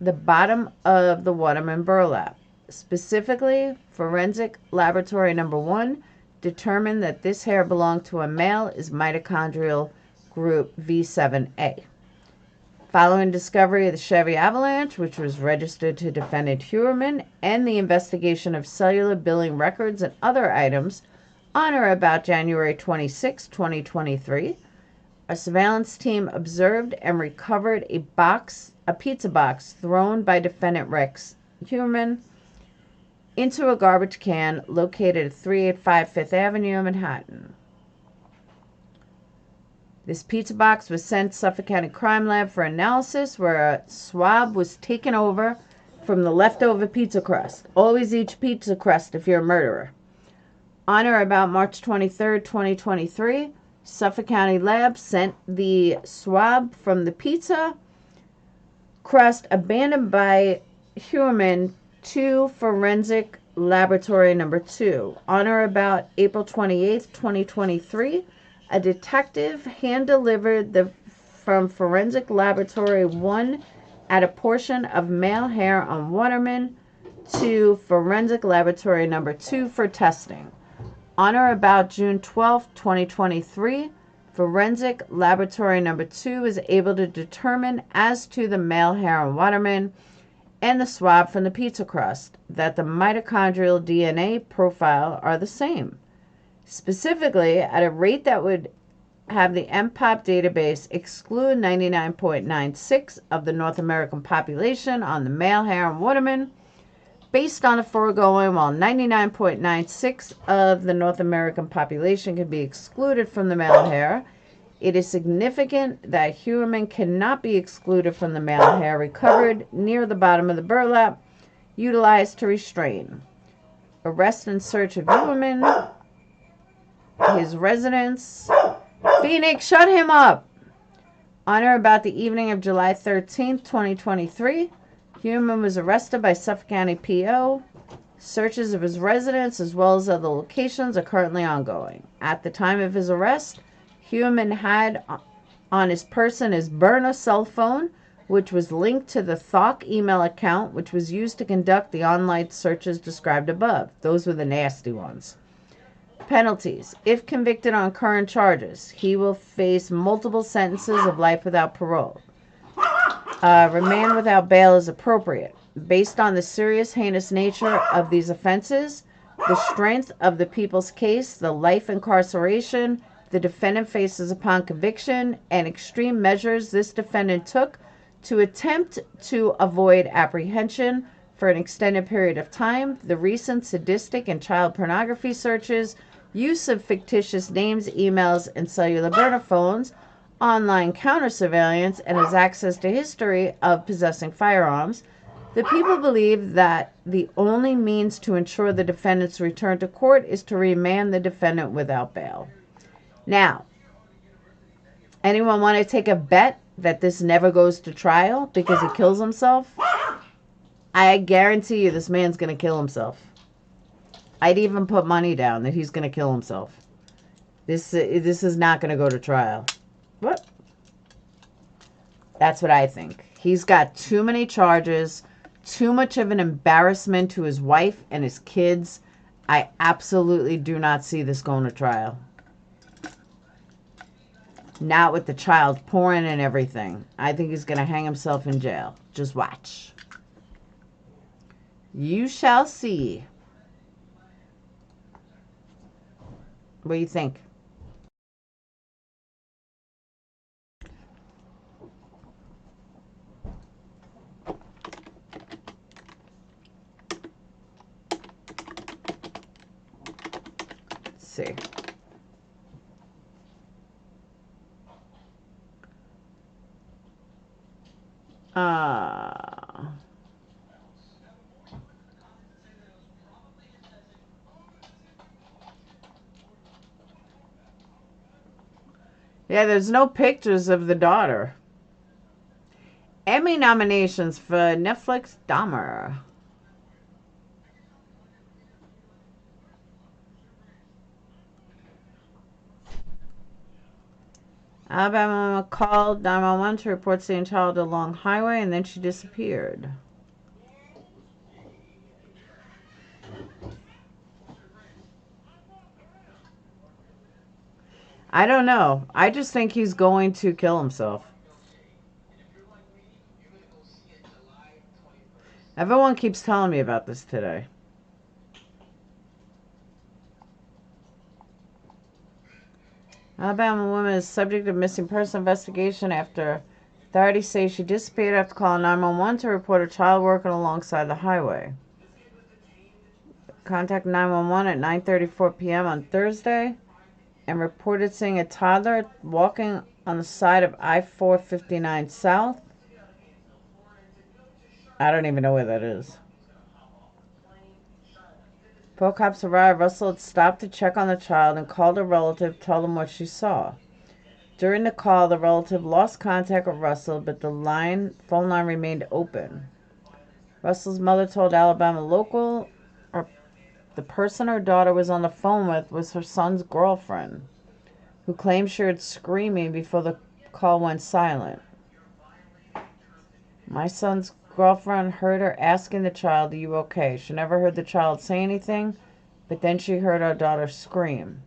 the bottom of the Waterman burlap. Specifically, Forensic Laboratory Number 1 determined that this hair belonged to a male is mitochondrial group V7A. Following discovery of the Chevy Avalanche, which was registered to defendant Heuermann, and the investigation of cellular billing records and other items on or about January 26, 2023, a surveillance team observed and recovered a pizza box thrown by defendant Rex Heuermann into a garbage can located at 385 Fifth Avenue, Manhattan. This pizza box was sent to Suffolk County Crime Lab for analysis, where a swab was taken over from the leftover pizza crust. Always eat pizza crust if you're a murderer. On or about March 23, 2023, Suffolk County Lab sent the swab from the pizza crust abandoned by Heuermann to Forensic Laboratory Number 2. On or about April 28, 2023, a detective hand-delivered from Forensic Laboratory 1 at a portion of male hair on Waterman to Forensic Laboratory Number 2 for testing. On or about June 12, 2023, Forensic Laboratory Number 2 is able to determine as to the male hair on Waterman and the swab from the pizza crust that the mitochondrial DNA profile are the same. Specifically, at a rate that would have the MPOP database exclude 99.96% of the North American population on the male hair on Waterman. Based on the foregoing, while 99.96% of the North American population can be excluded from the male hair, it is significant that Heuermann cannot be excluded from the male hair recovered near the bottom of the burlap utilized to restrain. Arrest and search of Heuermann, his residence. Phoenix, shut him up! On or about the evening of July 13, 2023, Heuermann was arrested by Suffolk County PO. Searches of his residence as well as other locations are currently ongoing. At the time of his arrest, Heuermann had on his person his burner cell phone, which was linked to the Thok email account, which was used to conduct the online searches described above. Those were the nasty ones. Penalties. If convicted on current charges, he will face multiple sentences of life without parole. Remand without bail is appropriate. Based on the serious, heinous nature of these offenses, the strength of the people's case, the life incarceration the defendant faces upon conviction, and extreme measures this defendant took to attempt to avoid apprehension for an extended period of time, the recent sadistic and child pornography searches, use of fictitious names, emails, and cellular burner phones, online counter surveillance, and his access to history of possessing firearms, the people believe that the only means to ensure the defendant's return to court is to remand the defendant without bail. Now, anyone want to take a bet that this never goes to trial because he kills himself? I guarantee you this man's going to kill himself. I'd even put money down that he's going to kill himself. This is not going to go to trial. What? That's what I think. He's got too many charges, too much of an embarrassment to his wife and his kids. I absolutely do not see this going to trial. Not with the child porn and everything. I think he's going to hang himself in jail. Just watch. You shall see. What do you think? Let's see. Yeah, there's no pictures of the daughter. Emmy nominations for Netflix Dahmer. Alabama called 911 to report seeing child along highway, and then she disappeared. I don't know. I just think he's going to kill himself. Everyone keeps telling me about this today. Alabama woman is subject of missing person investigation after authorities say she disappeared after calling 911 to report a child working alongside the highway. Contact 911 at 9:34 p.m. on Thursday and reported seeing a toddler walking on the side of I-459 South. I don't even know where that is. Before cops arrived, Russell had stopped to check on the child and called a relative to tell them what she saw. During the call, the relative lost contact with Russell, but the phone line remained open. Russell's mother told Alabama Local the person her daughter was on the phone with was her son's girlfriend, who claimed she heard screaming before the call went silent. My son's girlfriend heard her asking the child, "Are you okay?" She never heard the child say anything, but then she heard our daughter scream.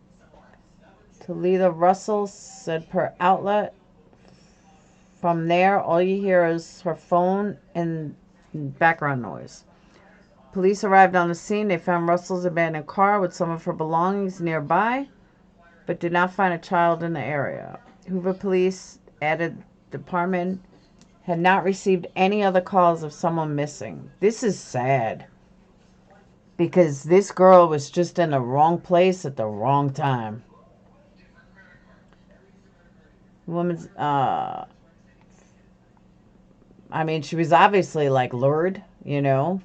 Talita Russell said per outlet, from there, all you hear is her phone and background noise. Police arrived on the scene. They found Russell's abandoned car with some of her belongings nearby, but did not find a child in the area. Hoover Police added the department had not received any other calls of someone missing. This is sad, because this girl was just in the wrong place at the wrong time. Woman's, I mean, she was obviously like lured, you know.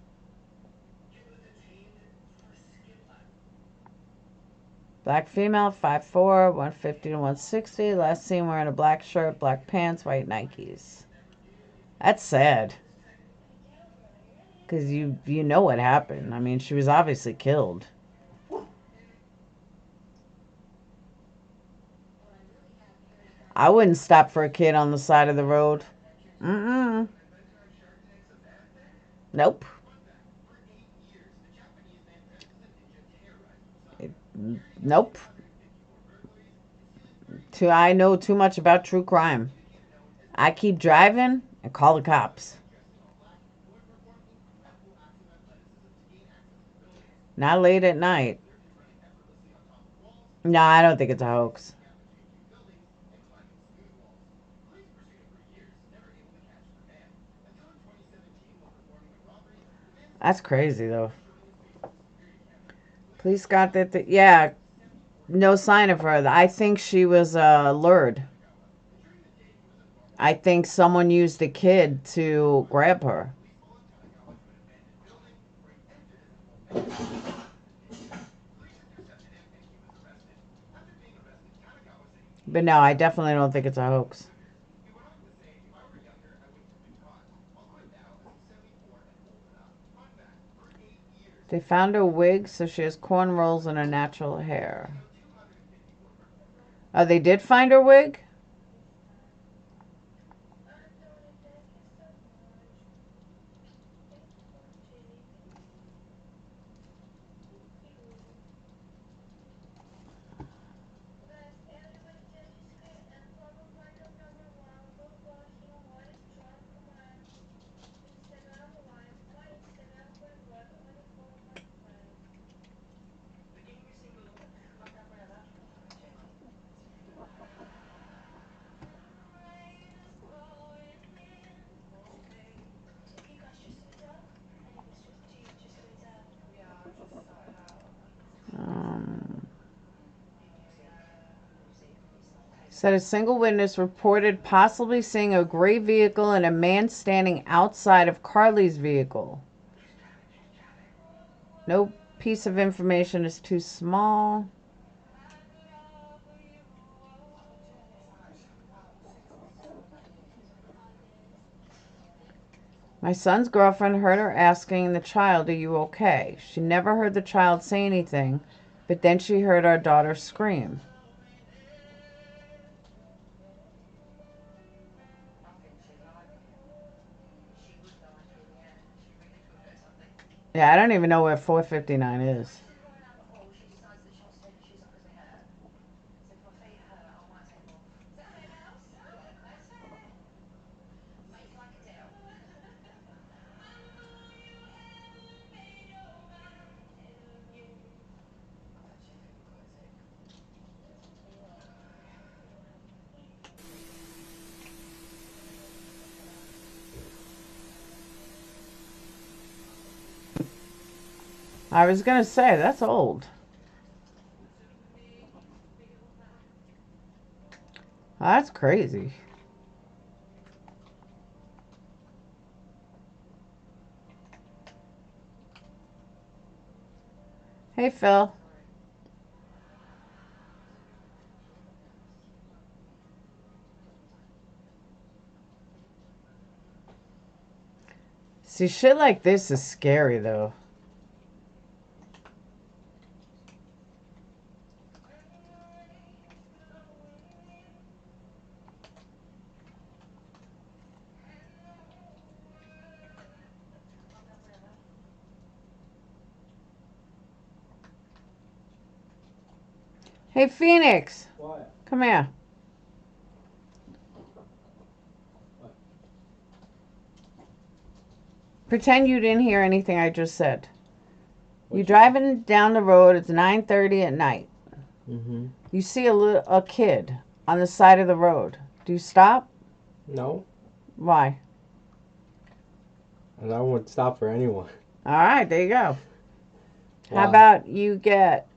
Black female, 5'4", 150 to 160. Last seen wearing a black shirt, black pants, white Nikes. That's sad. Because you know what happened. I mean, she was obviously killed. I wouldn't stop for a kid on the side of the road. Nope. Nope. I know too much about true crime. I keep driving and call the cops. Not late at night. No, I don't think it's a hoax. That's crazy, though. Police got that. Yeah, no sign of her. I think she was lured. I think someone used the kid to grab her. But no, I definitely don't think it's a hoax. They found her wig, so she has cornrows in her natural hair. Oh, they did find her wig? Said a single witness reported possibly seeing a gray vehicle and a man standing outside of Carly's vehicle. No piece of information is too small. My son's girlfriend heard her asking the child, "Are you okay?" She never heard the child say anything, but then she heard our daughter scream. Yeah, I don't even know where 459 is. I was going to say, that's old. That's crazy. Hey, Phil. See, shit like this is scary, though. Hey, Phoenix. What? Come here. Pretend you didn't hear anything I just said. You're driving down the road. It's 9:30 at night. Mm-hmm. You see a kid on the side of the road. Do you stop? No. Why? And I won't stop for anyone. All right, there you go. Why? How about you get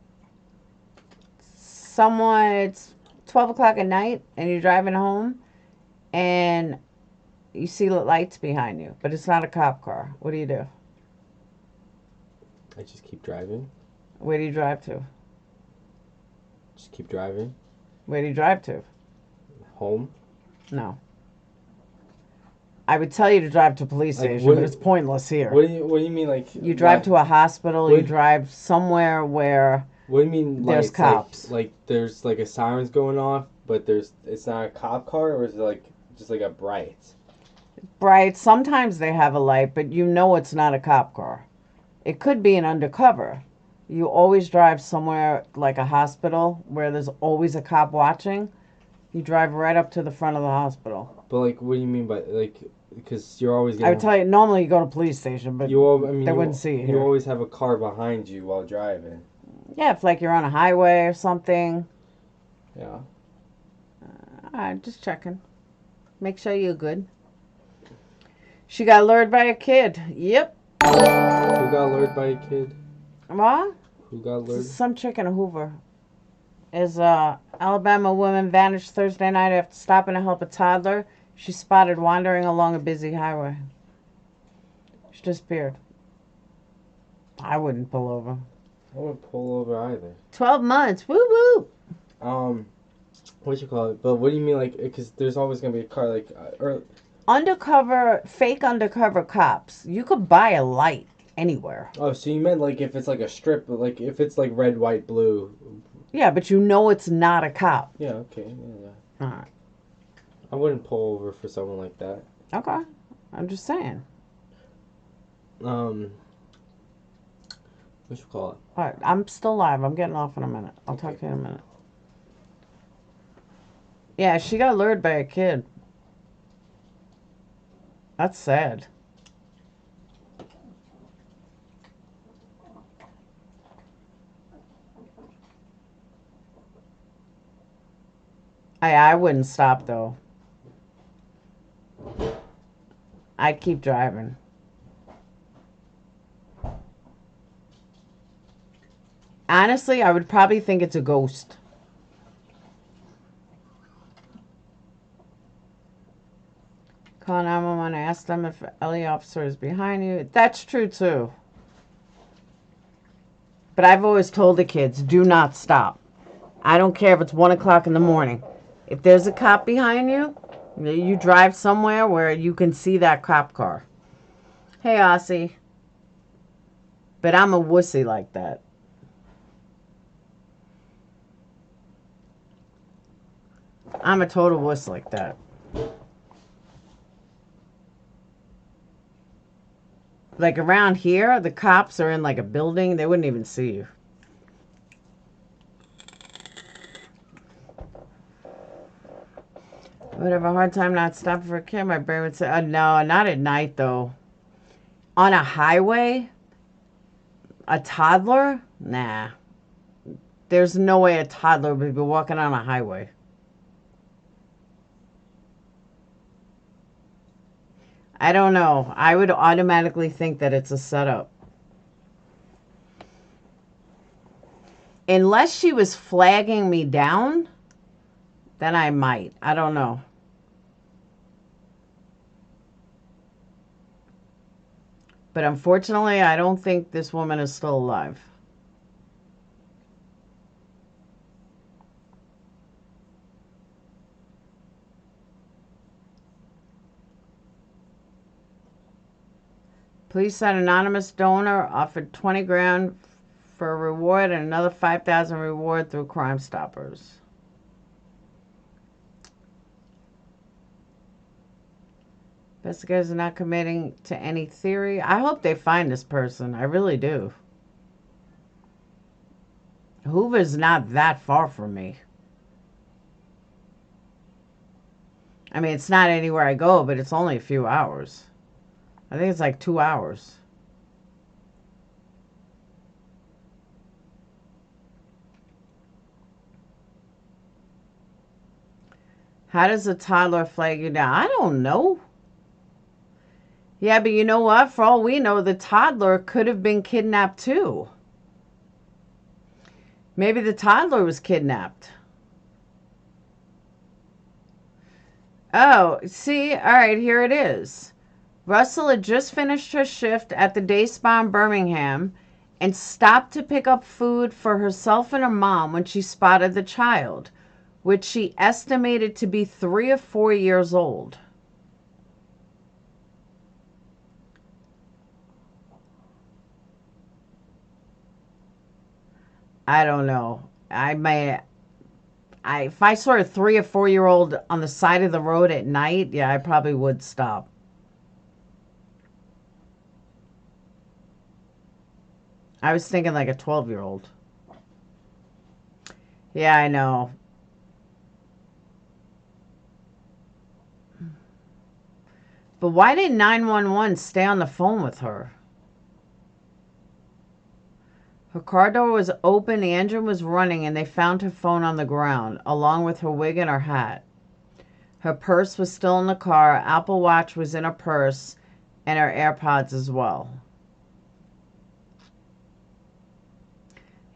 someone, it's 12 o'clock at night, and you're driving home, and you see lights behind you, but it's not a cop car. What do you do? I just keep driving. Where do you drive to? Just keep driving. Where do you drive to? Home. No. I would tell you to drive to a police station, but it's pointless here. What do you mean, like? You drive to a hospital. You drive somewhere where. What do you mean? There's cops. Like there's like a siren's going off, but it's not a cop car, or is it like just like a bright? Bright. Sometimes they have a light, but you know it's not a cop car. It could be an undercover, you always drive somewhere like a hospital where there's always a cop watching. You drive right up to the front of the hospital. But like, what do you mean by like? Because you're always I getting. would tell you, normally you go to police station, but they wouldn't see it You here. always have a car behind you while driving. Yeah, if like you're on a highway or something. Yeah. Alright, just checking. Make sure you're good. She got lured by a kid. Yep. Who got lured by a kid? What? Who got lured? Some chick in a Hoover. Is Alabama woman vanished Thursday night after stopping to help a toddler. She spotted wandering along a busy highway. She disappeared. I wouldn't pull over. I wouldn't pull over either. 12 months. Woo woo. What you call it? But what do you mean, like, because there's always gonna be a car, like, Fake undercover cops. You could buy a light anywhere. Oh, so you meant like if it's like a strip, like if it's like red, white, blue. Yeah, but you know it's not a cop. Yeah. Okay. Yeah. Alright. I wouldn't pull over for someone like that. Okay. I'm just saying. What you call it? Alright, I'm still live. I'm getting off in a minute. I'll talk to you in a minute. Yeah, she got lured by a kid. That's sad. I wouldn't stop though. I'd keep driving. Honestly, I would probably think it's a ghost. Call 911. I asked them if LE officer is behind you. That's true too. But I've always told the kids, do not stop. I don't care if it's 1 o'clock in the morning. If there's a cop behind you, you drive somewhere where you can see that cop car. Hey, Aussie. But I'm a wussy like that. I'm a total wuss like that. Like around here, the cops are in like a building. They wouldn't even see you. I would have a hard time not stopping for a kid. My brain would say, no, not at night though. On a highway? A toddler? Nah. There's no way a toddler would be walking on a highway. I don't know. I would automatically think that it's a setup. Unless she was flagging me down, then I might. I don't know. But unfortunately, I don't think this woman is still alive. Police said anonymous donor offered 20 grand for a reward and another 5,000 reward through Crime Stoppers. Investigators are not committing to any theory. I hope they find this person. I really do. Hoover's not that far from me. I mean, it's not anywhere I go, but it's only a few hours. I think it's like 2 hours. How does a toddler flag you down? I don't know. Yeah, but you know what? For all we know, the toddler could have been kidnapped too. Maybe the toddler was kidnapped. Oh, see? All right, here it is. Russell had just finished her shift at the day spa in Birmingham and stopped to pick up food for herself and her mom when she spotted the child, which she estimated to be 3 or 4 years old. I don't know. If I saw a 3 or 4 year old on the side of the road at night, yeah, I probably would stop. I was thinking like a 12-year-old. Yeah, I know. But why did 911 stay on the phone with her? Her car door was open, the engine was running, and they found her phone on the ground, along with her wig and her hat. Her purse was still in the car, Apple Watch was in her purse, and her AirPods as well.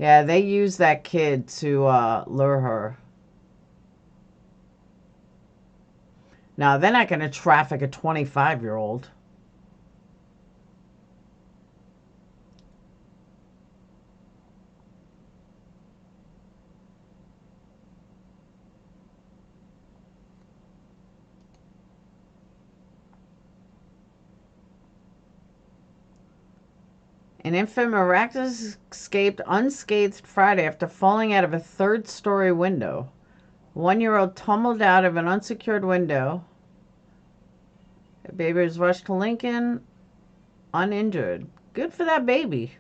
Yeah, they used that kid to lure her. Now, they're not going to traffic a 25-year-old. An infant miraculously escaped unscathed Friday after falling out of a third-story window. A 1-year-old tumbled out of an unsecured window. The baby was rushed to Lincoln, uninjured. Good for that baby.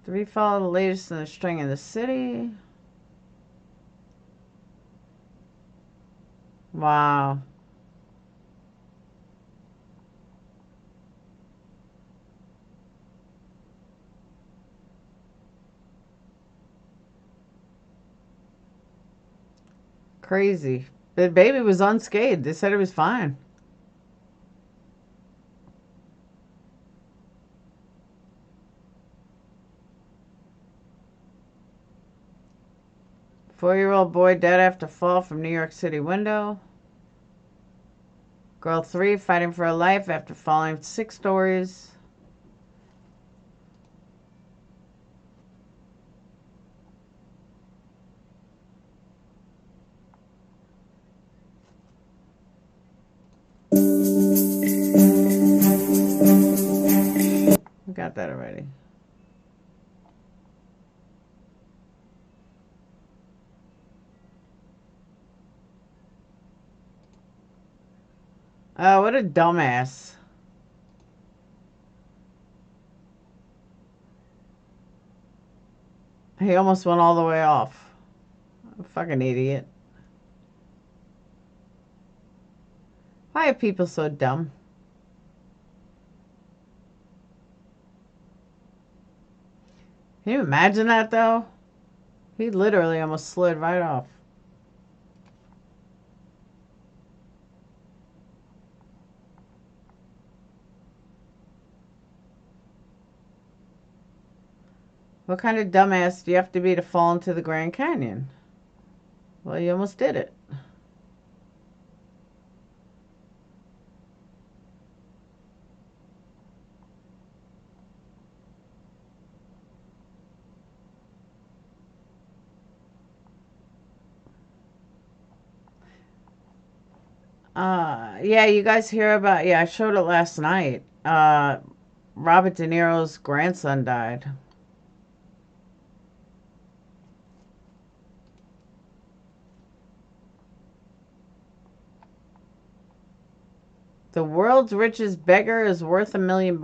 Three follow the latest in the string in the city. Wow. Crazy. The baby was unscathed. They said it was fine. Four-year-old boy dead after fall from New York City window. Girl 3 fighting for her life after falling 6 stories. We got that already. Oh, what a dumbass. He almost went all the way off. A fucking idiot. Why are people so dumb? Can you imagine that, though? He literally almost slid right off. What kind of dumbass do you have to be to fall into the Grand Canyon? Well, you almost did it. Yeah, you guys hear about, yeah, I showed it last night. Robert De Niro's grandson died. The world's richest beggar is worth $1 million.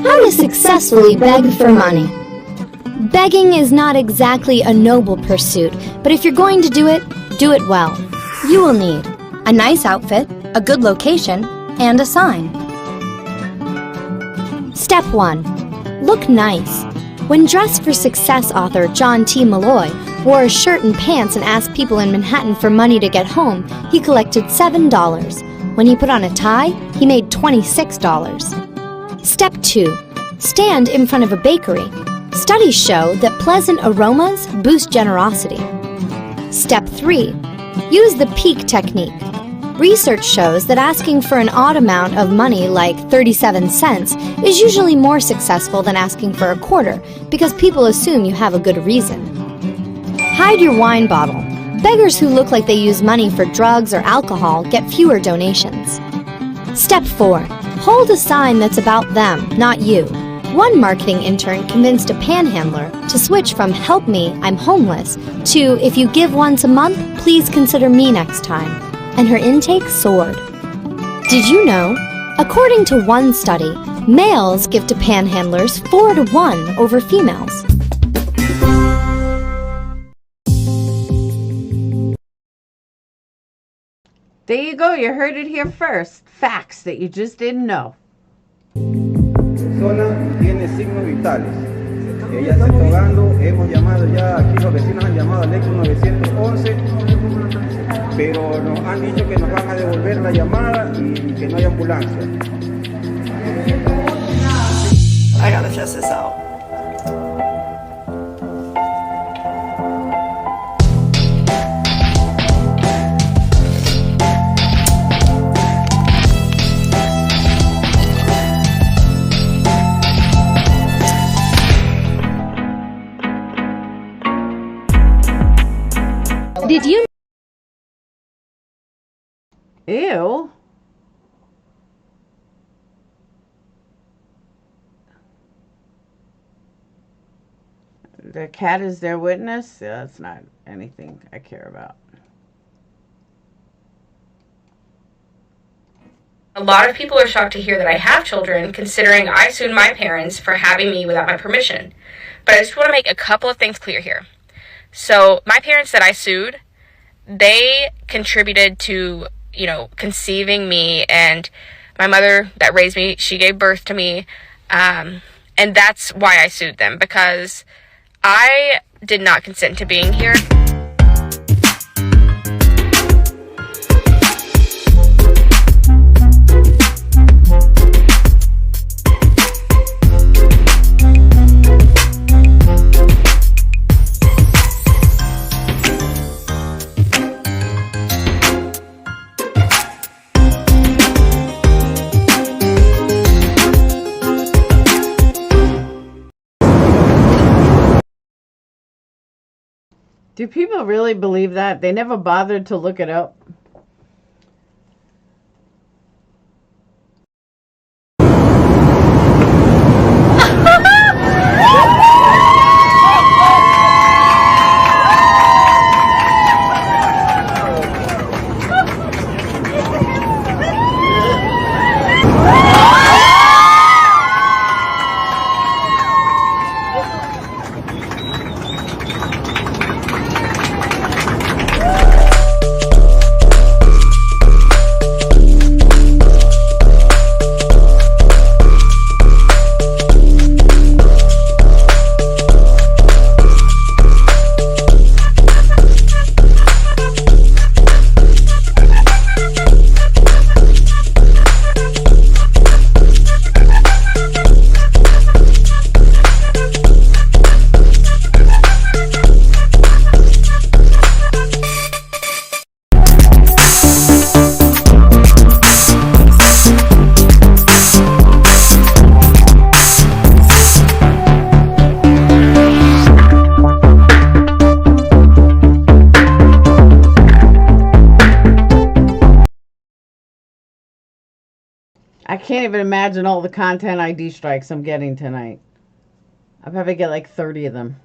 How to successfully beg for money. Begging is not exactly a noble pursuit, but if you're going to do it well. You will need a nice outfit, a good location, and a sign. Step 1. Look nice. When Dress for Success author John T. Malloy wore a shirt and pants and asked people in Manhattan for money to get home, he collected $7. When he put on a tie, he made $26. Step 2. Stand in front of a bakery. Studies show that pleasant aromas boost generosity. Step 3. Use the peak technique. Research shows that asking for an odd amount of money like 37 cents is usually more successful than asking for a quarter because people assume you have a good reason. Hide your wine bottle. Beggars who look like they use money for drugs or alcohol get fewer donations. Step 4. Hold a sign that's about them, not you. One marketing intern convinced a panhandler to switch from "help me, I'm homeless" to "if you give once a month, please consider me next time," and her intake soared. Did you know? According to one study, males give to panhandlers 4-to-1 over females. There you go. You heard it here first. Facts that you just didn't know. Zona tiene signos vitales. Ella se está ahogando. Hemos llamado ya, aquí los vecinos han llamado al ECO 911, pero nos han dicho que nos van a devolver la llamada y que no hay ambulancia. I gotta test this out. Did you? Ew. The cat is their witness? Yeah, that's not anything I care about. A lot of people are shocked to hear that I have children, considering I sued my parents for having me without my permission. But I just want to make a couple of things clear here. So, my parents that I sued, they contributed to, conceiving me, and my mother that raised me, she gave birth to me, and that's why I sued them, because I did not consent to being here. Do people really believe that? They never bothered to look it up. I can't even imagine all the content ID strikes I'm getting tonight. I'll probably get like 30 of them.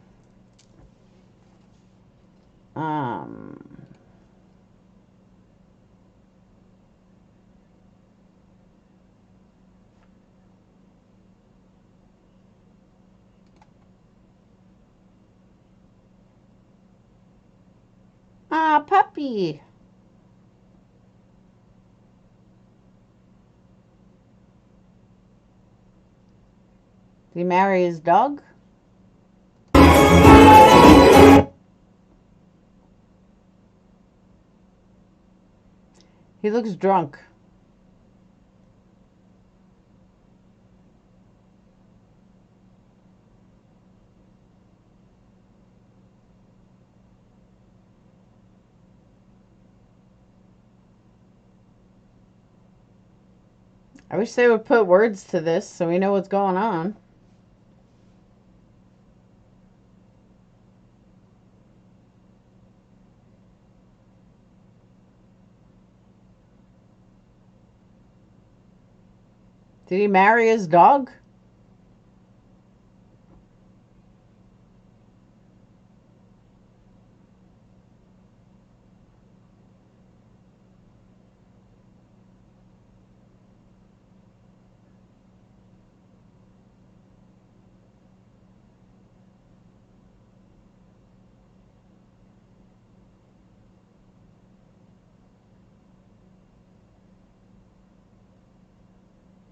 Ah, puppy. Did he marry his dog? He looks drunk. I wish they would put words to this so we know what's going on. Did he marry his dog?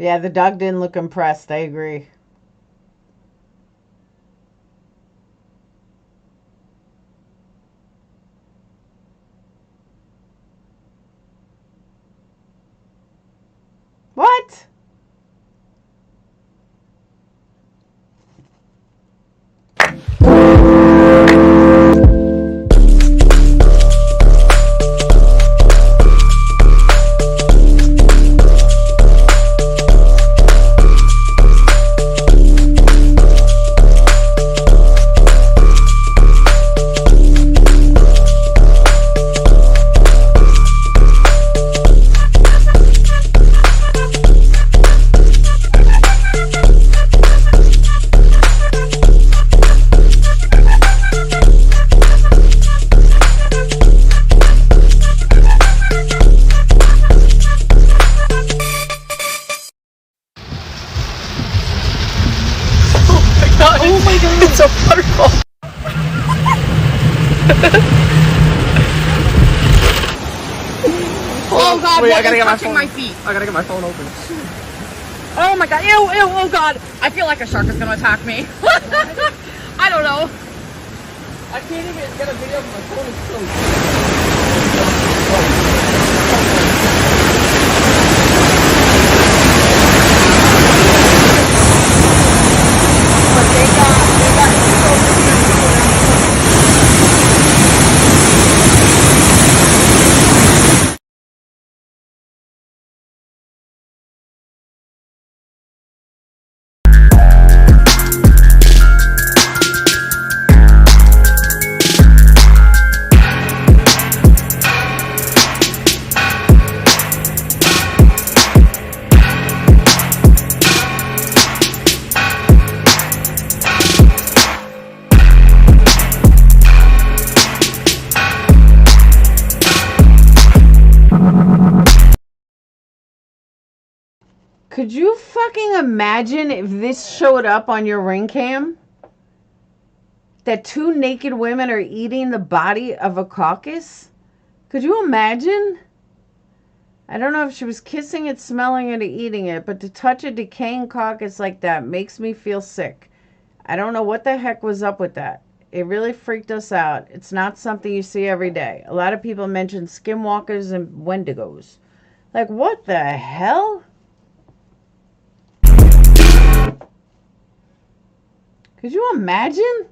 Yeah, the dog didn't look impressed. I agree. What? Oh my god, it's a waterfall. Oh god, wait, what I gotta is get my touching phone. my feet? I gotta get my phone open. Oh my god, ew, ew, oh god. I feel like a shark is gonna attack me. I don't know. I can't even get a video of my phone. It's Could you fucking imagine if this showed up on your ring cam? That two naked women are eating the body of a caucus? Could you imagine? I don't know if she was kissing it, smelling it, or eating it, but to touch a decaying caucus like that makes me feel sick. I don't know what the heck was up with that. It really freaked us out. It's not something you see every day. A lot of people mention skinwalkers and wendigos. Like, what the hell? Could you imagine?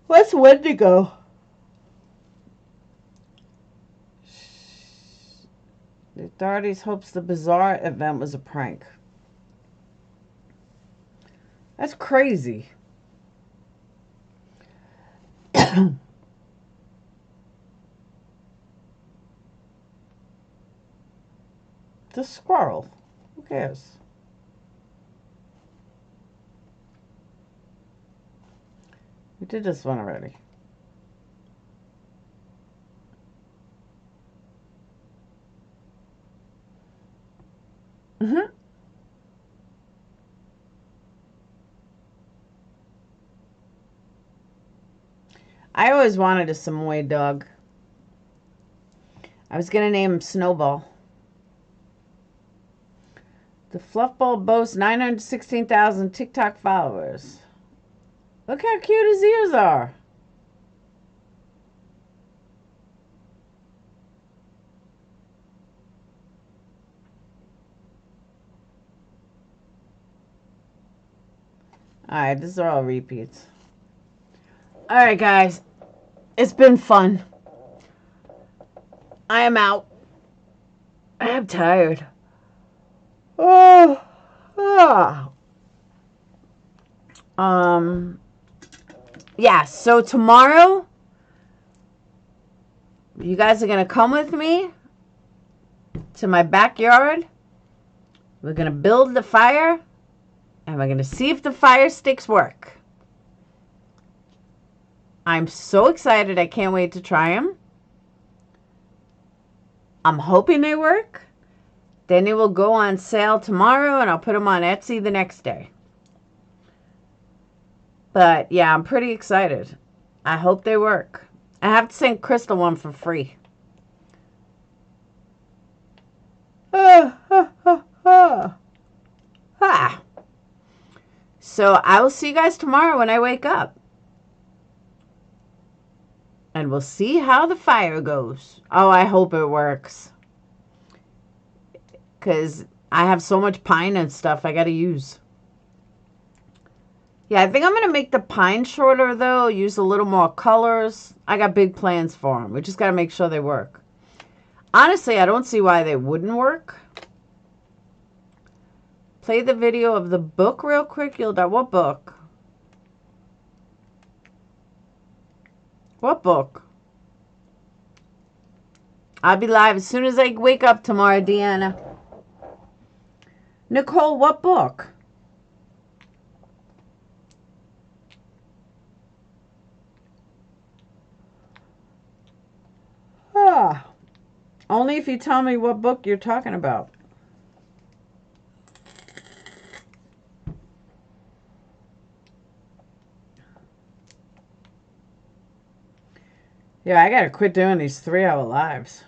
What's Wendigo? The authorities hopes the bizarre event was a prank. That's crazy. The squirrel. Who cares? We did this one already. Mm-hmm. I always wanted a Samoyed dog. I was going to name him Snowball. The Fluffball boasts 916,000 TikTok followers. Look how cute his ears are. Alright, these are all repeats. Alright, guys. It's been fun. I am out. I am tired. Oh. Yeah, so tomorrow, you guys are going to come with me to my backyard. We're going to build the fire, and we're going to see if the fire sticks work. I'm so excited. I can't wait to try them. I'm hoping they work. Then they will go on sale tomorrow, and I'll put them on Etsy the next day. But, yeah, I'm pretty excited. I hope they work. I have to send Crystal one for free. So I will see you guys tomorrow when I wake up. And we'll see how the fire goes. Oh, I hope it works. Because I have so much pine and stuff I got to use. Yeah, I think I'm going to make the pine shorter, though. Use a little more colors. I got big plans for them. We just got to make sure they work. Honestly, I don't see why they wouldn't work. Play the video of the book real quick. What book? What book? I'll be live as soon as I wake up tomorrow, Deanna. Nicole, what book? Only if you tell me what book you're talking about. Yeah, I gotta quit doing these 3-hour lives.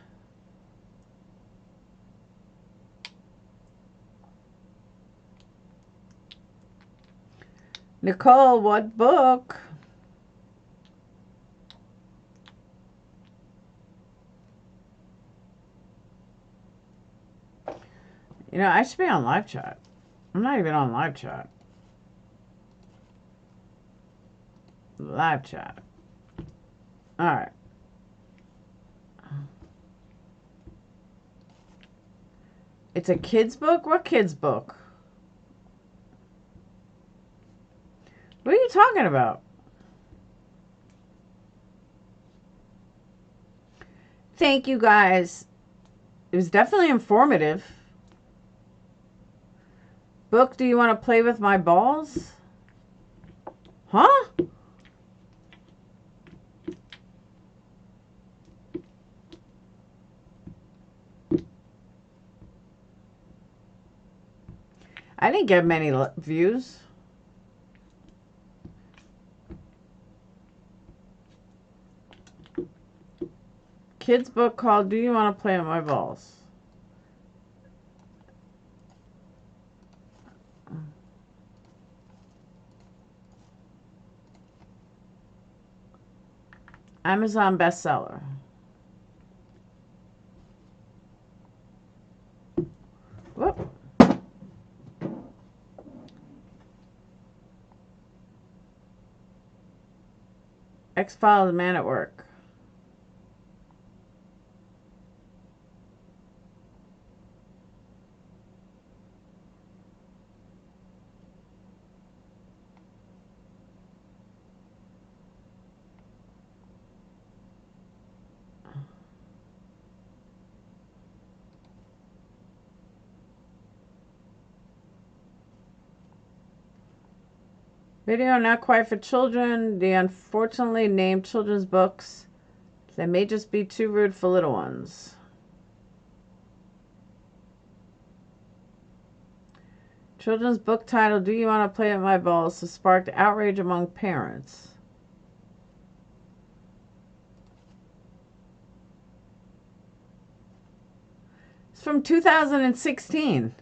Nicole, what book? You know, I should be on live chat. I'm not even on live chat. Live chat. Alright. It's a kid's book? What kid's book? What are you talking about? Thank you, guys. It was definitely informative. Book, do you want to play with my balls? Huh? I didn't get many views. Kids book called Do You Want to Play with My Balls? Amazon bestseller. Whoop. X-Files, Man at Work. Video not quite for children. They unfortunately named children's books that may just be too rude for little ones. Children's book title, Do You Want to Play with My Balls? So sparked outrage among parents. It's from 2016.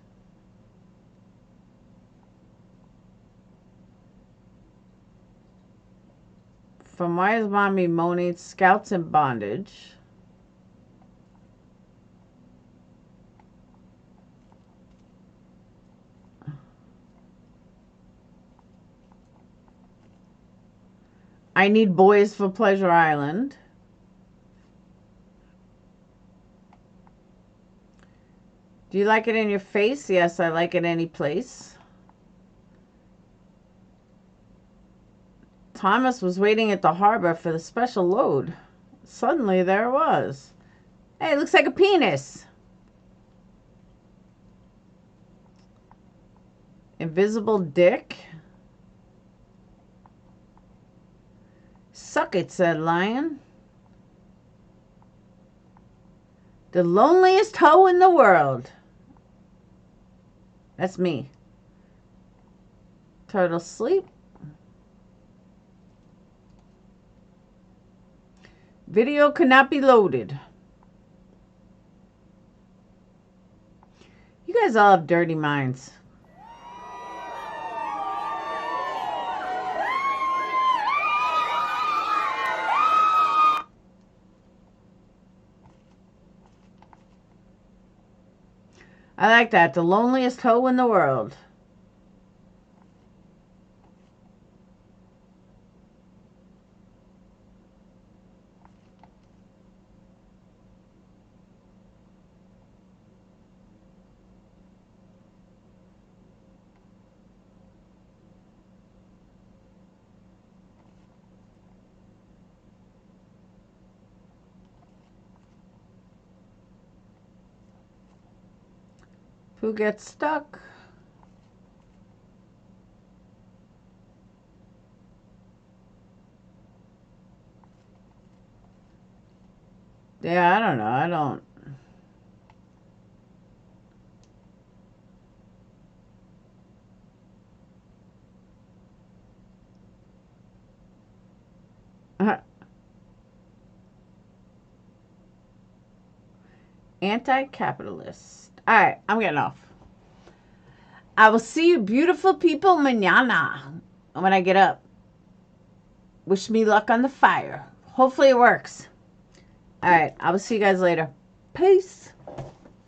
From Why Is Mommy Moaning? Scouts in Bondage. I Need Boys for Pleasure Island. Do you like it in your face? Yes, I like it any place. Thomas was waiting at the harbor for the special load. Suddenly there it was. Hey, it looks like a penis. Invisible Dick. Suck it, said Lion. The loneliest hoe in the world. That's me. Turtle sleep. Video cannot be loaded. You guys all have dirty minds. I like that. The loneliest hoe in the world. Who gets stuck? Yeah, I don't know. I don't. Anti-capitalist. All right, I'm getting off. I will see you beautiful people mañana when I get up. Wish me luck on the fire. Hopefully it works. All right, I will see you guys later. Peace.